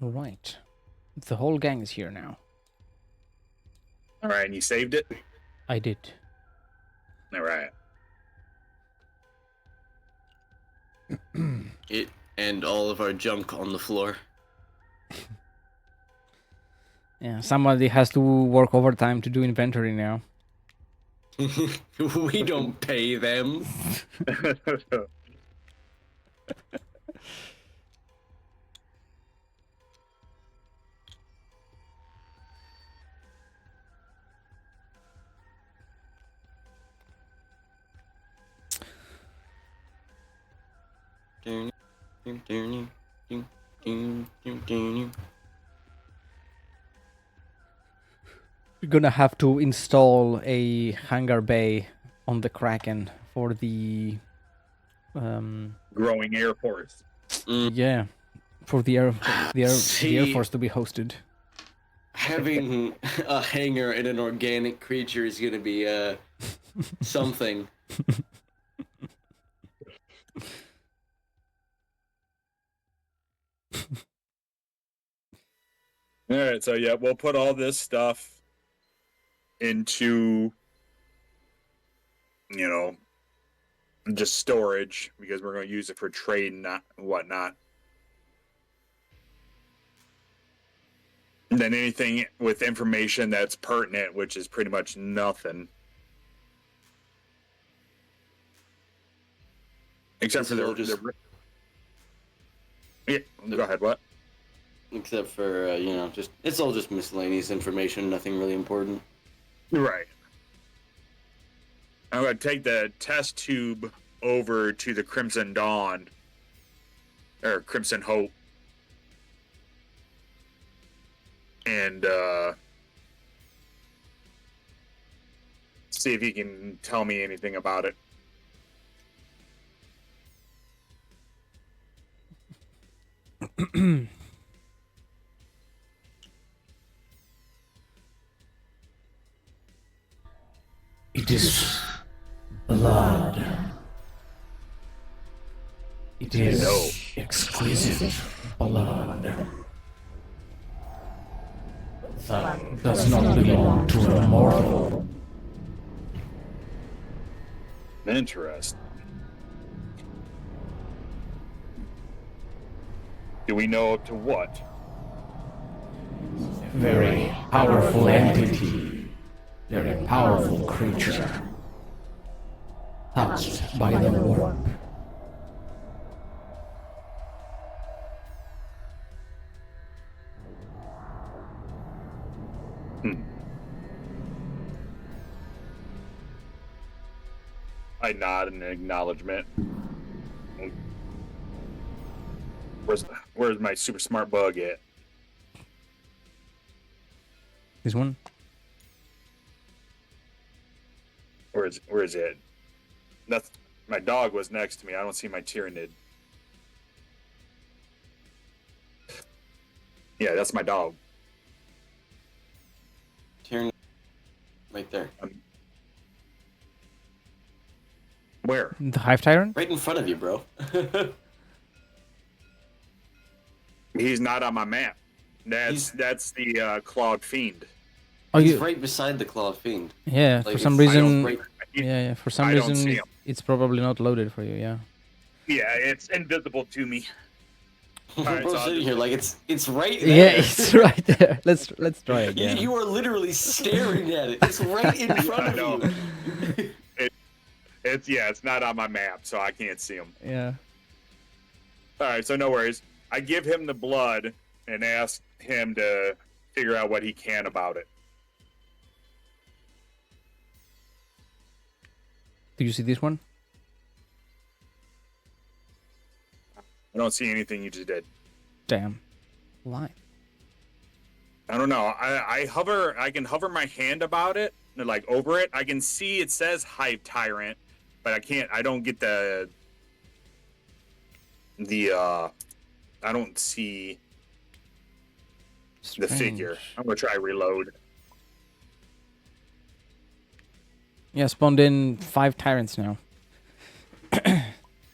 All right. The whole gang is here now. All right, and you saved it. I did. All right. It and all of our junk on the floor. Yeah, somebody has to work overtime to do inventory now. We don't pay them. We're gonna have to install a hangar bay on the Kraken for the Growing Air Force. yeah, for the Air See? Force to be hosted. Having a hanger in an organic creature is gonna be something. All right, so yeah, we'll put all this stuff into, just storage because we're going to use it for trade and whatnot. And then anything with information that's pertinent, which is pretty much nothing. Except for yeah, go ahead, what? Except for, it's all just miscellaneous information, nothing really important. Right. I'm going to take the test tube over to the Crimson Dawn, or Crimson Hope, and see if he can tell me anything about it. It is blood. It is exquisite blood. That does not belong to a mortal. Interesting. Do we know up to what? Very powerful entity. Very powerful creature. Touched by the warp. I nod in acknowledgement. Where's my super smart bug at? This one? Where is it? That's my dog was next to me. I don't see my Tyrannid. Yeah, that's my dog. Tyranid, right there, Where? The Hive Tyrant? right in front of you, bro. He's not on my map. That's the Clawed Fiend. Oh, He's you? right beside the Claw Fiend. Yeah. Like, For some it's- I don't reason. break- Yeah. For some I don't see reason, him. it's probably not loaded for you. Yeah. Yeah, it's invisible to me. We're Alright, both so I'll sitting just- here like it's right there. Yeah, it's right there. Let's try You, again. you are literally staring at it. It's right in front I of know. you. It's not on my map, so I can't see him. Yeah. All right, so no worries. I give him the blood and ask him to figure out what he can about it. Do you see this one? I don't see anything you just did. Damn. Why? I don't know. I hover. I can hover my hand about it, like over it. I can see it says Hive Tyrant, but I can't. I don't get the. I don't see the figure. Strange. I'm gonna try reload. Yeah, spawned in 5 tyrants now.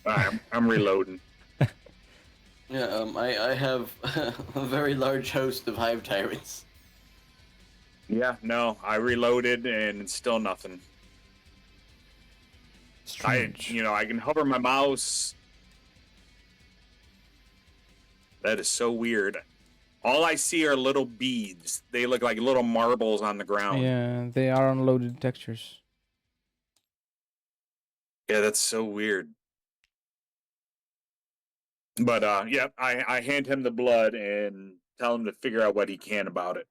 I'm reloading. Yeah, I have a very large host of hive tyrants. Yeah, no, I reloaded and it's still nothing. Strange. I can hover my mouse. That is so weird. All I see are little beads. They look like little marbles on the ground. Yeah, they are unloaded textures. Yeah, that's so weird. But yeah, I hand him the blood and tell him to figure out what he can about it.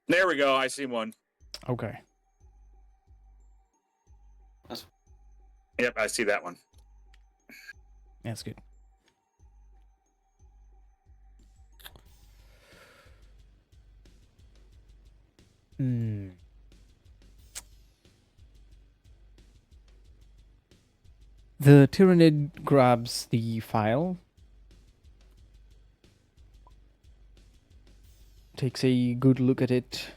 There we go. I see one. Okay. Yep, I see that one. That's good. Hmm. The Tyrannid grabs the file, takes a good look at it.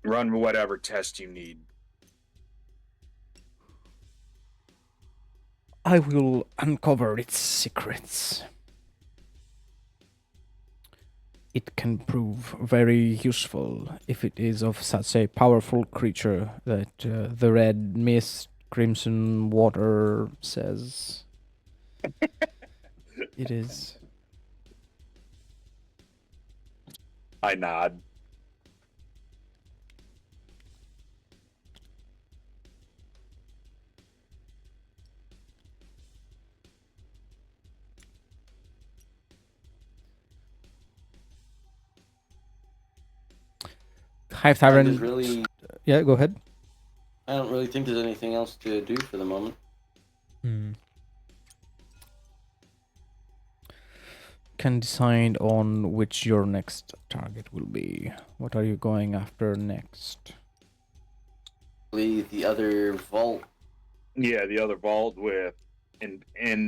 Run whatever test you need. I will uncover its secrets. It can prove very useful if it is of such a powerful creature that the red mist, crimson water says it is. I nod. Hive There's Tyrant. really, Yeah, go ahead. I don't really think there's anything else to do for the moment. Can decide on which your next target will be. What are you going after next? The other vault. Yeah, the other vault with in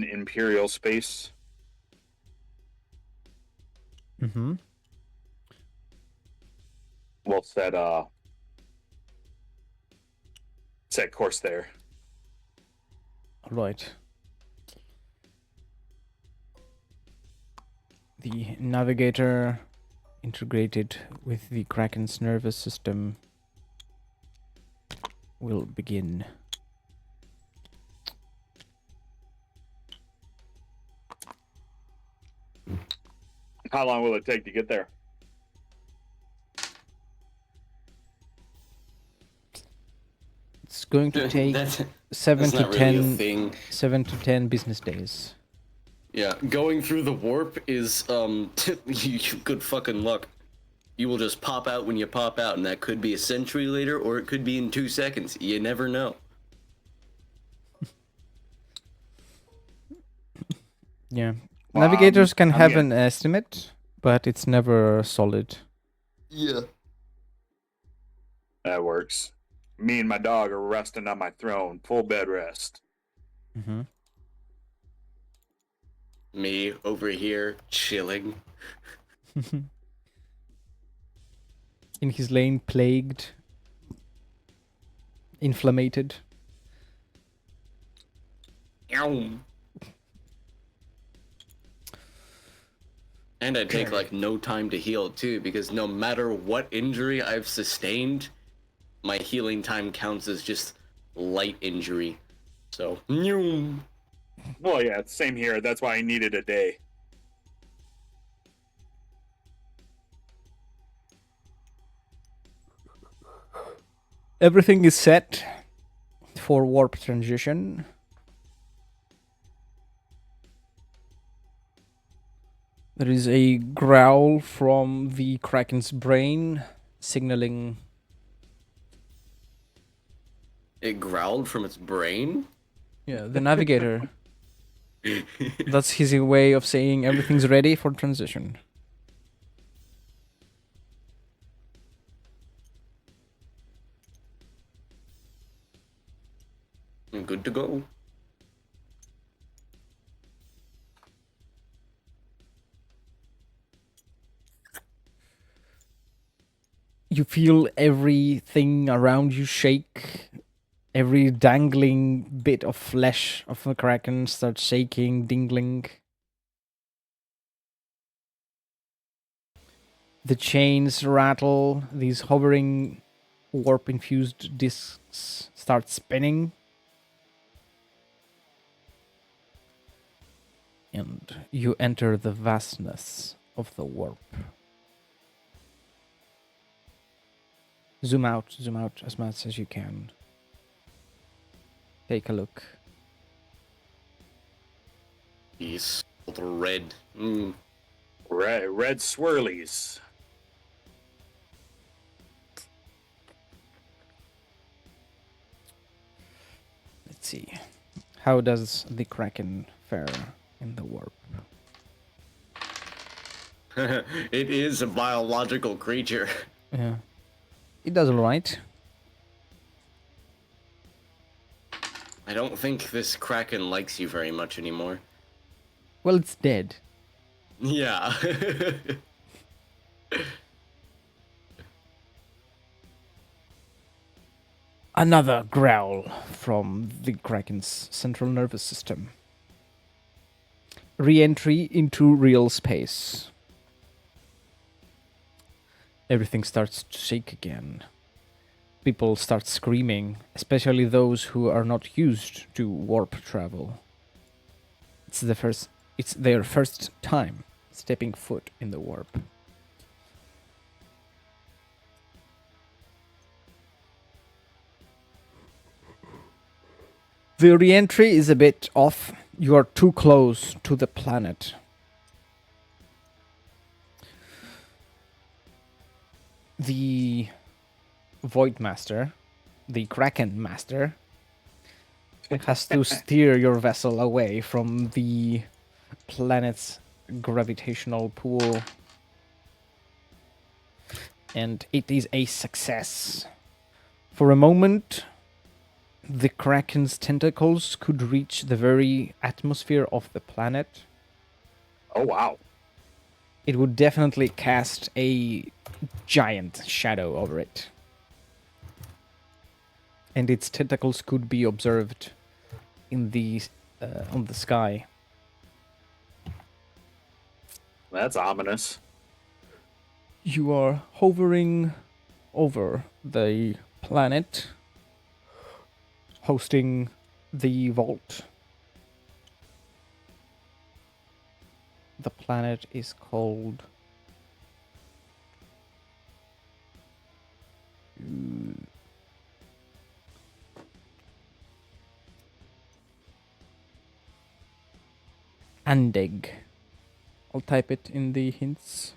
Imperial space. Mm-hmm. We'll set course there. All right. The navigator integrated with the Kraken's nervous system will begin. How long will it take to get there? It's going to take That's, 7 that's to not really a 10 thing. 7 to 10 business days. Yeah, going through the warp is good fucking luck. You will just pop out when you pop out, and that could be a century later, or it could be in 2 seconds. You never know. Yeah. Well, Navigators can I'm have getting- an estimate, but it's never solid. Yeah. That works. Me and my dog are resting on my throne, full bed rest. Mm-hmm. Me over here chilling. In his lane, plagued, inflammated. Ow. And I take like no time to heal too, because no matter what injury I've sustained, my healing time counts as just light injury. So, Well, yeah, it's same here. That's why I needed a day. Everything is set for warp transition. There is a growl from the Kraken's brain, signaling. it growled from its brain. Yeah, the navigator. That's his way of saying everything's ready for transition. I'm good to go. You feel everything around you shake. Every dangling bit of flesh of the Kraken starts shaking, dingling. The chains rattle. These hovering warp-infused discs start spinning. And you enter the vastness of the warp. Zoom out as much as you can. Take a look. These little red. Red swirlies. Let's see. How does the Kraken fare in the warp? It is a biological creature. Yeah. It does alright. I don't think this Kraken likes you very much anymore. Well, it's dead. Yeah. Another growl from the Kraken's central nervous system. Re-entry into real space. Everything starts to shake again. People start screaming, especially those who are not used to warp travel. It's their first time stepping foot in the warp. The re-entry is a bit off. You are too close to the planet. The Void Master, the Kraken Master, has to steer your vessel away from the planet's gravitational pull. And it is a success. For a moment, the Kraken's tentacles could reach the very atmosphere of the planet. Oh, wow. It would definitely cast a giant shadow over it. And its tentacles could be observed in the on the sky. That's ominous. You are hovering over the planet, hosting the vault. The planet is called Andeg. I'll type it in the hints.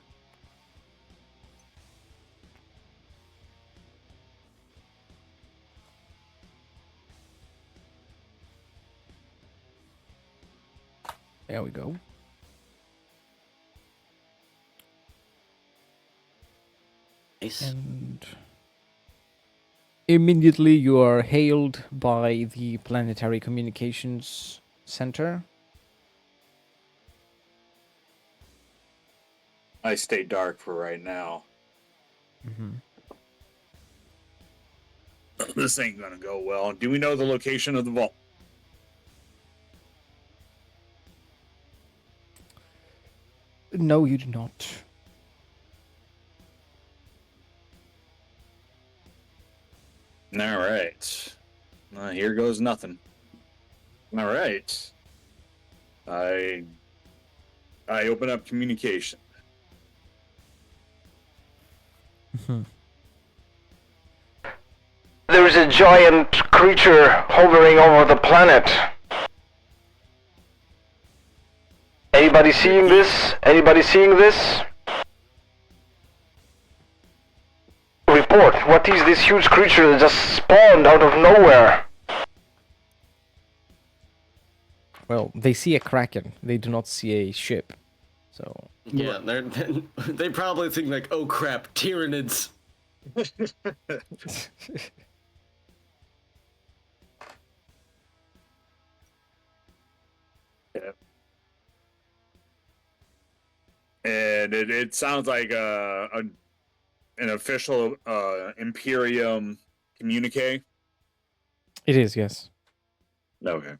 There we go. Nice. And immediately you are hailed by the planetary communications center. I stay dark for right now. This ain't gonna go well. Do we know the location of the vault? No, you do not. All right. Here goes nothing. All right. I open up communication. There is a giant creature hovering over the planet. Anybody seeing this? Anybody seeing this? Report. What is this huge creature that just spawned out of nowhere? Well, they see a kraken. They do not see a ship. So Yeah, they probably think like, oh crap, Tyranids. And it sounds like an official Imperium communique. it is, yes. Okay.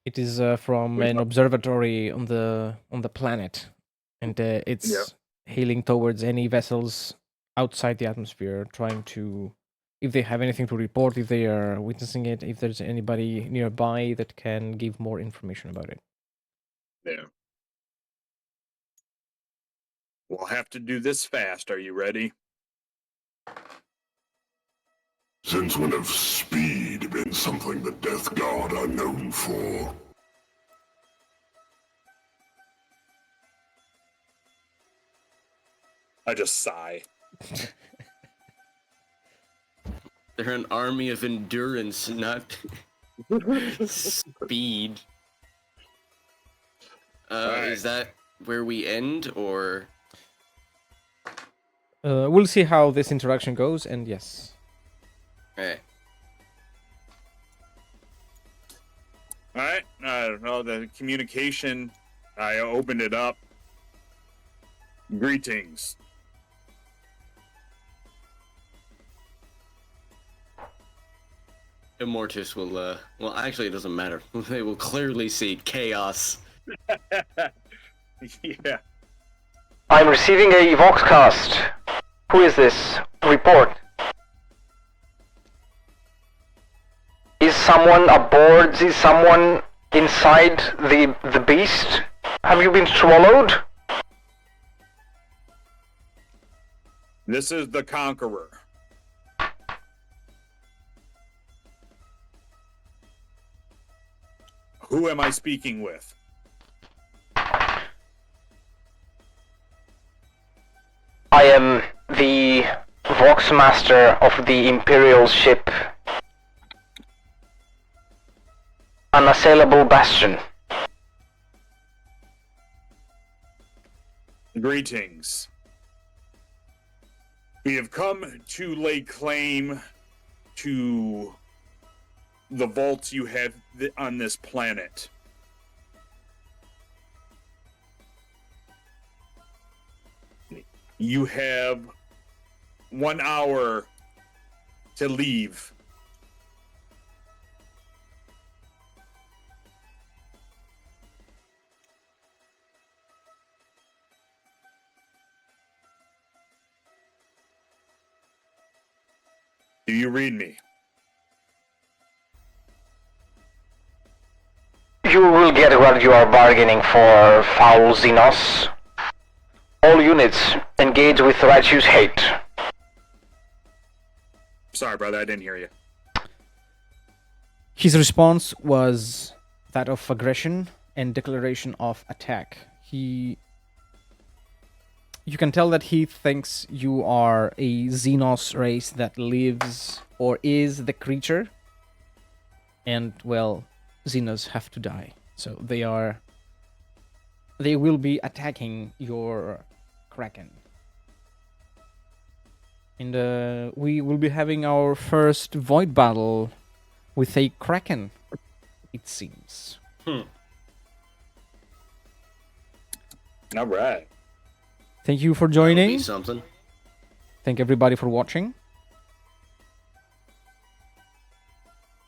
It is from an observatory on the planet, and it's hailing towards any vessels outside the atmosphere, trying to, if they have anything to report, if they are witnessing it, if there's anybody nearby that can give more information about it. Yeah. We'll have to do this fast. Are you ready? Since when have speed been something the Death Guard are known for? I just sigh. They're an army of endurance, not speed. Alright. Is that where we end, or? We'll see how this interaction goes, and yes. Alright. All right. I don't know. The communication, I opened it up. Greetings. Immortus will, well, actually, it doesn't matter. They will clearly see chaos. Yeah. I'm receiving a Voxcast. Who is this? Report. Is someone aboard? Is someone inside the beast? Have you been swallowed? This is the Conqueror. Who am I speaking with? I am the Voxmaster of the Imperial ship. Unassailable Bastion. Greetings. We have come to lay claim to the vaults you have on this planet. You have 1 hour to leave. Do you read me? You will get what you are bargaining for, foul Xenos. All units, engage with righteous hate. Sorry, brother, I didn't hear you. His response was that of aggression and declaration of attack. You can tell that he thinks you are a Xenos race that lives or is the creature. And, well, Xenos have to die. So they will be attacking your Kraken. And we will be having our first void battle with a Kraken, it seems. All right. Thank you for That'll be joining. something. Thank everybody for watching.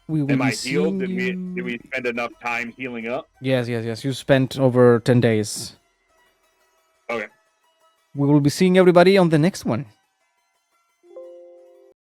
We will Am be I healed? seeing Did we spend enough time healing up? Yes. You spent over 10 days. Okay. We will be seeing everybody on the next one.